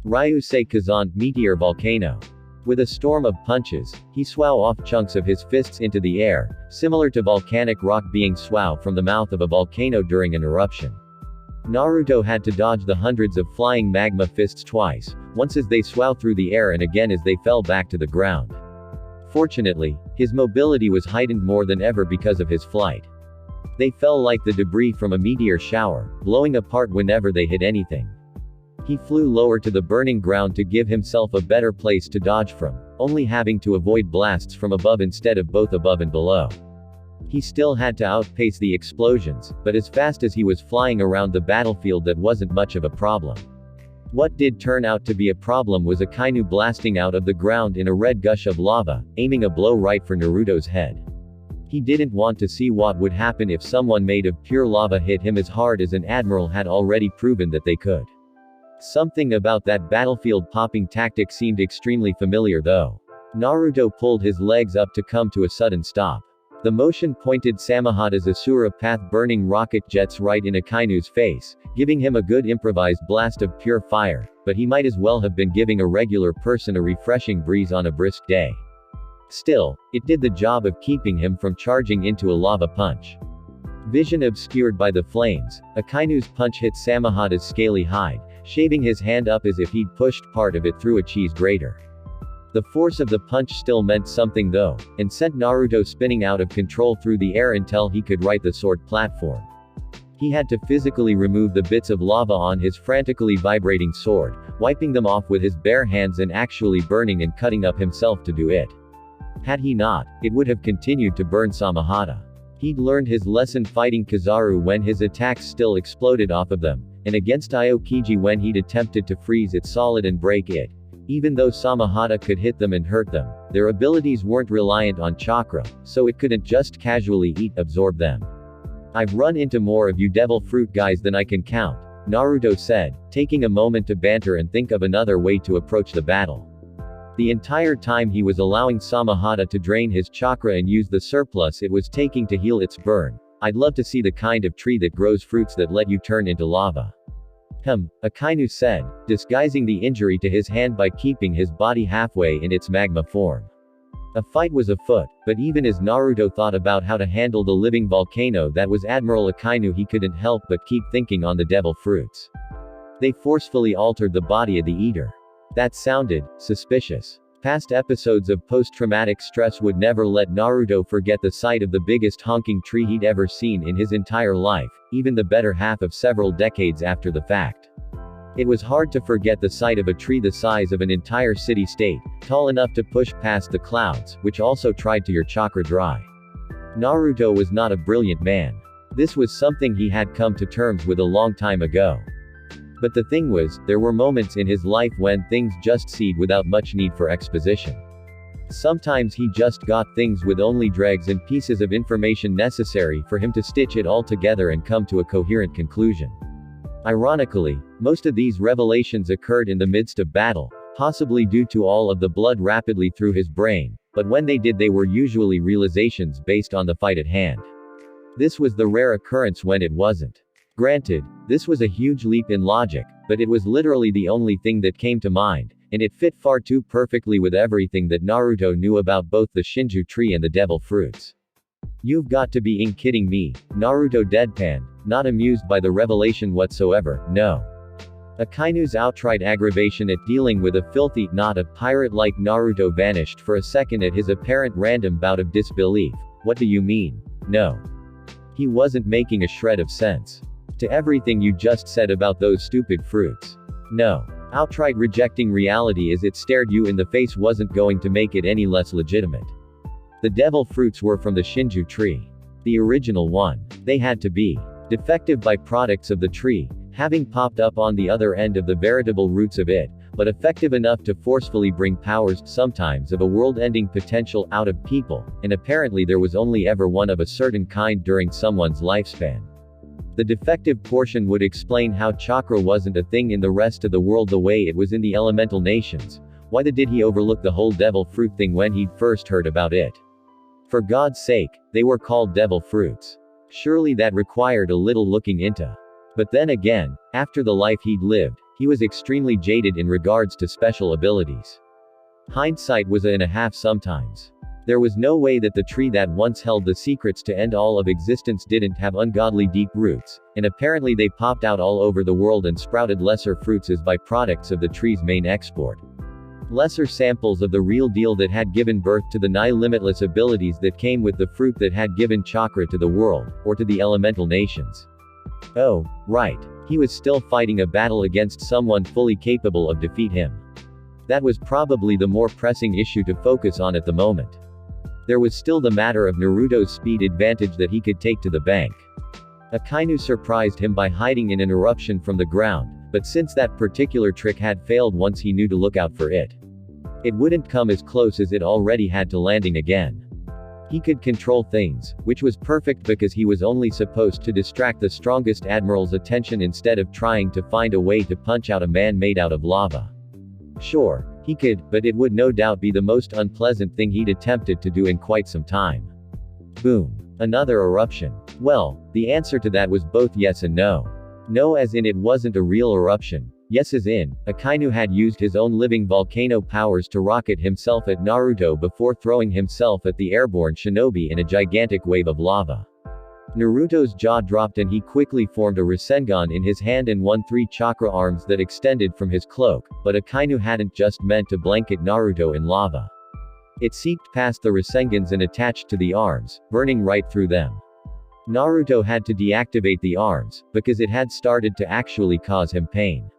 Ryusei Kazan, meteor volcano. With a storm of punches, he swung off chunks of his fists into the air, similar to volcanic rock being swung from the mouth of a volcano during an eruption. Naruto had to dodge the hundreds of flying magma fists twice, once as they swung through the air and again as they fell back to the ground. Fortunately, his mobility was heightened more than ever because of his flight. They fell like the debris from a meteor shower, blowing apart whenever they hit anything. He flew lower to the burning ground to give himself a better place to dodge from, only having to avoid blasts from above instead of both above and below. He still had to outpace the explosions, but as fast as he was flying around the battlefield that wasn't much of a problem. What did turn out to be a problem was Akainu blasting out of the ground in a red gush of lava, aiming a blow right for Naruto's head. He didn't want to see what would happen if someone made of pure lava hit him as hard as an admiral had already proven that they could. Something about that battlefield popping tactic seemed extremely familiar though. Naruto pulled his legs up to come to a sudden stop. The motion pointed Samahada's Asura Path burning rocket jets right in Akainu's face, giving him a good improvised blast of pure fire, but he might as well have been giving a regular person a refreshing breeze on a brisk day. Still, it did the job of keeping him from charging into a lava punch. Vision obscured by the flames, Akainu's punch hit Samahada's scaly hide, shaving his hand up as if he'd pushed part of it through a cheese grater. The force of the punch still meant something though, and sent Naruto spinning out of control through the air until he could right the sword platform. He had to physically remove the bits of lava on his frantically vibrating sword, wiping them off with his bare hands and actually burning and cutting up himself to do it. Had he not, it would have continued to burn Samahada. He'd learned his lesson fighting Kizaru when his attacks still exploded off of them, and against Aokiji when he'd attempted to freeze it solid and break it. Even though Samahada could hit them and hurt them, their abilities weren't reliant on chakra, so it couldn't just casually absorb them. I've run into more of you devil fruit guys than I can count, Naruto said, taking a moment to banter and think of another way to approach the battle. The entire time he was allowing Samahada to drain his chakra and use the surplus it was taking to heal its burn. I'd love to see the kind of tree that grows fruits that let you turn into lava. Akainu said, disguising the injury to his hand by keeping his body halfway in its magma form. A fight was afoot, but even as Naruto thought about how to handle the living volcano that was Admiral Akainu, he couldn't help but keep thinking on the devil fruits. They forcefully altered the body of the eater. That sounded suspicious. Past episodes of post-traumatic stress would never let Naruto forget the sight of the biggest honking tree he'd ever seen in his entire life, even the better half of several decades after the fact. It was hard to forget the sight of a tree the size of an entire city-state, tall enough to push past the clouds, which also tried to your chakra dry. Naruto was not a brilliant man. This was something he had come to terms with a long time ago. But the thing was, there were moments in his life when things just seed without much need for exposition. Sometimes he just got things with only dregs and pieces of information necessary for him to stitch it all together and come to a coherent conclusion. Ironically, most of these revelations occurred in the midst of battle, possibly due to all of the blood rapidly through his brain, but when they did they were usually realizations based on the fight at hand. This was the rare occurrence when it wasn't. Granted, this was a huge leap in logic, but it was literally the only thing that came to mind, and it fit far too perfectly with everything that Naruto knew about both the Shinju tree and the devil fruits. You've got to be kidding me, Naruto deadpanned, not amused by the revelation whatsoever. No. Akainu's outright aggravation at dealing with a filthy, not a pirate like Naruto vanished for a second at his apparent random bout of disbelief, What do you mean? No. He wasn't making a shred of sense to everything you just said about those stupid fruits. No. Outright rejecting reality as it stared you in the face wasn't going to make it any less legitimate. The devil fruits were from the Shinju tree. The original one. They had to be defective byproducts of the tree, having popped up on the other end of the veritable roots of it, but effective enough to forcefully bring powers, sometimes of a world-ending potential, out of people, and apparently there was only ever one of a certain kind during someone's lifespan. The defective portion would explain how chakra wasn't a thing in the rest of the world the way it was in the elemental nations. Why did he overlook the whole devil fruit thing when he'd first heard about it? For God's sake, they were called devil fruits. Surely that required a little looking into. But then again, after the life he'd lived, he was extremely jaded in regards to special abilities. Hindsight was a half sometimes. There was no way that the tree that once held the secrets to end all of existence didn't have ungodly deep roots, and apparently they popped out all over the world and sprouted lesser fruits as byproducts of the tree's main export. Lesser samples of the real deal that had given birth to the nigh limitless abilities that came with the fruit that had given chakra to the world, or to the elemental nations. Oh, right. He was still fighting a battle against someone fully capable of defeat him. That was probably the more pressing issue to focus on at the moment. There was still the matter of Naruto's speed advantage that he could take to the bank. Akainu surprised him by hiding in an eruption from the ground, but since that particular trick had failed once he knew to look out for it. It wouldn't come as close as it already had to landing again. He could control things, which was perfect because he was only supposed to distract the strongest admiral's attention instead of trying to find a way to punch out a man made out of lava. Sure, he could, but it would no doubt be the most unpleasant thing he'd attempted to do in quite some time. Boom. Another eruption. Well, the answer to that was both yes and no. No as in it wasn't a real eruption. Yes as in, Akainu had used his own living volcano powers to rocket himself at Naruto before throwing himself at the airborne shinobi in a gigantic wave of lava. Naruto's jaw dropped and he quickly formed a Rasengan in his hand and won 3 chakra arms that extended from his cloak, but Akainu hadn't just meant to blanket Naruto in lava. It seeped past the Rasengans and attached to the arms, burning right through them. Naruto had to deactivate the arms, because it had started to actually cause him pain.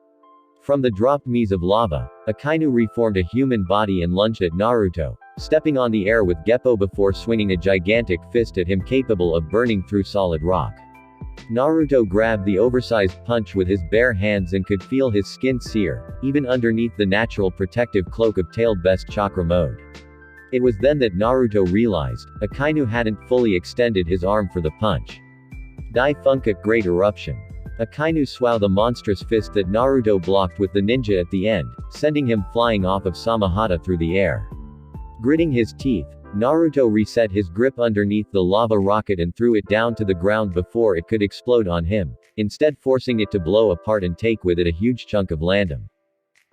From the dropped me's of lava, Akainu reformed a human body and lunged at Naruto, stepping on the air with Geppo before swinging a gigantic fist at him capable of burning through solid rock. Naruto grabbed the oversized punch with his bare hands and could feel his skin sear, even underneath the natural protective cloak of tailed best chakra mode. It was then that Naruto realized, Akainu hadn't fully extended his arm for the punch. Dai Funka Great Eruption. Akainu swung the monstrous fist that Naruto blocked with the ninja at the end, sending him flying off of Samahata through the air. Gritting his teeth, Naruto reset his grip underneath the lava rocket and threw it down to the ground before it could explode on him, instead forcing it to blow apart and take with it a huge chunk of landum.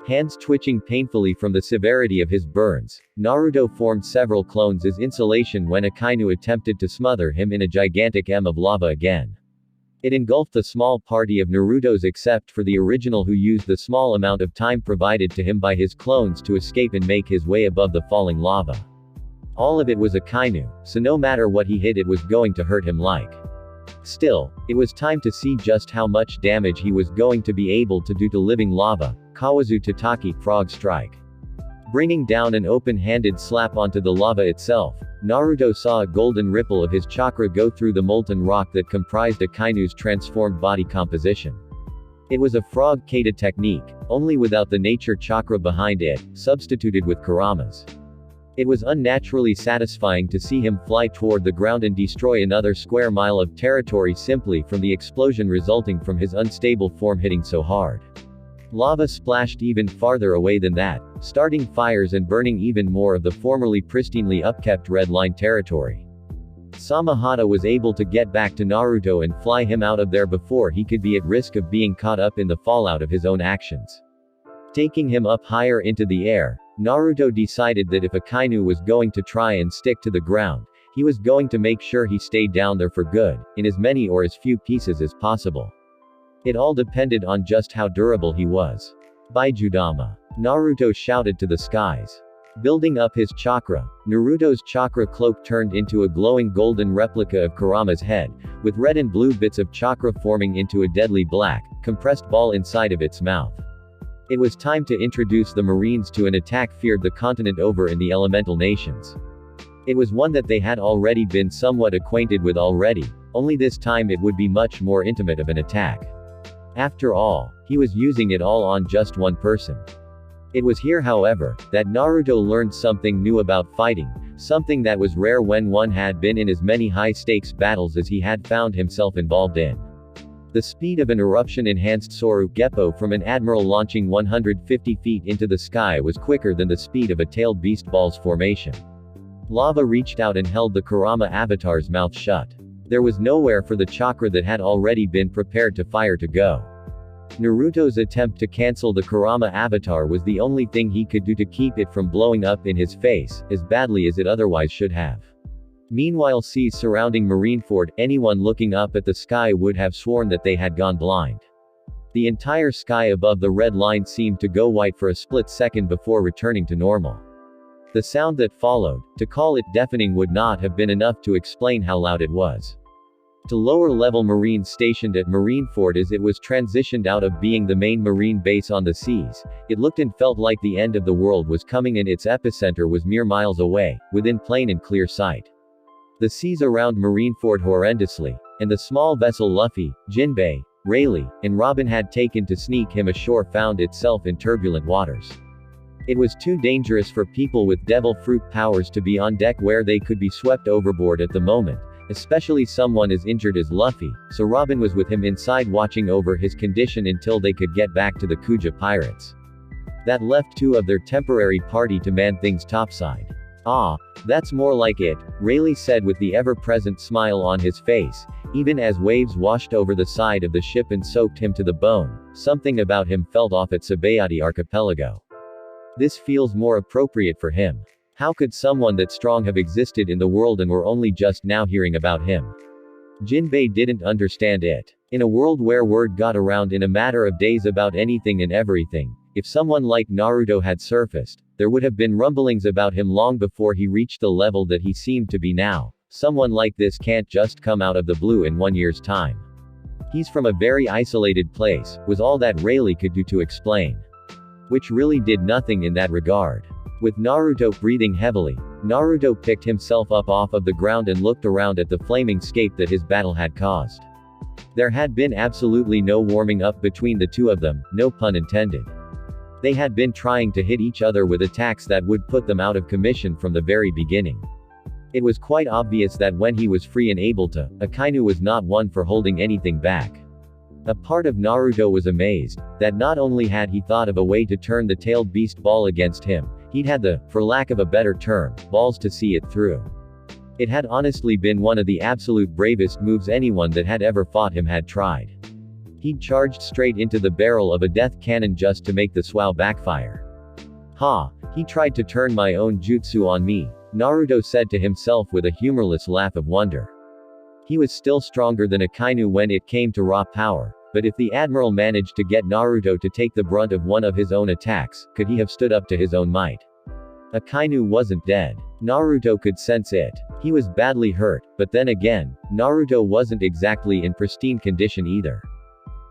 Hands twitching painfully from the severity of his burns, Naruto formed several clones as insulation when Akainu attempted to smother him in a gigantic M of lava again. It engulfed the small party of Naruto's except for the original who used the small amount of time provided to him by his clones to escape and make his way above the falling lava. All of it was Akainu, so no matter what he hit it was going to hurt him like. Still, it was time to see just how much damage he was going to be able to do to living lava. Kawazu Tataki Frog Strike. Bringing down an open-handed slap onto the lava itself, Naruto saw a golden ripple of his chakra go through the molten rock that comprised Akainu's transformed body composition. It was a frog kata technique, only without the nature chakra behind it, substituted with Kurama's. It was unnaturally satisfying to see him fly toward the ground and destroy another square mile of territory simply from the explosion resulting from his unstable form hitting so hard. Lava splashed even farther away than that, starting fires and burning even more of the formerly pristinely upkept Red Line territory. Samahata was able to get back to Naruto and fly him out of there before he could be at risk of being caught up in the fallout of his own actions. Taking him up higher into the air, Naruto decided that if Akainu was going to try and stick to the ground, he was going to make sure he stayed down there for good, in as many or as few pieces as possible. It all depended on just how durable he was. Baijudama. Naruto shouted to the skies. Building up his chakra, Naruto's chakra cloak turned into a glowing golden replica of Kurama's head, with red and blue bits of chakra forming into a deadly black, compressed ball inside of its mouth. It was time to introduce the Marines to an attack feared the continent over in the elemental nations. It was one that they had already been somewhat acquainted with already, only this time it would be much more intimate of an attack. After all, he was using it all on just one person. It was here, however, that Naruto learned something new about fighting, something that was rare when one had been in as many high-stakes battles as he had found himself involved in. The speed of an eruption-enhanced Soru Geppo from an admiral launching 150 feet into the sky was quicker than the speed of a tailed beast ball's formation. Lava reached out and held the Kurama avatar's mouth shut. There was nowhere for the chakra that had already been prepared to fire to go. Naruto's attempt to cancel the Kurama avatar was the only thing he could do to keep it from blowing up in his face, as badly as it otherwise should have. Meanwhile, seas surrounding Marineford, anyone looking up at the sky would have sworn that they had gone blind. The entire sky above the red line seemed to go white for a split second before returning to normal. The sound that followed, to call it deafening would not have been enough to explain how loud it was. To lower-level Marines stationed at Marineford, as it was transitioned out of being the main Marine base on the seas, it looked and felt like the end of the world was coming and its epicenter was mere miles away, within plain and clear sight. The seas around Marineford horrendously, and the small vessel Luffy, Jinbei, Rayleigh, and Robin had taken to sneak him ashore found itself in turbulent waters. It was too dangerous for people with devil fruit powers to be on deck where they could be swept overboard at the moment, especially someone as injured as Luffy, so Robin was with him inside watching over his condition until they could get back to the Kuja pirates. That left two of their temporary party to man things topside. "Ah, that's more like it," Rayleigh said with the ever-present smile on his face, even as waves washed over the side of the ship and soaked him to the bone. Something about him felt off at Sabayati Archipelago. This feels more appropriate for him. How could someone that strong have existed in the world and we're only just now hearing about him? Jinbei didn't understand it. In a world where word got around in a matter of days about anything and everything, if someone like Naruto had surfaced, there would have been rumblings about him long before he reached the level that he seemed to be now. Someone like this can't just come out of the blue in 1 year's time. He's from a very isolated place, was all that Rayleigh could do to explain. Which really did nothing in that regard. With Naruto breathing heavily, Naruto picked himself up off of the ground and looked around at the flaming scape that his battle had caused. There had been absolutely no warming up between the two of them, no pun intended. They had been trying to hit each other with attacks that would put them out of commission from the very beginning. It was quite obvious that when he was free and able to, Akainu was not one for holding anything back. A part of Naruto was amazed, that not only had he thought of a way to turn the tailed beast ball against him, he'd had the, for lack of a better term, balls to see it through. It had honestly been one of the absolute bravest moves anyone that had ever fought him had tried. He'd charged straight into the barrel of a death cannon just to make the SWAU backfire. "Ha, he tried to turn my own jutsu on me," Naruto said to himself with a humorless laugh of wonder. He was still stronger than Akainu when it came to raw power, but if the Admiral managed to get Naruto to take the brunt of one of his own attacks, could he have stood up to his own might? Akainu wasn't dead. Naruto could sense it. He was badly hurt, but then again, Naruto wasn't exactly in pristine condition either.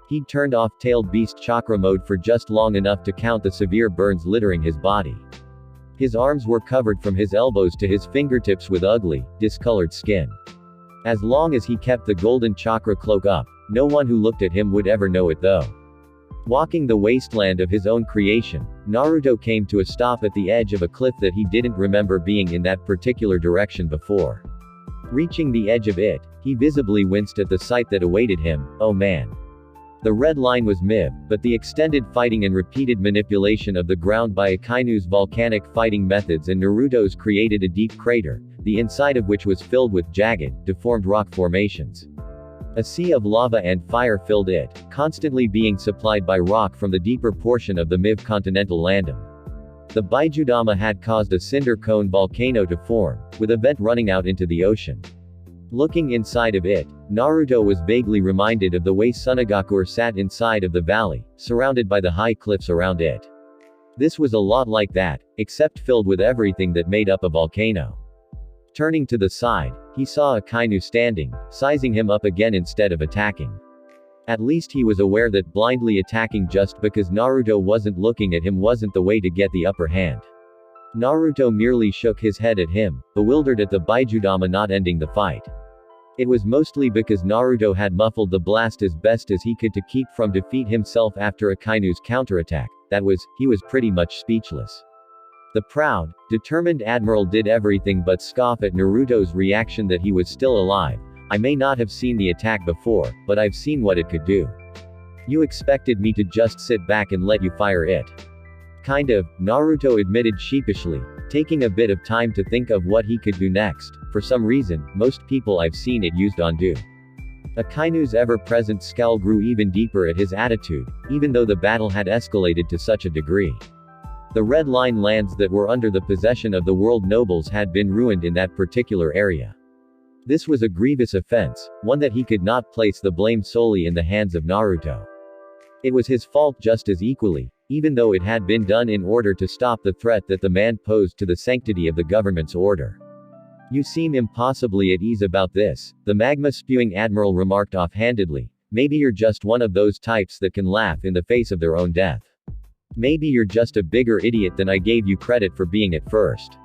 He'd turned off tailed beast chakra mode for just long enough to count the severe burns littering his body. His arms were covered from his elbows to his fingertips with ugly, discolored skin. As long as he kept the golden chakra cloak up, no one who looked at him would ever know it though. Walking the wasteland of his own creation, Naruto came to a stop at the edge of a cliff that he didn't remember being in that particular direction before. Reaching the edge of it, he visibly winced at the sight that awaited him. Oh man. The red line was MIB, but the extended fighting and repeated manipulation of the ground by Akainu's volcanic fighting methods and Naruto's created a deep crater, the inside of which was filled with jagged, deformed rock formations. A sea of lava and fire filled it, constantly being supplied by rock from the deeper portion of the MIB continental landom. The Baijudama had caused a cinder cone volcano to form, with a vent running out into the ocean. Looking inside of it, Naruto was vaguely reminded of the way Sunagakur sat inside of the valley, surrounded by the high cliffs around it. This was a lot like that, except filled with everything that made up a volcano. Turning to the side, he saw Akainu standing, sizing him up again instead of attacking. At least he was aware that blindly attacking just because Naruto wasn't looking at him wasn't the way to get the upper hand. Naruto merely shook his head at him, bewildered at the Baijudama not ending the fight. It was mostly because Naruto had muffled the blast as best as he could to keep from defeat himself after Akainu's counterattack. He was pretty much speechless. The proud, determined admiral did everything but scoff at Naruto's reaction that he was still alive. I may not have seen the attack before, but I've seen what it could do. You expected me to just sit back and let you fire it. Kind of, Naruto admitted sheepishly, taking a bit of time to think of what he could do next. For some reason, most people I've seen it used on do. Akainu's ever-present scowl grew even deeper at his attitude, even though the battle had escalated to such a degree. The Red Line lands that were under the possession of the world nobles had been ruined in that particular area. This was a grievous offense, one that he could not place the blame solely in the hands of Naruto. It was his fault just as equally, even though it had been done in order to stop the threat that the man posed to the sanctity of the government's order. You seem impossibly at ease about this, the magma-spewing admiral remarked offhandedly. Maybe you're just one of those types that can laugh in the face of their own death. Maybe you're just a bigger idiot than I gave you credit for being at first.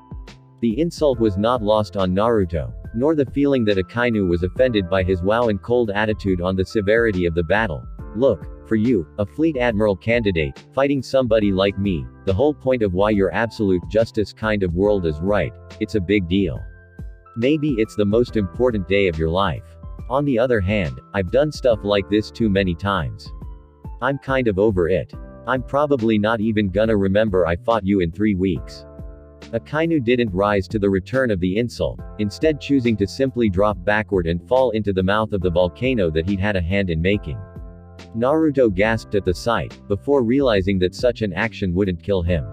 The insult was not lost on Naruto, nor the feeling that Akainu was offended by his wow and cold attitude on the severity of the battle. Look, for you, a fleet admiral candidate, fighting somebody like me, the whole point of why your absolute justice kind of world is right, it's a big deal. Maybe it's the most important day of your life. On the other hand, I've done stuff like this too many times. I'm kind of over it. I'm probably not even gonna remember I fought you in 3 weeks. Akainu didn't rise to the return of the insult, instead choosing to simply drop backward and fall into the mouth of the volcano that he'd had a hand in making. Naruto gasped at the sight, before realizing that such an action wouldn't kill him.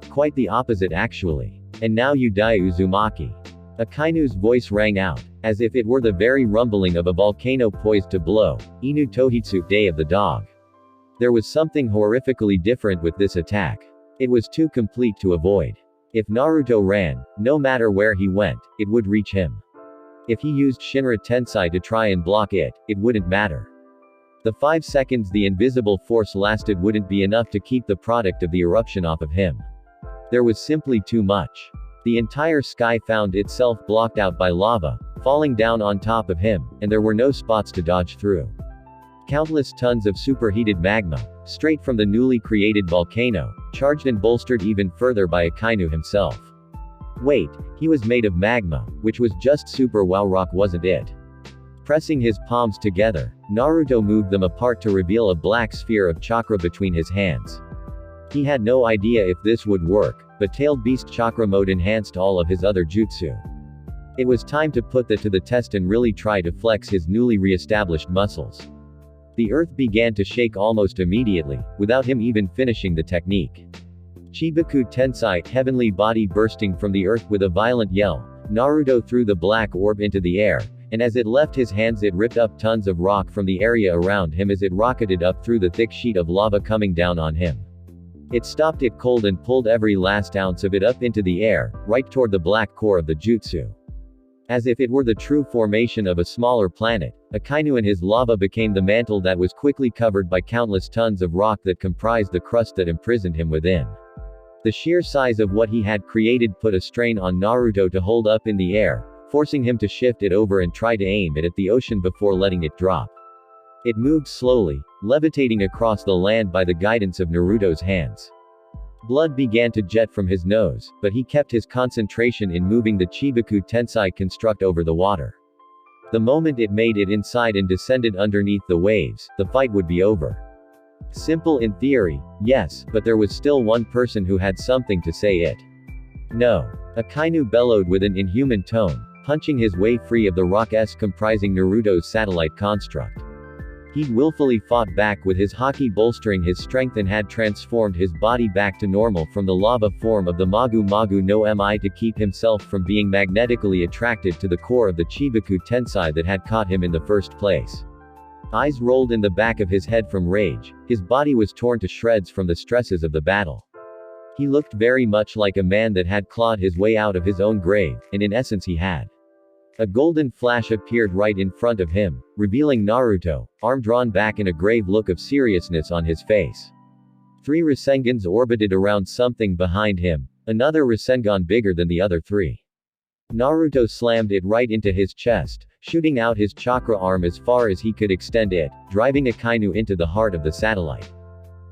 Quite the opposite actually. And now you die, Uzumaki. Akainu's voice rang out, as if it were the very rumbling of a volcano poised to blow. Inu Tohitsu, Day of the Dog. There was something horrifically different with this attack. It was too complete to avoid. If Naruto ran, no matter where he went, it would reach him. If he used Shinra Tensei to try and block it, it wouldn't matter. The 5 seconds the invisible force lasted wouldn't be enough to keep the product of the eruption off of him. There was simply too much. The entire sky found itself blocked out by lava, falling down on top of him, and there were no spots to dodge through. Countless tons of superheated magma, straight from the newly created volcano, charged and bolstered even further by Akainu himself. Wait, he was made of magma, which was just super wow rock, wasn't it? Pressing his palms together, Naruto moved them apart to reveal a black sphere of chakra between his hands. He had no idea if this would work, but Tailed Beast Chakra Mode enhanced all of his other jutsu. It was time to put that to the test and really try to flex his newly re-established muscles. The earth began to shake almost immediately, without him even finishing the technique. Chibaku Tensei, heavenly body bursting from the earth with a violent yell, Naruto threw the black orb into the air, and as it left his hands it ripped up tons of rock from the area around him as it rocketed up through the thick sheet of lava coming down on him. It stopped it cold and pulled every last ounce of it up into the air, right toward the black core of the jutsu. As if it were the true formation of a smaller planet, Akainu and his lava became the mantle that was quickly covered by countless tons of rock that comprised the crust that imprisoned him within. The sheer size of what he had created put a strain on Naruto to hold up in the air, forcing him to shift it over and try to aim it at the ocean before letting it drop. It moved slowly, levitating across the land by the guidance of Naruto's hands. Blood began to jet from his nose, but he kept his concentration in moving the Chibaku Tensei construct over the water. The moment it made it inside and descended underneath the waves, the fight would be over. Simple in theory, yes, but there was still one person who had something to say it. No. Akainu bellowed with an inhuman tone, punching his way free of the rock S comprising Naruto's satellite construct. He'd willfully fought back with his haki bolstering his strength and had transformed his body back to normal from the lava form of the Magu Magu no Mi to keep himself from being magnetically attracted to the core of the Chibaku Tensei that had caught him in the first place. Eyes rolled in the back of his head from rage, his body was torn to shreds from the stresses of the battle. He looked very much like a man that had clawed his way out of his own grave, and in essence he had. A golden flash appeared right in front of him, revealing Naruto, arm drawn back and a grave look of seriousness on his face. 3 Rasengans orbited around something behind him, another Rasengan bigger than the other 3. Naruto slammed it right into his chest, shooting out his chakra arm as far as he could extend it, driving Akainu into the heart of the satellite.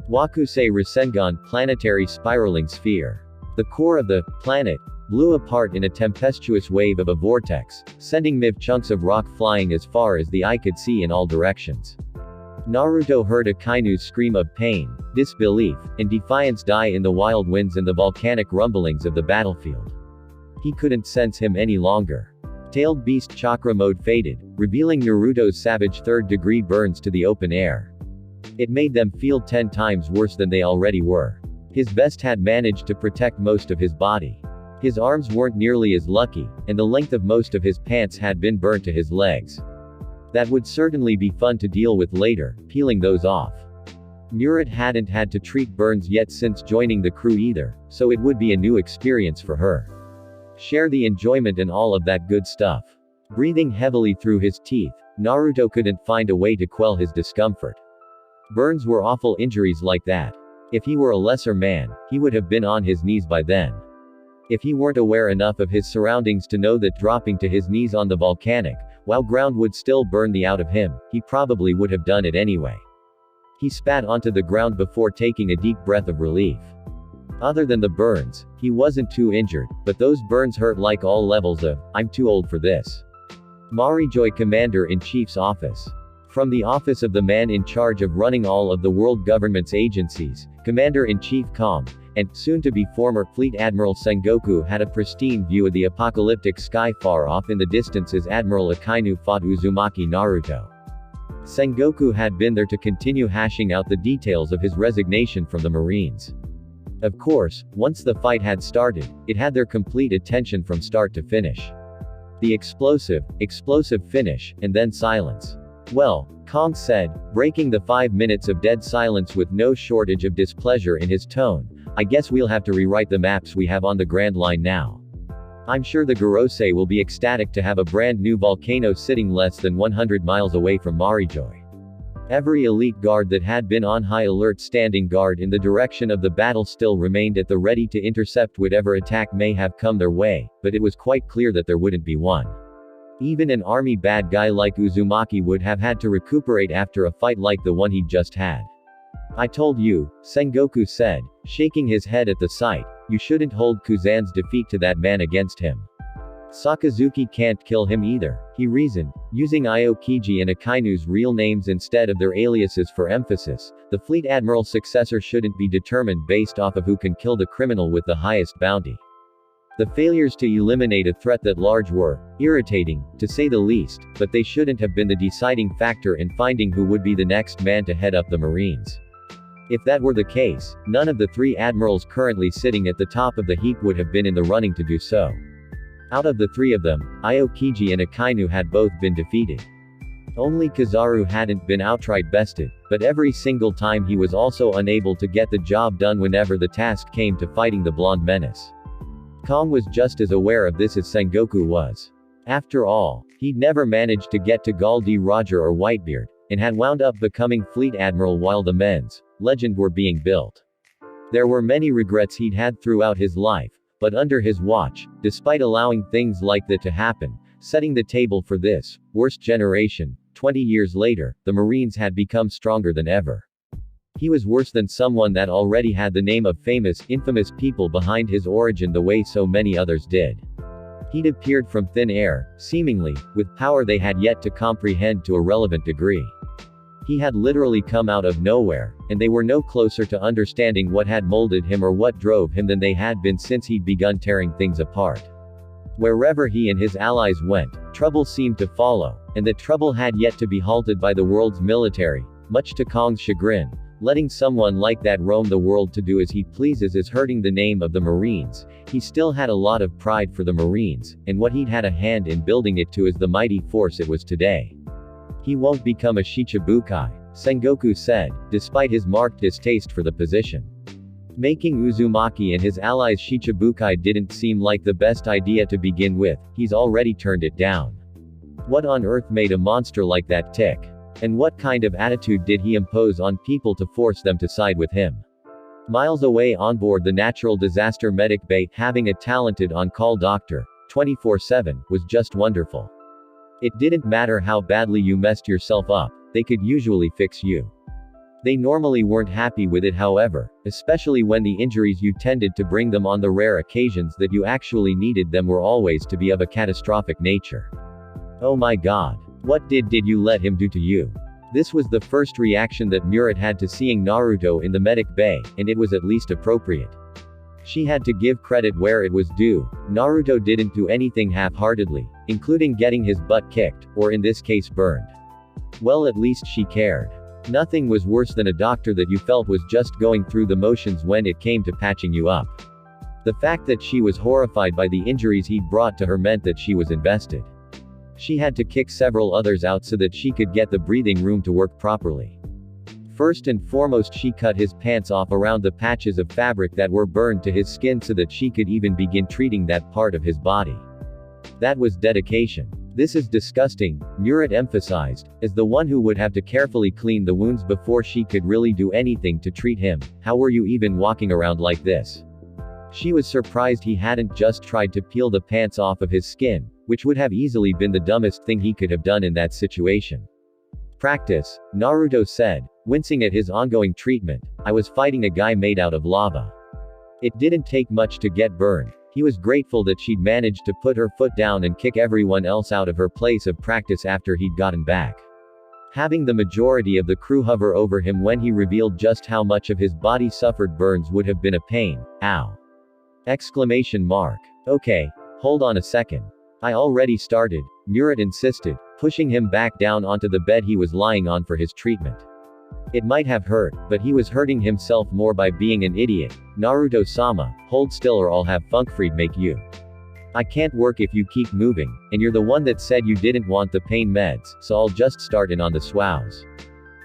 Wakusei Rasengan planetary spiraling sphere. The core of the planet blew apart in a tempestuous wave of a vortex, sending MIV chunks of rock flying as far as the eye could see in all directions. Naruto heard Akainu's scream of pain, disbelief, and defiance die in the wild winds and the volcanic rumblings of the battlefield. He couldn't sense him any longer. Tailed Beast Chakra mode faded, revealing Naruto's savage third-degree burns to the open air. It made them feel 10 times worse than they already were. His vest had managed to protect most of his body. His arms weren't nearly as lucky, and the length of most of his pants had been burnt to his legs. That would certainly be fun to deal with later, peeling those off. Murat hadn't had to treat burns yet since joining the crew either, so it would be a new experience for her. Share the enjoyment and all of that good stuff. Breathing heavily through his teeth, Naruto couldn't find a way to quell his discomfort. Burns were awful injuries like that. If he were a lesser man, he would have been on his knees by then. If he weren't aware enough of his surroundings to know that dropping to his knees on the volcanic, while ground would still burn the out of him, he probably would have done it anyway. He spat onto the ground before taking a deep breath of relief. Other than the burns, he wasn't too injured, but those burns hurt like all levels of, "I'm too old for this." Marijoy Commander-in-Chief's office. From the office of the man in charge of running all of the world government's agencies, Commander-in-Chief Kong, and, soon-to-be former Fleet Admiral Sengoku had a pristine view of the apocalyptic sky far off in the distance as Admiral Akainu fought Uzumaki Naruto. Sengoku had been there to continue hashing out the details of his resignation from the Marines. Of course, once the fight had started, it had their complete attention from start to finish. The explosive finish, and then silence. "Well," Kong said, breaking the 5 minutes of dead silence with no shortage of displeasure in his tone, "I guess we'll have to rewrite the maps we have on the Grand Line now. I'm sure the Gorosei will be ecstatic to have a brand new volcano sitting less than 100 miles away from Marijoy." Every elite guard that had been on high alert standing guard in the direction of the battle still remained at the ready to intercept whatever attack may have come their way, but it was quite clear that there wouldn't be one. Even an army bad guy like Uzumaki would have had to recuperate after a fight like the one he'd just had. "I told you," Sengoku said, shaking his head at the sight, "you shouldn't hold Kuzan's defeat to that man against him. Sakazuki can't kill him either," he reasoned, using Aokiji and Akainu's real names instead of their aliases for emphasis. "The Fleet Admiral's successor shouldn't be determined based off of who can kill the criminal with the highest bounty. The failures to eliminate a threat that large were irritating, to say the least, but they shouldn't have been the deciding factor in finding who would be the next man to head up the Marines. If that were the case, none of the 3 admirals currently sitting at the top of the heap would have been in the running to do so. Out of the 3 of them, Aokiji and Akainu had both been defeated. Only Kizaru hadn't been outright bested, but every single time he was also unable to get the job done whenever the task came to fighting the blonde menace. Kong was just as aware of this as Sengoku was. After all, he'd never managed to get to Gall D. Roger or Whitebeard, and had wound up becoming Fleet Admiral while the men's legend were being built. There were many regrets he'd had throughout his life, but under his watch, despite allowing things like that to happen, setting the table for this worst generation, 20 years later, the Marines had become stronger than ever. He was worse than someone that already had the name of famous, infamous people behind his origin the way so many others did. He'd appeared from thin air, seemingly, with power they had yet to comprehend to a relevant degree. He had literally come out of nowhere, and they were no closer to understanding what had molded him or what drove him than they had been since he'd begun tearing things apart. Wherever he and his allies went, trouble seemed to follow, and that trouble had yet to be halted by the world's military, much to Kong's chagrin. Letting someone like that roam the world to do as he pleases is hurting the name of the Marines. He still had a lot of pride for the Marines, and what he'd had a hand in building it to is the mighty force it was today. "He won't become a Shichibukai," Sengoku said, despite his marked distaste for the position. Making Uzumaki and his allies Shichibukai didn't seem like the best idea to begin with, he's already turned it down. What on earth made a monster like that tick? And what kind of attitude did he impose on people to force them to side with him? Miles away on board the natural disaster medic bay, having a talented on-call doctor, 24/7, was just wonderful. It didn't matter how badly you messed yourself up, they could usually fix you. They normally weren't happy with it, however, especially when the injuries you tended to bring them on the rare occasions that you actually needed them were always to be of a catastrophic nature. Oh my god. What did you let him do to you? This was the first reaction that Murat had to seeing Naruto in the medic bay, and it was at least appropriate. She had to give credit where it was due. Naruto didn't do anything half-heartedly, including getting his butt kicked, or in this case burned. Well, at least she cared. Nothing was worse than a doctor that you felt was just going through the motions when it came to patching you up. The fact that she was horrified by the injuries he'd brought to her meant that she was invested. She had to kick several others out so that she could get the breathing room to work properly. First and foremost, she cut his pants off around the patches of fabric that were burned to his skin so that she could even begin treating that part of his body. That was dedication. This is disgusting, Murat emphasized, as the one who would have to carefully clean the wounds before she could really do anything to treat him. How were you even walking around like this? She was surprised he hadn't just tried to peel the pants off of his skin, which would have easily been the dumbest thing he could have done in that situation. Practice, Naruto said, wincing at his ongoing treatment. I was fighting a guy made out of lava. It didn't take much to get burned. He was grateful that she'd managed to put her foot down and kick everyone else out of her place of practice after he'd gotten back. Having the majority of the crew hover over him when he revealed just how much of his body suffered burns would have been a pain. Ow! Exclamation mark. Okay, hold on a second. I already started, Murat insisted, pushing him back down onto the bed he was lying on for his treatment. It might have hurt, but he was hurting himself more by being an idiot. Naruto-sama, hold still or I'll have Funkfried make you. I can't work if you keep moving, and you're the one that said you didn't want the pain meds, so I'll just start in on the swows.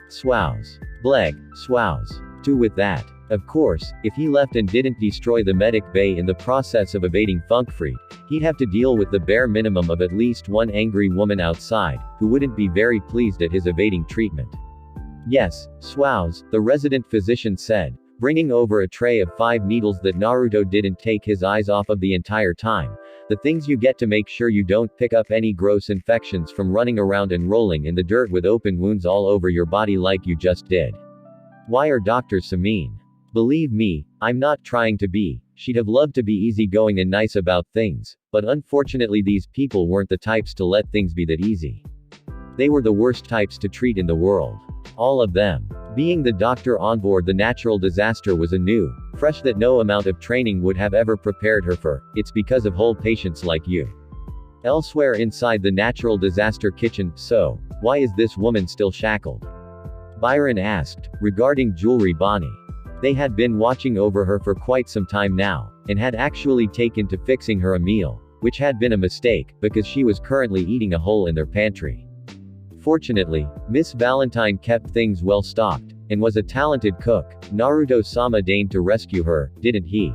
Swows. Bleg, swows. To with that. Of course, if he left and didn't destroy the medic bay in the process of evading Funkfried, he'd have to deal with the bare minimum of at least one angry woman outside, who wouldn't be very pleased at his evading treatment. Yes, swows, the resident physician said, bringing over a tray of 5 needles that Naruto didn't take his eyes off of the entire time. The things you get to make sure you don't pick up any gross infections from running around and rolling in the dirt with open wounds all over your body like you just did. Why are doctors so mean? Believe me, I'm not trying to be. She'd have loved to be easygoing and nice about things, but unfortunately these people weren't the types to let things be that easy. They were the worst types to treat in the world. All of them. Being the doctor on board the natural disaster was a new, fresh that no amount of training would have ever prepared her for. It's because of whole patients like you. Elsewhere inside the natural disaster kitchen, so, why is this woman still shackled? Byron asked, regarding Jewelry Bonnie. They had been watching over her for quite some time now, and had actually taken to fixing her a meal, which had been a mistake, because she was currently eating a hole in their pantry. Fortunately, Miss Valentine kept things well stocked, and was a talented cook. Naruto-sama deigned to rescue her, didn't he?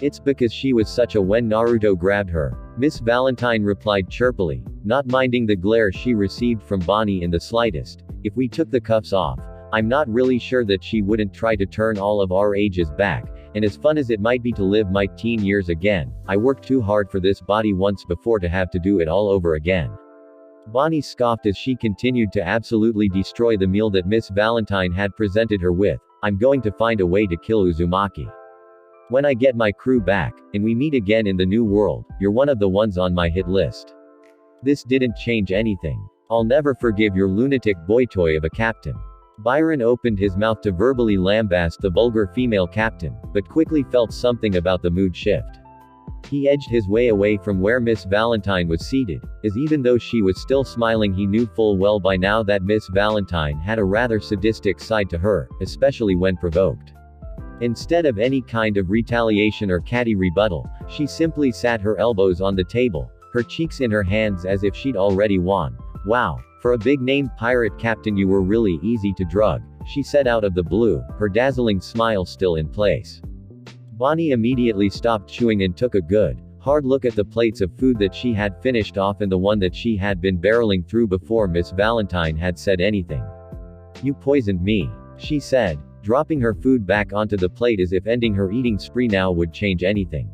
It's because she was such a when Naruto grabbed her, Miss Valentine replied chirpily, not minding the glare she received from Bonnie in the slightest. If we took the cuffs off, I'm not really sure that she wouldn't try to turn all of our ages back, and as fun as it might be to live my teen years again, I worked too hard for this body once before to have to do it all over again. Bonnie scoffed as she continued to absolutely destroy the meal that Miss Valentine had presented her with. I'm going to find a way to kill Uzumaki. When I get my crew back, and we meet again in the new world, you're one of the ones on my hit list. This didn't change anything. I'll never forgive your lunatic boy toy of a captain. Byron opened his mouth to verbally lambast the vulgar female captain, but quickly felt something about the mood shift. He edged his way away from where Miss Valentine was seated, as even though she was still smiling he knew full well by now that Miss Valentine had a rather sadistic side to her, especially when provoked. Instead of any kind of retaliation or catty rebuttal, she simply sat her elbows on the table, her cheeks in her hands as if she'd already won. Wow, for a big-name pirate captain you were really easy to drug, she said out of the blue, her dazzling smile still in place. Bonnie immediately stopped chewing and took a good, hard look at the plates of food that she had finished off and the one that she had been barreling through before Miss Valentine had said anything. "You poisoned me," she said, dropping her food back onto the plate as if ending her eating spree now would change anything.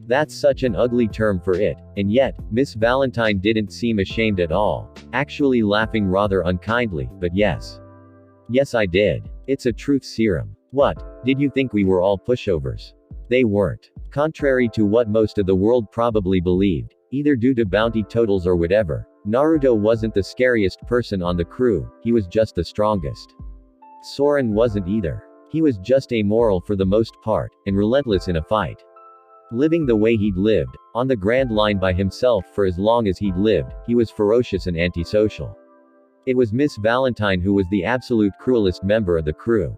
That's such an ugly term for it, and yet, Miss Valentine didn't seem ashamed at all, actually laughing rather unkindly, but yes. "Yes, I did. It's a truth serum. What, did you think we were all pushovers?" They weren't. Contrary to what most of the world probably believed, either due to bounty totals or whatever, Naruto wasn't the scariest person on the crew, he was just the strongest. Soren wasn't either. He was just amoral for the most part, and relentless in a fight. Living the way he'd lived, on the Grand Line by himself for as long as he'd lived, he was ferocious and antisocial. It was Miss Valentine who was the absolute cruelest member of the crew.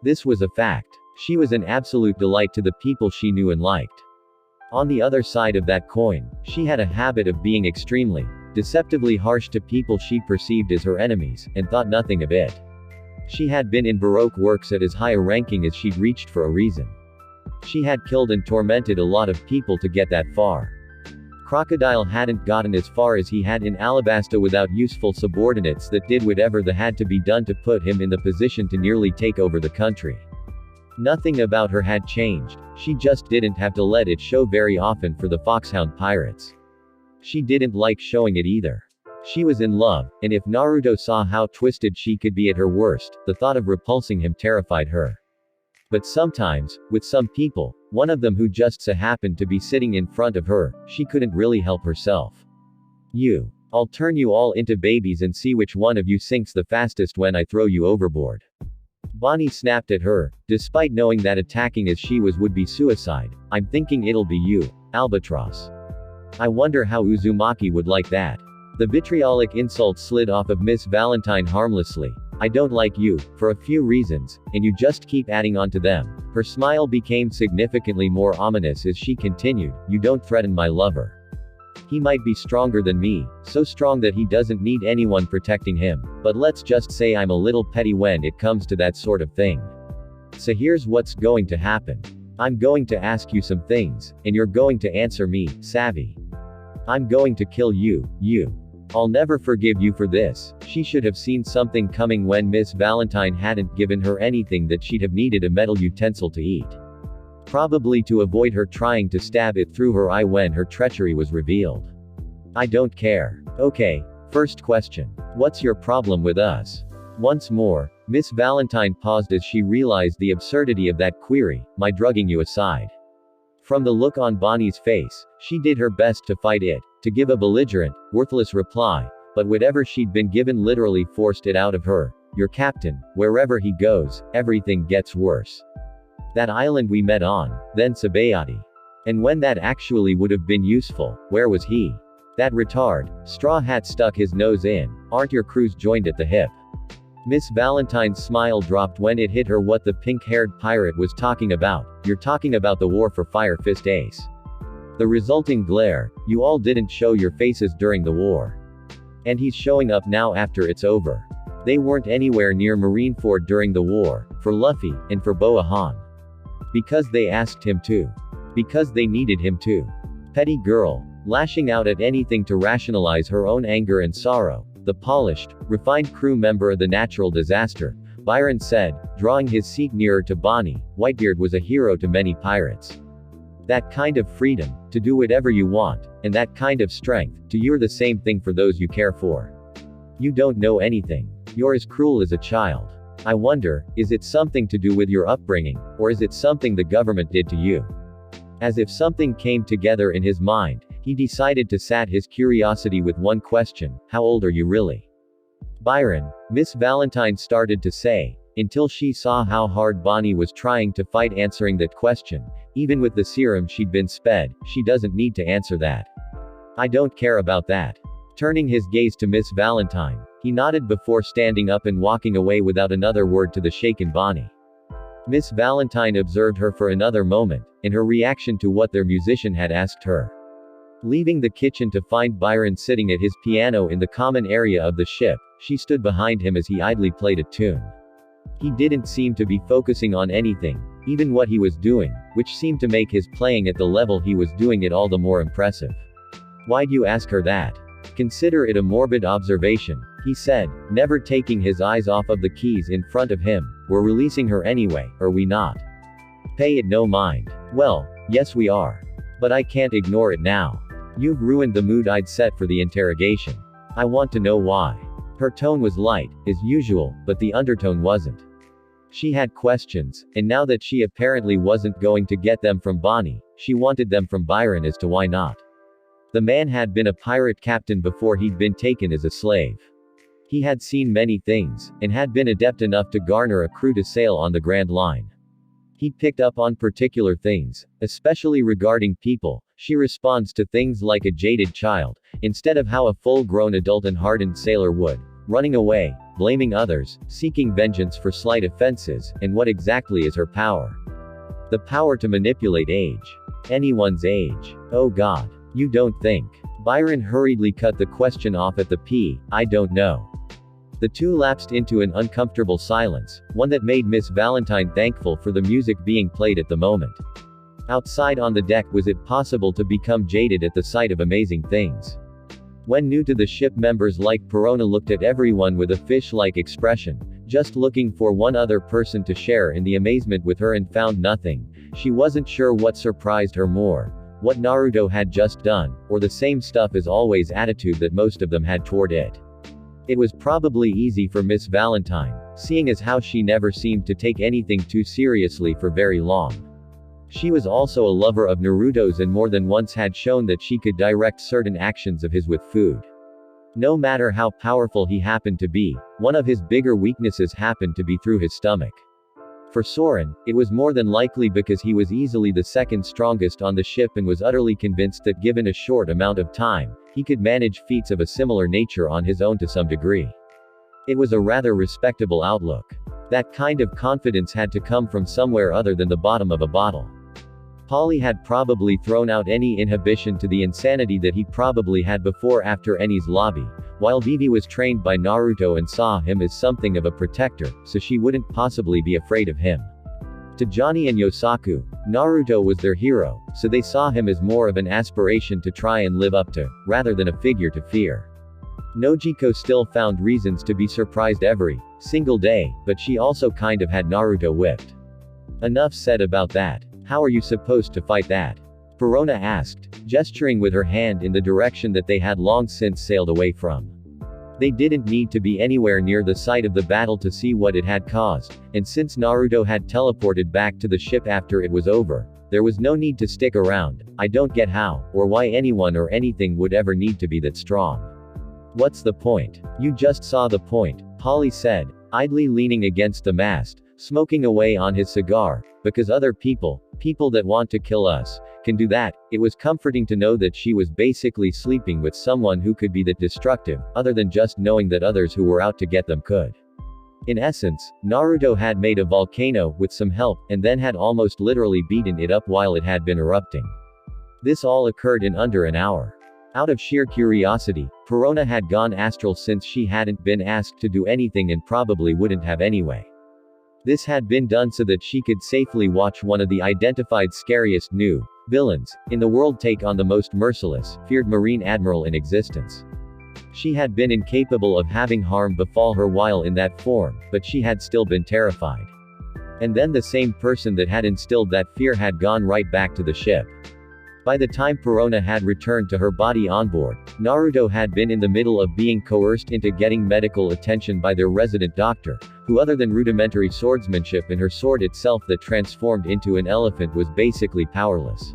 This was a fact. She was an absolute delight to the people she knew and liked. On the other side of that coin, she had a habit of being extremely, deceptively harsh to people she perceived as her enemies, and thought nothing of it. She had been in Baroque works at as high a ranking as she'd reached for a reason. She had killed and tormented a lot of people to get that far. Crocodile hadn't gotten as far as he had in Alabasta without useful subordinates that did whatever that had to be done to put him in the position to nearly take over the country. Nothing about her had changed, she just didn't have to let it show very often for the Foxhound pirates. She didn't like showing it either. She was in love, and if Naruto saw how twisted she could be at her worst, the thought of repulsing him terrified her. But sometimes, with some people, one of them who just so happened to be sitting in front of her, she couldn't really help herself. I'll turn you all into babies and see which one of you sinks the fastest when I throw you overboard. Bonnie snapped at her, despite knowing that attacking as she was would be suicide. "I'm thinking it'll be you, Albatross. I wonder how Uzumaki would like that." The vitriolic insult slid off of Miss Valentine harmlessly. "I don't like you, for a few reasons, and you just keep adding on to them." Her smile became significantly more ominous as she continued, "You don't threaten my lover. He might be stronger than me, so strong that he doesn't need anyone protecting him, but let's just say I'm a little petty when it comes to that sort of thing. So here's what's going to happen. I'm going to ask you some things, and you're going to answer me, savvy? I'm going to kill you. I'll never forgive you for this." She should have seen something coming when Miss Valentine hadn't given her anything that she'd have needed a metal utensil to eat. Probably to avoid her trying to stab it through her eye when her treachery was revealed. "I don't care. Okay, first question. What's your problem with us?" Once more, Miss Valentine paused as she realized the absurdity of that query, "My drugging you aside." From the look on Bonnie's face, she did her best to fight it, to give a belligerent, worthless reply, but whatever she'd been given literally forced it out of her. "Your captain, wherever he goes, everything gets worse. That island we met on, then Sabayati. And when that actually would have been useful, where was he? That retard." Straw Hat stuck his nose in. "Aren't your crews joined at the hip?" Miss Valentine's smile dropped when it hit her what the pink-haired pirate was talking about. "You're talking about the war for Fire Fist Ace. The resulting glare, you all didn't show your faces during the war. And he's showing up now after it's over. They weren't anywhere near Marineford during the war, for Luffy, and for Boa Han. Because they asked him to. Because they needed him to." Petty girl. Lashing out at anything to rationalize her own anger and sorrow. The polished, refined crew member of the natural disaster, Byron said, drawing his seat nearer to Bonnie. "Whitebeard was a hero to many pirates. That kind of freedom, to do whatever you want, and that kind of strength, to you're the same thing for those you care for. You don't know anything. You're as cruel as a child. I wonder, is it something to do with your upbringing, or is it something the government did to you?" As if something came together in his mind, he decided to sat his curiosity with one question: "How old are you really?" "Byron," Miss Valentine started to say, until she saw how hard Bonnie was trying to fight answering that question. Even with the serum she'd been sped, she doesn't need to answer that. "I don't care about that." Turning his gaze to Miss Valentine, he nodded before standing up and walking away without another word to the shaken Bonnie. Miss Valentine observed her for another moment, in her reaction to what their musician had asked her. Leaving the kitchen to find Byron sitting at his piano in the common area of the ship, she stood behind him as he idly played a tune. He didn't seem to be focusing on anything, even what he was doing, which seemed to make his playing at the level he was doing it all the more impressive. Why'd you ask her that? Consider it a morbid observation, he said, never taking his eyes off of the keys in front of him. We're releasing her anyway, are we not? Pay it no mind. Well, yes we are. But I can't ignore it now. You've ruined the mood I'd set for the interrogation. I want to know why. Her tone was light, as usual, but the undertone wasn't. She had questions, and now that she apparently wasn't going to get them from Bonnie, she wanted them from Byron as to why not. The man had been a pirate captain before he'd been taken as a slave. He had seen many things, and had been adept enough to garner a crew to sail on the Grand Line. He'd picked up on particular things, especially regarding people. She responds to things like a jaded child, instead of how a full-grown adult and hardened sailor would. Running away, blaming others, seeking vengeance for slight offenses, and what exactly is her power? The power to manipulate age. Anyone's age. Oh God. You don't think? Byron hurriedly cut the question off at the P. I don't know. The two lapsed into an uncomfortable silence, one that made Miss Valentine thankful for the music being played at the moment. Outside on the deck, was it possible to become jaded at the sight of amazing things? When new to the ship, members like Perona looked at everyone with a fish-like expression, just looking for one other person to share in the amazement with her, and found nothing. She wasn't sure what surprised her more. What Naruto had just done, or the same stuff as always attitude that most of them had toward it. It was probably easy for Miss Valentine, seeing as how she never seemed to take anything too seriously for very long. She was also a lover of Naruto's and more than once had shown that she could direct certain actions of his with food. No matter how powerful he happened to be, one of his bigger weaknesses happened to be through his stomach. For Soren, it was more than likely because he was easily the second strongest on the ship and was utterly convinced that given a short amount of time, he could manage feats of a similar nature on his own to some degree. It was a rather respectable outlook. That kind of confidence had to come from somewhere other than the bottom of a bottle. Polly had probably thrown out any inhibition to the insanity that he probably had before after Eni's lobby, while Vivi was trained by Naruto and saw him as something of a protector, so she wouldn't possibly be afraid of him. To Johnny and Yosaku, Naruto was their hero, so they saw him as more of an aspiration to try and live up to, rather than a figure to fear. Nojiko still found reasons to be surprised every single day, but she also kind of had Naruto whipped. Enough said about that. How are you supposed to fight that? Perona asked, gesturing with her hand in the direction that they had long since sailed away from. They didn't need to be anywhere near the site of the battle to see what it had caused, and since Naruto had teleported back to the ship after it was over, there was no need to stick around. I don't get how, or why anyone or anything would ever need to be that strong. What's the point? You just saw the point, Polly said, idly leaning against the mast, smoking away on his cigar, because other people that want to kill us, can do that. It was comforting to know that she was basically sleeping with someone who could be that destructive, other than just knowing that others who were out to get them could. In essence, Naruto had made a volcano with some help, and then had almost literally beaten it up while it had been erupting. This all occurred in under an hour. Out of sheer curiosity, Perona had gone astral since she hadn't been asked to do anything and probably wouldn't have anyway. This had been done so that she could safely watch one of the identified scariest new villains in the world take on the most merciless, feared Marine Admiral in existence. She had been incapable of having harm befall her while in that form, but she had still been terrified. And then the same person that had instilled that fear had gone right back to the ship. By the time Perona had returned to her body on board, Naruto had been in the middle of being coerced into getting medical attention by their resident doctor, who other than rudimentary swordsmanship and her sword itself that transformed into an elephant was basically powerless.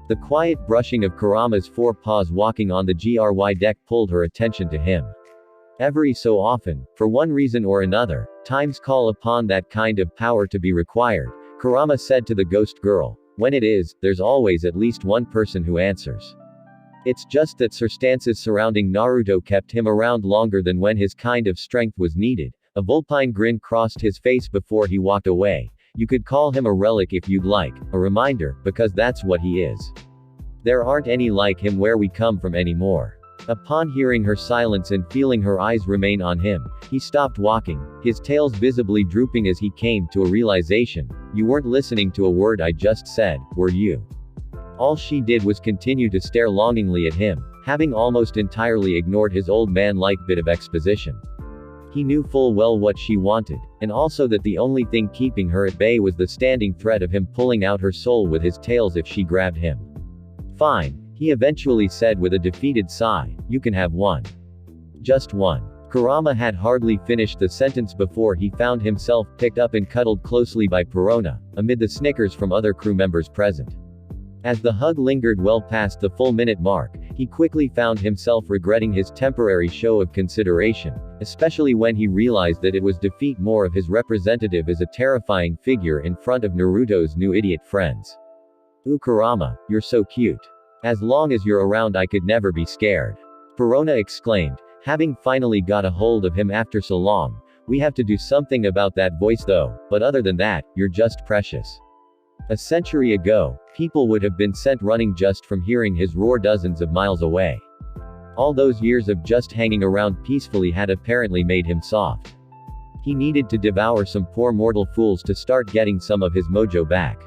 The quiet brushing of Kurama's four paws walking on the GRY deck pulled her attention to him. Every so often, for one reason or another, times call upon that kind of power to be required, Kurama said to the ghost girl. When it is, there's always at least one person who answers. It's just that circumstances surrounding Naruto kept him around longer than when his kind of strength was needed. A vulpine grin crossed his face before he walked away. You could call him a relic if you'd like, a reminder, because that's what he is. There aren't any like him where we come from anymore. Upon hearing her silence and feeling her eyes remain on him, he stopped walking, his tails visibly drooping as he came to a realization. You weren't listening to a word I just said, were you? All she did was continue to stare longingly at him, having almost entirely ignored his old man-like bit of exposition. He knew full well what she wanted, and also that the only thing keeping her at bay was the standing threat of him pulling out her soul with his tails if she grabbed him. Fine, he eventually said with a defeated sigh, you can have one. Just one. Kurama had hardly finished the sentence before he found himself picked up and cuddled closely by Perona, amid the snickers from other crew members present. As the hug lingered well past the full minute mark, he quickly found himself regretting his temporary show of consideration, especially when he realized that it was defeat more of his representative as a terrifying figure in front of Naruto's new idiot friends. Ooh Kurama, you're so cute. As long as you're around I could never be scared. Perona exclaimed, having finally got a hold of him after so long. We have to do something about that voice though, but other than that, you're just precious. A century ago, people would have been sent running just from hearing his roar dozens of miles away. All those years of just hanging around peacefully had apparently made him soft. He needed to devour some poor mortal fools to start getting some of his mojo back.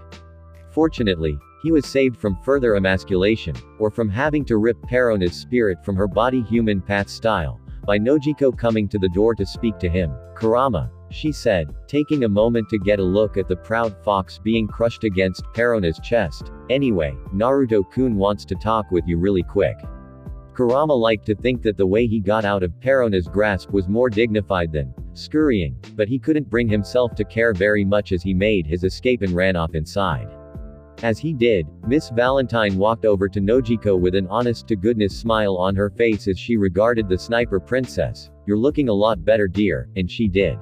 Fortunately, he was saved from further emasculation, or from having to rip Perona's spirit from her body human path style, by Nojiko coming to the door to speak to him. Kurama, she said, taking a moment to get a look at the proud fox being crushed against Perona's chest. Anyway, Naruto-kun wants to talk with you really quick. Kurama liked to think that the way he got out of Perona's grasp was more dignified than scurrying, but he couldn't bring himself to care very much as he made his escape and ran off inside. As he did, Miss Valentine walked over to Nojiko with an honest-to-goodness smile on her face as she regarded the sniper princess. You're looking a lot better dear, and she did.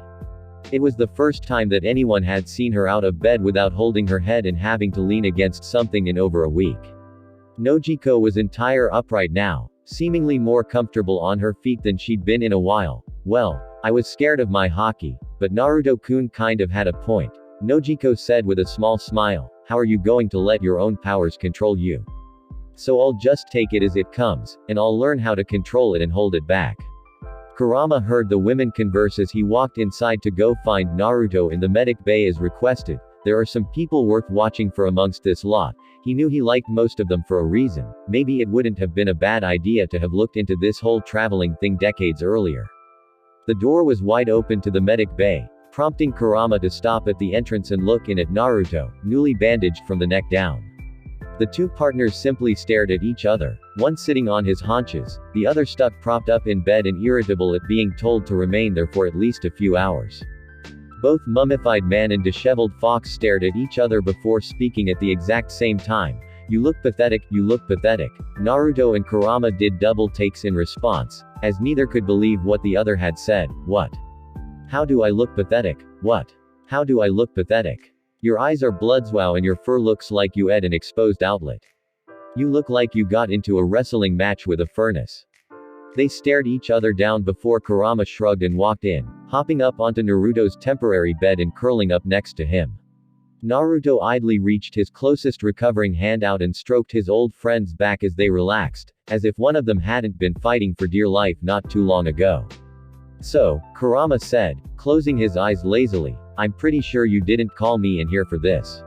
It was the first time that anyone had seen her out of bed without holding her head and having to lean against something in over a week. Nojiko was entire upright now, seemingly more comfortable on her feet than she'd been in a while. Well, I was scared of my hockey, but Naruto-kun kind of had a point, Nojiko said with a small smile. How are you going to let your own powers control you? So I'll just take it as it comes, and I'll learn how to control it and hold it back. Kurama heard the women converse as he walked inside to go find Naruto in the medic bay as requested. There are some people worth watching for amongst this lot. He knew he liked most of them for a reason. Maybe it wouldn't have been a bad idea to have looked into this whole traveling thing decades earlier. The door was wide open to the medic bay, prompting Kurama to stop at the entrance and look in at Naruto, newly bandaged from the neck down. The two partners simply stared at each other, one sitting on his haunches, the other stuck propped up in bed and irritable at being told to remain there for at least a few hours. Both mummified man and disheveled fox stared at each other before speaking at the exact same time. You look pathetic, you look pathetic. Naruto and Kurama did double takes in response, as neither could believe what the other had said. What? How do I look pathetic? What? How do I look pathetic? Your eyes are bloodswow and your fur looks like you ate an exposed outlet. You look like you got into a wrestling match with a furnace. They stared each other down before Kurama shrugged and walked in, hopping up onto Naruto's temporary bed and curling up next to him. Naruto idly reached his closest recovering hand out and stroked his old friend's back as they relaxed, as if one of them hadn't been fighting for dear life not too long ago. So, Kurama said, closing his eyes lazily, I'm pretty sure you didn't call me in here for this.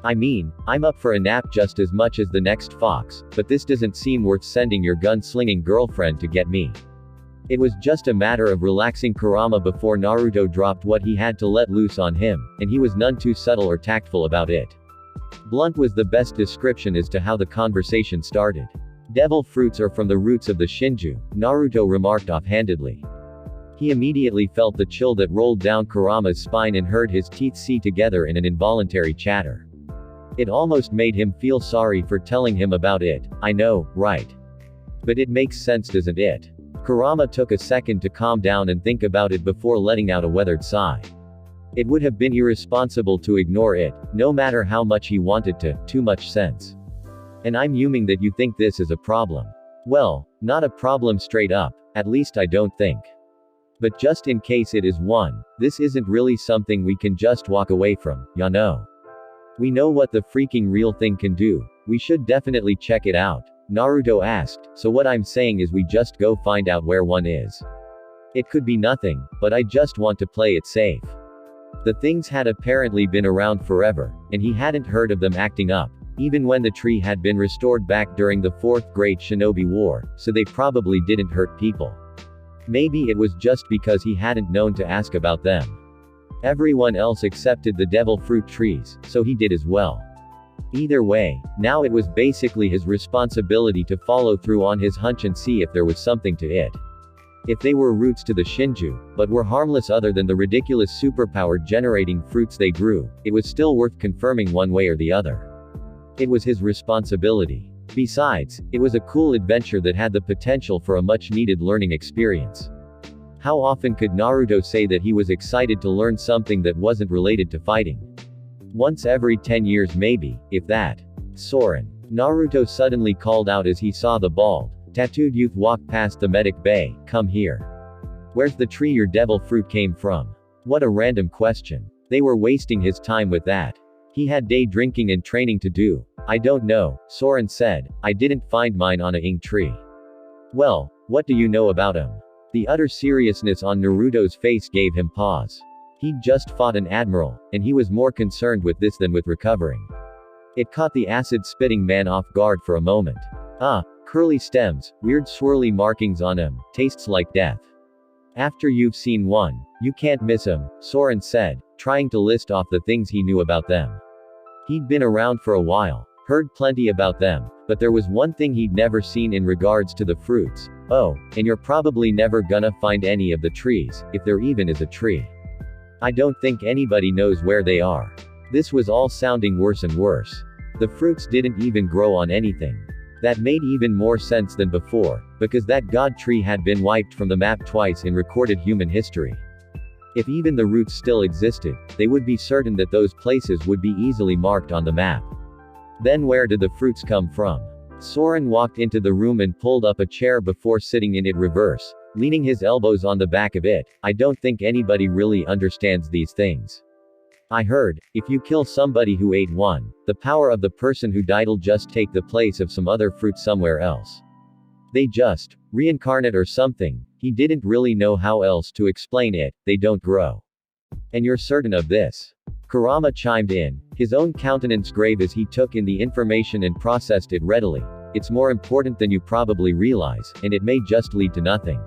I mean, I'm up for a nap just as much as the next fox, but this doesn't seem worth sending your gun-slinging girlfriend to get me. It was just a matter of relaxing Kurama before Naruto dropped what he had to let loose on him, and he was none too subtle or tactful about it. Blunt was the best description as to how the conversation started. Devil fruits are from the roots of the Shinju, Naruto remarked offhandedly. He immediately felt the chill that rolled down Kurama's spine and heard his teeth see together in an involuntary chatter. It almost made him feel sorry for telling him about it. I know, right? But it makes sense, doesn't it? Kurama took a second to calm down and think about it before letting out a weathered sigh. It would have been irresponsible to ignore it, no matter how much he wanted to. Too much sense. And I'm fuming that you think this is a problem. Well, not a problem straight up, at least I don't think. But just in case it is one, this isn't really something we can just walk away from, ya know. We know what the freaking real thing can do. We should definitely check it out. Naruto asked, so what I'm saying is we just go find out where one is. It could be nothing, but I just want to play it safe. The things had apparently been around forever, and he hadn't heard of them acting up, even when the tree had been restored back during the Fourth Great Shinobi War, so they probably didn't hurt people. Maybe it was just because he hadn't known to ask about them. Everyone else accepted the devil fruit trees, so he did as well. Either way, now it was basically his responsibility to follow through on his hunch and see if there was something to it. If they were roots to the Shinju, but were harmless other than the ridiculous superpower generating fruits they grew, it was still worth confirming one way or the other. It was his responsibility. Besides, it was a cool adventure that had the potential for a much needed learning experience. How often could Naruto say that he was excited to learn something that wasn't related to fighting? Once every 10 years maybe, if that. Soren. Naruto suddenly called out as he saw the bald, tattooed youth walk past the medic bay. Come here. Where's the tree your devil fruit came from? What a random question. They were wasting his time with that. He had day drinking and training to do. I don't know, Soren said. I didn't find mine on a ing tree. Well, what do you know about him? The utter seriousness on Naruto's face gave him pause. He'd just fought an admiral, and he was more concerned with this than with recovering. It caught the acid-spitting man off guard for a moment. Curly stems, weird swirly markings on him, tastes like death. After you've seen one, you can't miss him, Soren said, trying to list off the things he knew about them. He'd been around for a while, heard plenty about them, but there was one thing he'd never seen in regards to the fruits. Oh, and you're probably never gonna find any of the trees, if there even is a tree. I don't think anybody knows where they are. This was all sounding worse and worse. The fruits didn't even grow on anything. That made even more sense than before, because that god tree had been wiped from the map twice in recorded human history. If even the roots still existed, they would be certain that those places would be easily marked on the map. Then where did the fruits come from? Soren walked into the room and pulled up a chair before sitting in it reverse, leaning his elbows on the back of it. I don't think anybody really understands these things. I heard, if you kill somebody who ate one, the power of the person who died'll just take the place of some other fruit somewhere else. They just reincarnate or something. He didn't really know how else to explain it. They don't grow. And you're certain of this? Kurama chimed in, his own countenance grave as he took in the information and processed it readily. It's more important than you probably realize, and it may just lead to nothing.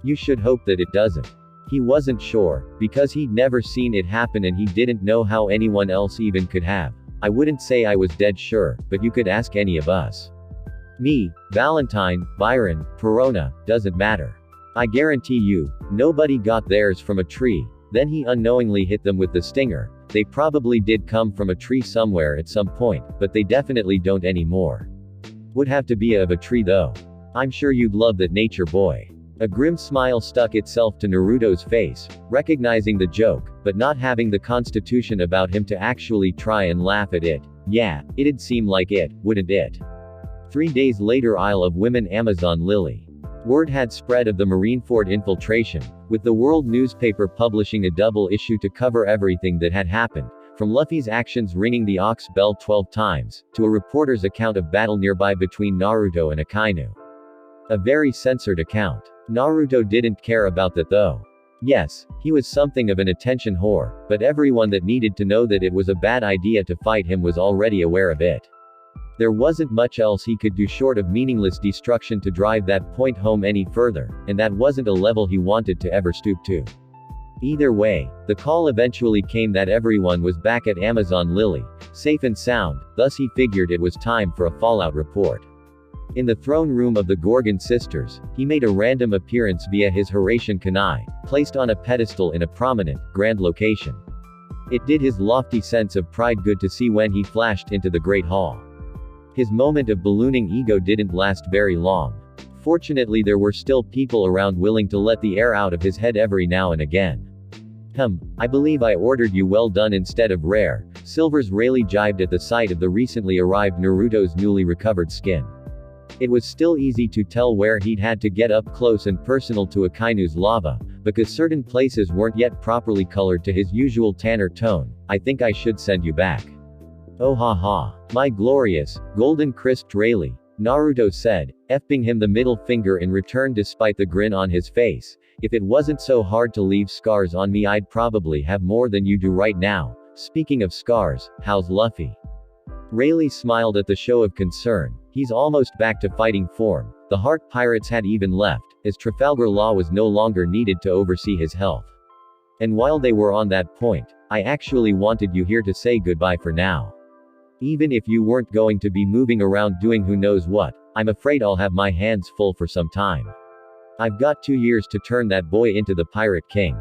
You should hope that it doesn't. He wasn't sure, because he'd never seen it happen and he didn't know how anyone else even could have. I wouldn't say I was dead sure, but you could ask any of us. Me, Valentine, Byron, Perona, doesn't matter. I guarantee you, nobody got theirs from a tree. Then he unknowingly hit them with the stinger. They probably did come from a tree somewhere at some point, but they definitely don't anymore. Would have to be of a tree though. I'm sure you'd love that, nature boy. A grim smile stuck itself to Naruto's face, recognizing the joke, but not having the constitution about him to actually try and laugh at it. Yeah, it'd seem like it, wouldn't it? 3 days later, Isle of Women, Amazon Lily. Word had spread of the Marineford infiltration, with the world newspaper publishing a double issue to cover everything that had happened, from Luffy's actions ringing the Ox bell 12 times, to a reporter's account of battle nearby between Naruto and Akainu. A very censored account. Naruto didn't care about that though. Yes, he was something of an attention whore, but everyone that needed to know that it was a bad idea to fight him was already aware of it. There wasn't much else he could do short of meaningless destruction to drive that point home any further, and that wasn't a level he wanted to ever stoop to. Either way, the call eventually came that everyone was back at Amazon Lily, safe and sound, thus he figured it was time for a fallout report. In the throne room of the Gorgon sisters, he made a random appearance via his Horatian kunai, placed on a pedestal in a prominent, grand location. It did his lofty sense of pride good to see when he flashed into the Great Hall. His moment of ballooning ego didn't last very long. Fortunately, there were still people around willing to let the air out of his head every now and again. I believe I ordered you well done instead of rare. Silver's Rayleigh jibed at the sight of the recently arrived Naruto's newly recovered skin. It was still easy to tell where he'd had to get up close and personal to Akainu's lava, because certain places weren't yet properly colored to his usual tanner tone. I think I should send you back. Oh ha ha. My glorious, golden crisped Rayleigh. Naruto said, effing him the middle finger in return despite the grin on his face. If it wasn't so hard to leave scars on me, I'd probably have more than you do right now. Speaking of scars, how's Luffy? Rayleigh smiled at the show of concern. He's almost back to fighting form. The Heart Pirates had even left, as Trafalgar Law was no longer needed to oversee his health. And while they were on that point, I actually wanted you here to say goodbye for now. Even if you weren't going to be moving around doing who knows what, I'm afraid I'll have my hands full for some time. I've got 2 years to turn that boy into the Pirate King.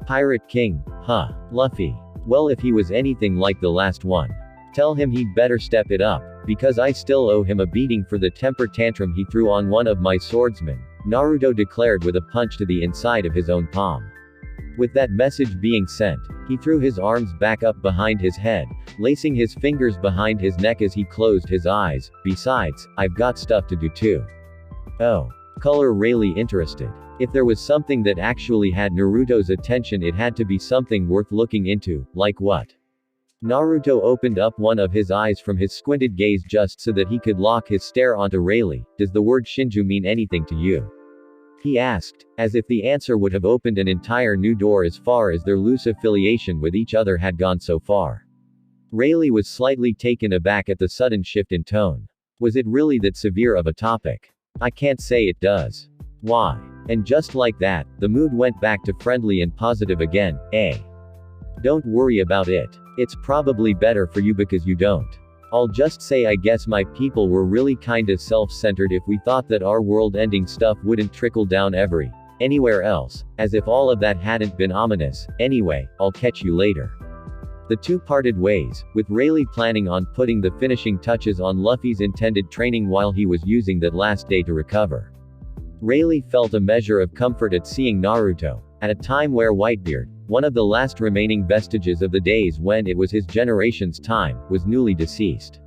Pirate King, huh? Luffy. Well, if he was anything like the last one, tell him he'd better step it up, because I still owe him a beating for the temper tantrum he threw on one of my swordsmen, Naruto declared with a punch to the inside of his own palm. With that message being sent, he threw his arms back up behind his head, lacing his fingers behind his neck as he closed his eyes. Besides, I've got stuff to do too. Oh. Color Rayleigh interested. If there was something that actually had Naruto's attention, it had to be something worth looking into. Like what? Naruto opened up one of his eyes from his squinted gaze just so that he could lock his stare onto Rayleigh. Does the word Shinju mean anything to you? He asked, as if the answer would have opened an entire new door as far as their loose affiliation with each other had gone so far. Rayleigh was slightly taken aback at the sudden shift in tone. Was it really that severe of a topic? I can't say it does. Why? And just like that, the mood went back to friendly and positive again. Don't worry about it. It's probably better for you because you don't. I'll just say I guess my people were really kinda self-centered if we thought that our world-ending stuff wouldn't trickle down anywhere else, as if all of that hadn't been ominous. Anyway, I'll catch you later. The two parted ways, with Rayleigh planning on putting the finishing touches on Luffy's intended training while he was using that last day to recover. Rayleigh felt a measure of comfort at seeing Naruto, at a time where Whitebeard, one of the last remaining vestiges of the days when it was his generation's time, was newly deceased.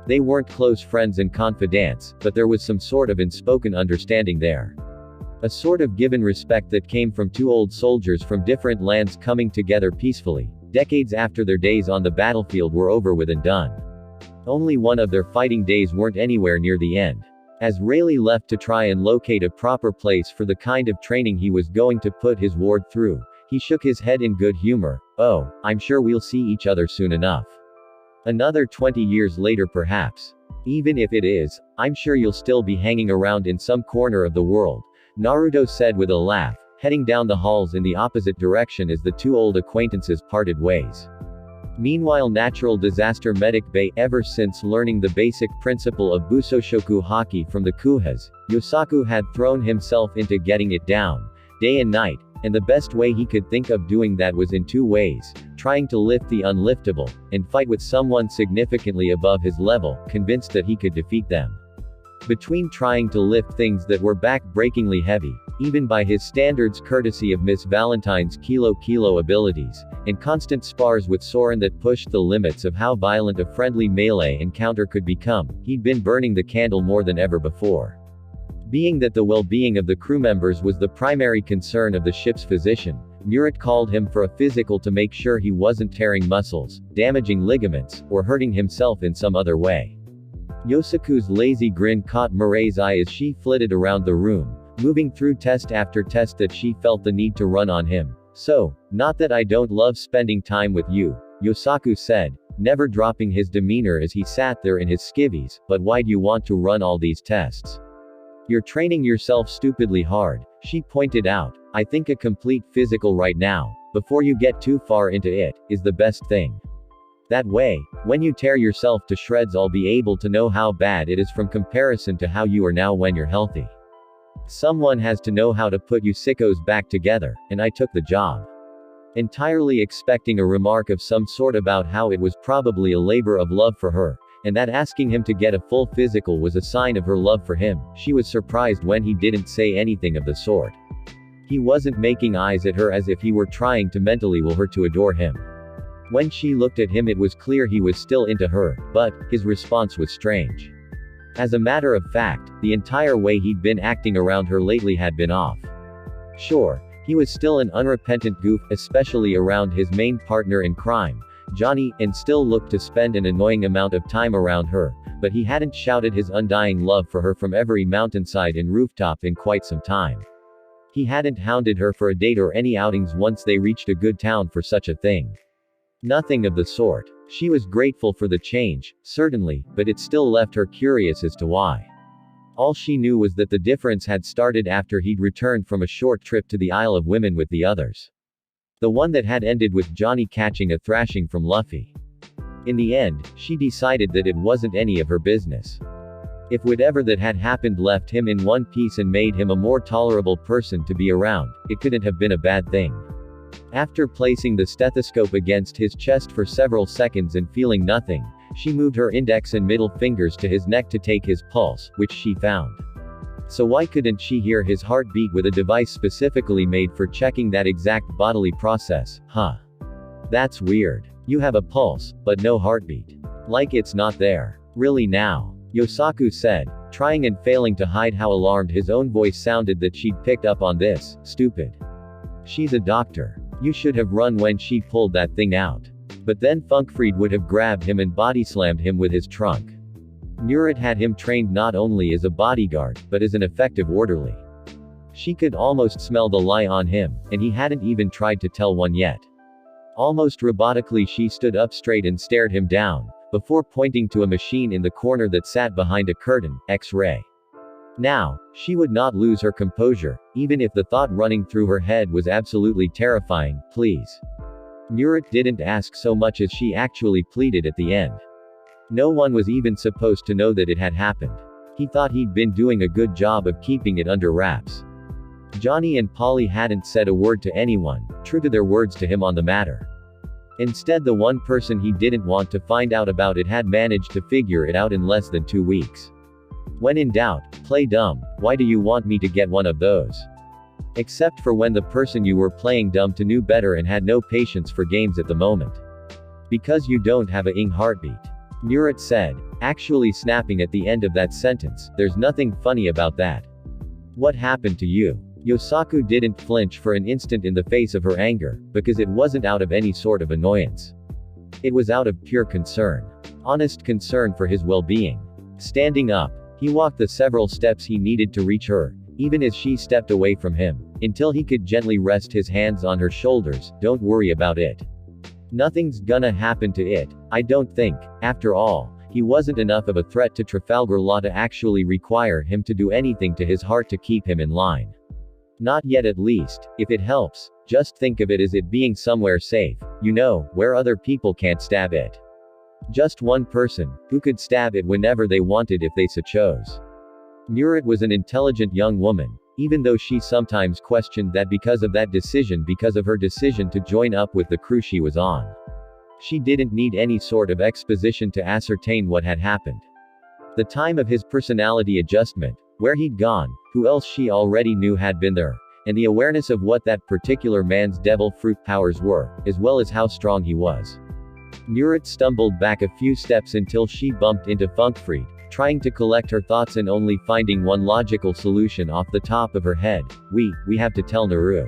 They weren't close friends and confidants, but there was some sort of unspoken understanding there. A sort of given respect that came from two old soldiers from different lands coming together peacefully, decades after their days on the battlefield were over with and done. Only one of their fighting days weren't anywhere near the end. As Rayleigh left to try and locate a proper place for the kind of training he was going to put his ward through, he shook his head in good humor. Oh, I'm sure we'll see each other soon enough. Another 20 years later perhaps. Even if it is, I'm sure you'll still be hanging around in some corner of the world, Naruto said with a laugh, heading down the halls in the opposite direction as the two old acquaintances parted ways. Meanwhile, Natural Disaster Medic Bay, ever since learning the basic principle of Busoshoku Haki from the Kuhas, Yosaku had thrown himself into getting it down, day and night, and the best way he could think of doing that was in two ways: trying to lift the unliftable, and fight with someone significantly above his level, convinced that he could defeat them. Between trying to lift things that were back-breakingly heavy, even by his standards courtesy of Miss Valentine's Kilo abilities, and constant spars with Soren that pushed the limits of how violent a friendly melee encounter could become, he'd been burning the candle more than ever before. Being that the well-being of the crew members was the primary concern of the ship's physician, Murat called him for a physical to make sure he wasn't tearing muscles, damaging ligaments, or hurting himself in some other way. Yosaku's lazy grin caught Murray's eye as she flitted around the room, moving through test after test that she felt the need to run on him. So, not that I don't love spending time with you, Yosaku said, never dropping his demeanor as he sat there in his skivvies, but why'd you want to run all these tests? You're training yourself stupidly hard, she pointed out. I think a complete physical right now, before you get too far into it, is the best thing. That way, when you tear yourself to shreds, I'll be able to know how bad it is from comparison to how you are now when you're healthy. Someone has to know how to put you sickos back together, and I took the job. Entirely expecting a remark of some sort about how it was probably a labor of love for her, and that asking him to get a full physical was a sign of her love for him, she was surprised when he didn't say anything of the sort. He wasn't making eyes at her as if he were trying to mentally will her to adore him. When she looked at him, it was clear he was still into her, but his response was strange. As a matter of fact, the entire way he'd been acting around her lately had been off. Sure, he was still an unrepentant goof, especially around his main partner in crime, Johnny, and still looked to spend an annoying amount of time around her, but he hadn't shouted his undying love for her from every mountainside and rooftop in quite some time. He hadn't hounded her for a date or any outings once they reached a good town for such a thing. Nothing of the sort. She was grateful for the change, certainly, but it still left her curious as to why. All she knew was that the difference had started after he'd returned from a short trip to the Isle of Women with the others. The one that had ended with Johnny catching a thrashing from Luffy. In the end, she decided that it wasn't any of her business. If whatever that had happened left him in one piece and made him a more tolerable person to be around, it couldn't have been a bad thing. After placing the stethoscope against his chest for several seconds and feeling nothing, she moved her index and middle fingers to his neck to take his pulse, which she found. So why couldn't she hear his heartbeat with a device specifically made for checking that exact bodily process, huh? That's weird. You have a pulse, but no heartbeat. Like it's not there. Really now? Yosaku said, trying and failing to hide how alarmed his own voice sounded that she'd picked up on this. Stupid. She's a doctor. You should have run when she pulled that thing out. But then Funkfried would have grabbed him and body-slammed him with his trunk. Murat had him trained not only as a bodyguard, but as an effective orderly. She could almost smell the lie on him, and he hadn't even tried to tell one yet. Almost robotically she stood up straight and stared him down, before pointing to a machine in the corner that sat behind a curtain, X-ray. Now, she would not lose her composure, even if the thought running through her head was absolutely terrifying. Please. Murat didn't ask so much as she actually pleaded at the end. No one was even supposed to know that it had happened. He thought he'd been doing a good job of keeping it under wraps. Johnny and Polly hadn't said a word to anyone, true to their words to him on the matter. Instead, the one person he didn't want to find out about it had managed to figure it out in less than 2 weeks. When in doubt, play dumb. Why do you want me to get one of those? Except for when the person you were playing dumb to knew better and had no patience for games at the moment. Because you don't have a heartbeat. Murat said, actually snapping at the end of that sentence. There's nothing funny about that. What happened to you? Yosaku didn't flinch for an instant in the face of her anger, because it wasn't out of any sort of annoyance. It was out of pure concern. Honest concern for his well-being. Standing up, he walked the several steps he needed to reach her, even as she stepped away from him, until he could gently rest his hands on her shoulders. Don't worry about it. Nothing's gonna happen to it, I don't think. After all, he wasn't enough of a threat to Trafalgar Law to actually require him to do anything to his heart to keep him in line. Not yet at least. If it helps, just think of it as it being somewhere safe, you know, where other people can't stab it. Just one person, who could stab it whenever they wanted if they so chose. Murat was an intelligent young woman, even though she sometimes questioned that because of her decision to join up with the crew she was on. She didn't need any sort of exposition to ascertain what had happened. The time of his personality adjustment, where he'd gone, who else she already knew had been there, and the awareness of what that particular man's devil fruit powers were, as well as how strong he was. Murat stumbled back a few steps until she bumped into Funkfried, trying to collect her thoughts and only finding one logical solution off the top of her head. We have to tell Naru.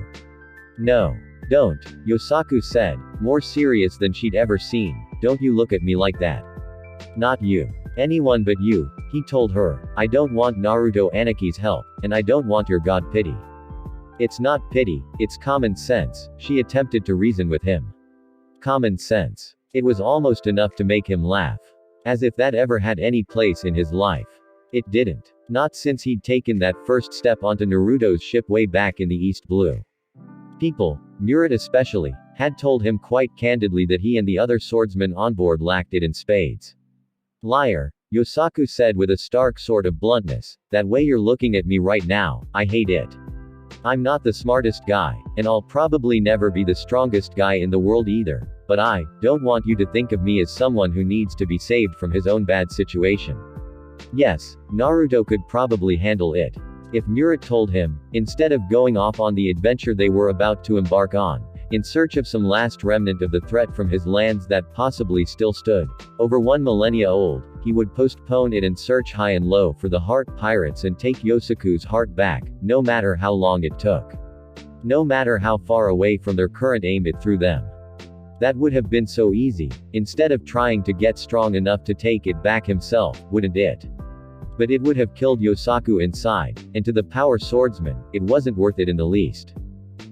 No. Don't, Yosaku said, more serious than she'd ever seen. Don't you look at me like that. Not you. Anyone but you, he told her. I don't want Naruto Anaki's help, and I don't want your god pity. It's not pity, it's common sense, she attempted to reason with him. Common sense. It was almost enough to make him laugh. As if that ever had any place in his life. It didn't. Not since he'd taken that first step onto Naruto's ship way back in the East Blue. People, Murat especially, had told him quite candidly that he and the other swordsmen on board lacked it in spades. Liar, Yosaku said with a stark sort of bluntness, that way you're looking at me right now, I hate it. I'm not the smartest guy, and I'll probably never be the strongest guy in the world either, but I don't want you to think of me as someone who needs to be saved from his own bad situation. Yes, Naruto could probably handle it. If Murat told him, instead of going off on the adventure they were about to embark on, in search of some last remnant of the threat from his lands that possibly still stood, over 1 millennia old, he would postpone it and search high and low for the heart pirates and take Yosaku's heart back, no matter how long it took. No matter how far away from their current aim it threw them. That would have been so easy, instead of trying to get strong enough to take it back himself, wouldn't it? But it would have killed Yosaku inside, and to the power swordsman, it wasn't worth it in the least.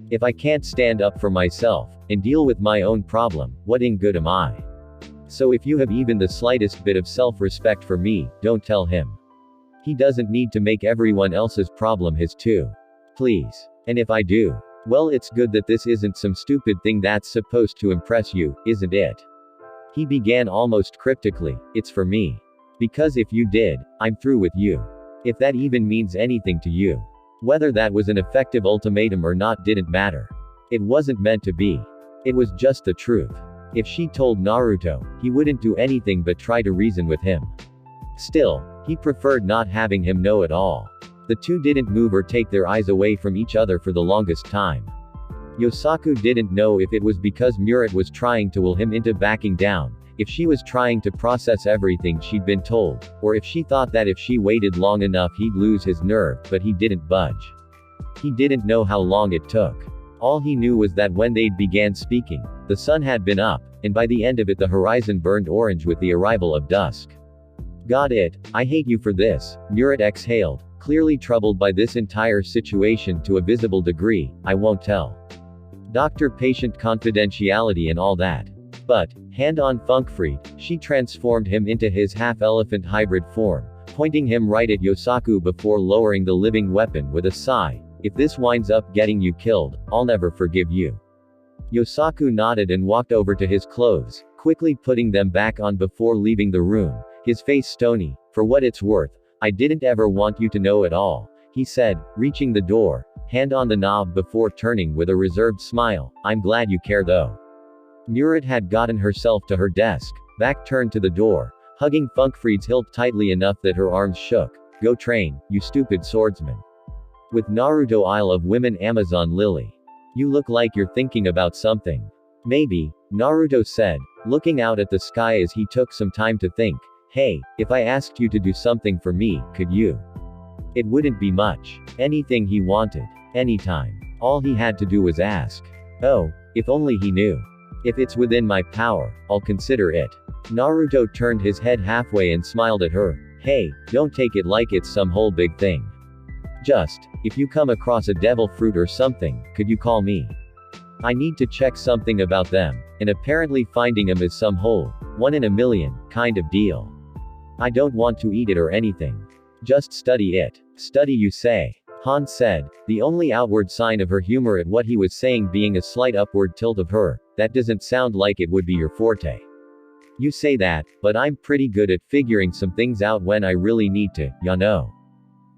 If I can't stand up for myself, and deal with my own problem, what in good am I? So if you have even the slightest bit of self-respect for me, don't tell him. He doesn't need to make everyone else's problem his too. Please. And if I do, well, it's good that this isn't some stupid thing that's supposed to impress you, isn't it? He began almost cryptically, it's for me. Because if you did, I'm through with you. If that even means anything to you. Whether that was an effective ultimatum or not didn't matter. It wasn't meant to be. It was just the truth. If she told Naruto, he wouldn't do anything but try to reason with him. Still, he preferred not having him know at all. The two didn't move or take their eyes away from each other for the longest time. Yosaku didn't know if it was because Murat was trying to will him into backing down, if she was trying to process everything she'd been told, or if she thought that if she waited long enough he'd lose his nerve, but he didn't budge. He didn't know how long it took. All he knew was that when they'd began speaking, the sun had been up, and by the end of it the horizon burned orange with the arrival of dusk. Got it, I hate you for this, Murat exhaled, clearly troubled by this entire situation to a visible degree. I won't tell. Doctor-patient confidentiality and all that. But, hand on Funkfried, she transformed him into his half-elephant hybrid form, pointing him right at Yosaku before lowering the living weapon with a sigh. If this winds up getting you killed, I'll never forgive you. Yosaku nodded and walked over to his clothes, quickly putting them back on before leaving the room, his face stony. For what it's worth, I didn't ever want you to know at all, he said, reaching the door, hand on the knob before turning with a reserved smile. I'm glad you care though. Murat had gotten herself to her desk, back turned to the door, hugging Funkfried's hilt tightly enough that her arms shook. Go train, you stupid swordsman. With Naruto Isle of Women Amazon Lily. You look like you're thinking about something. Maybe, Naruto said, looking out at the sky as he took some time to think. Hey, if I asked you to do something for me, could you? It wouldn't be much. Anything he wanted. Anytime. All he had to do was ask. Oh, if only he knew. If it's within my power, I'll consider it. Naruto turned his head halfway and smiled at her. Hey, don't take it like it's some whole big thing. Just, if you come across a devil fruit or something, could you call me? I need to check something about them, and apparently finding them is some whole, 1 in a million, kind of deal. I don't want to eat it or anything. Just study it. Study, you say? Han said, the only outward sign of her humor at what he was saying being a slight upward tilt of her. That doesn't sound like it would be your forte. You say that, but I'm pretty good at figuring some things out when I really need to, ya know.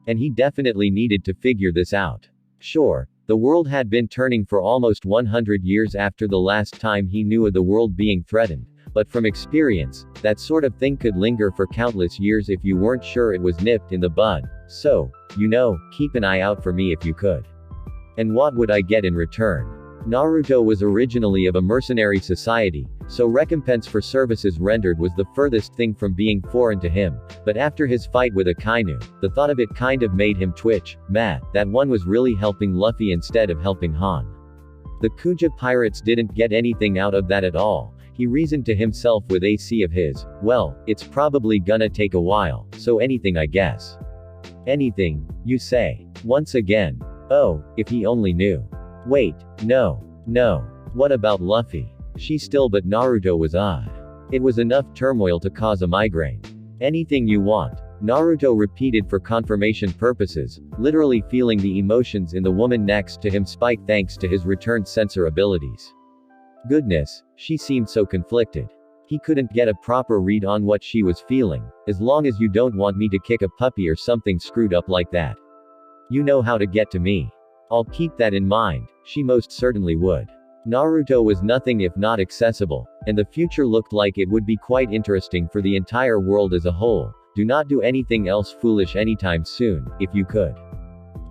And he definitely needed to figure this out. Sure, the world had been turning for almost 100 years after the last time he knew of the world being threatened, but from experience, that sort of thing could linger for countless years if you weren't sure it was nipped in the bud. So, you know, keep an eye out for me if you could. And what would I get in return? Naruto was originally of a mercenary society, so recompense for services rendered was the furthest thing from being foreign to him, but after his fight with Akainu, the thought of it kind of made him twitch. That one was really helping Luffy instead of helping Han. The Kuja pirates didn't get anything out of that at all, he reasoned to himself with a sea of his. Well, it's probably gonna take a while, so anything I guess. Anything, you say? Once again. Oh, if he only knew. Wait, no. What about Luffy? She still, but Naruto was It was enough turmoil to cause a migraine. Anything you want. Naruto repeated for confirmation purposes, literally feeling the emotions in the woman next to him spike thanks to his returned sensor abilities. Goodness, she seemed so conflicted. He couldn't get a proper read on what she was feeling. As long as you don't want me to kick a puppy or something screwed up like that. You know how to get to me. I'll keep that in mind, she most certainly would. Naruto was nothing if not accessible, and the future looked like it would be quite interesting for the entire world as a whole. Do not do anything else foolish anytime soon, if you could.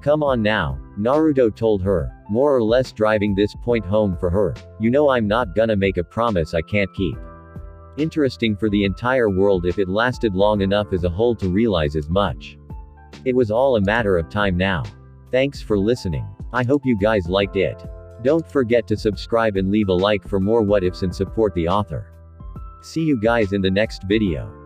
Come on now, Naruto told her, more or less driving this point home for her. You know I'm not gonna make a promise I can't keep. Interesting for the entire world if it lasted long enough as a whole to realize as much. It was all a matter of time now. Thanks for listening. I hope you guys liked it. Don't forget to subscribe and leave a like for more what ifs and support the author. See you guys in the next video.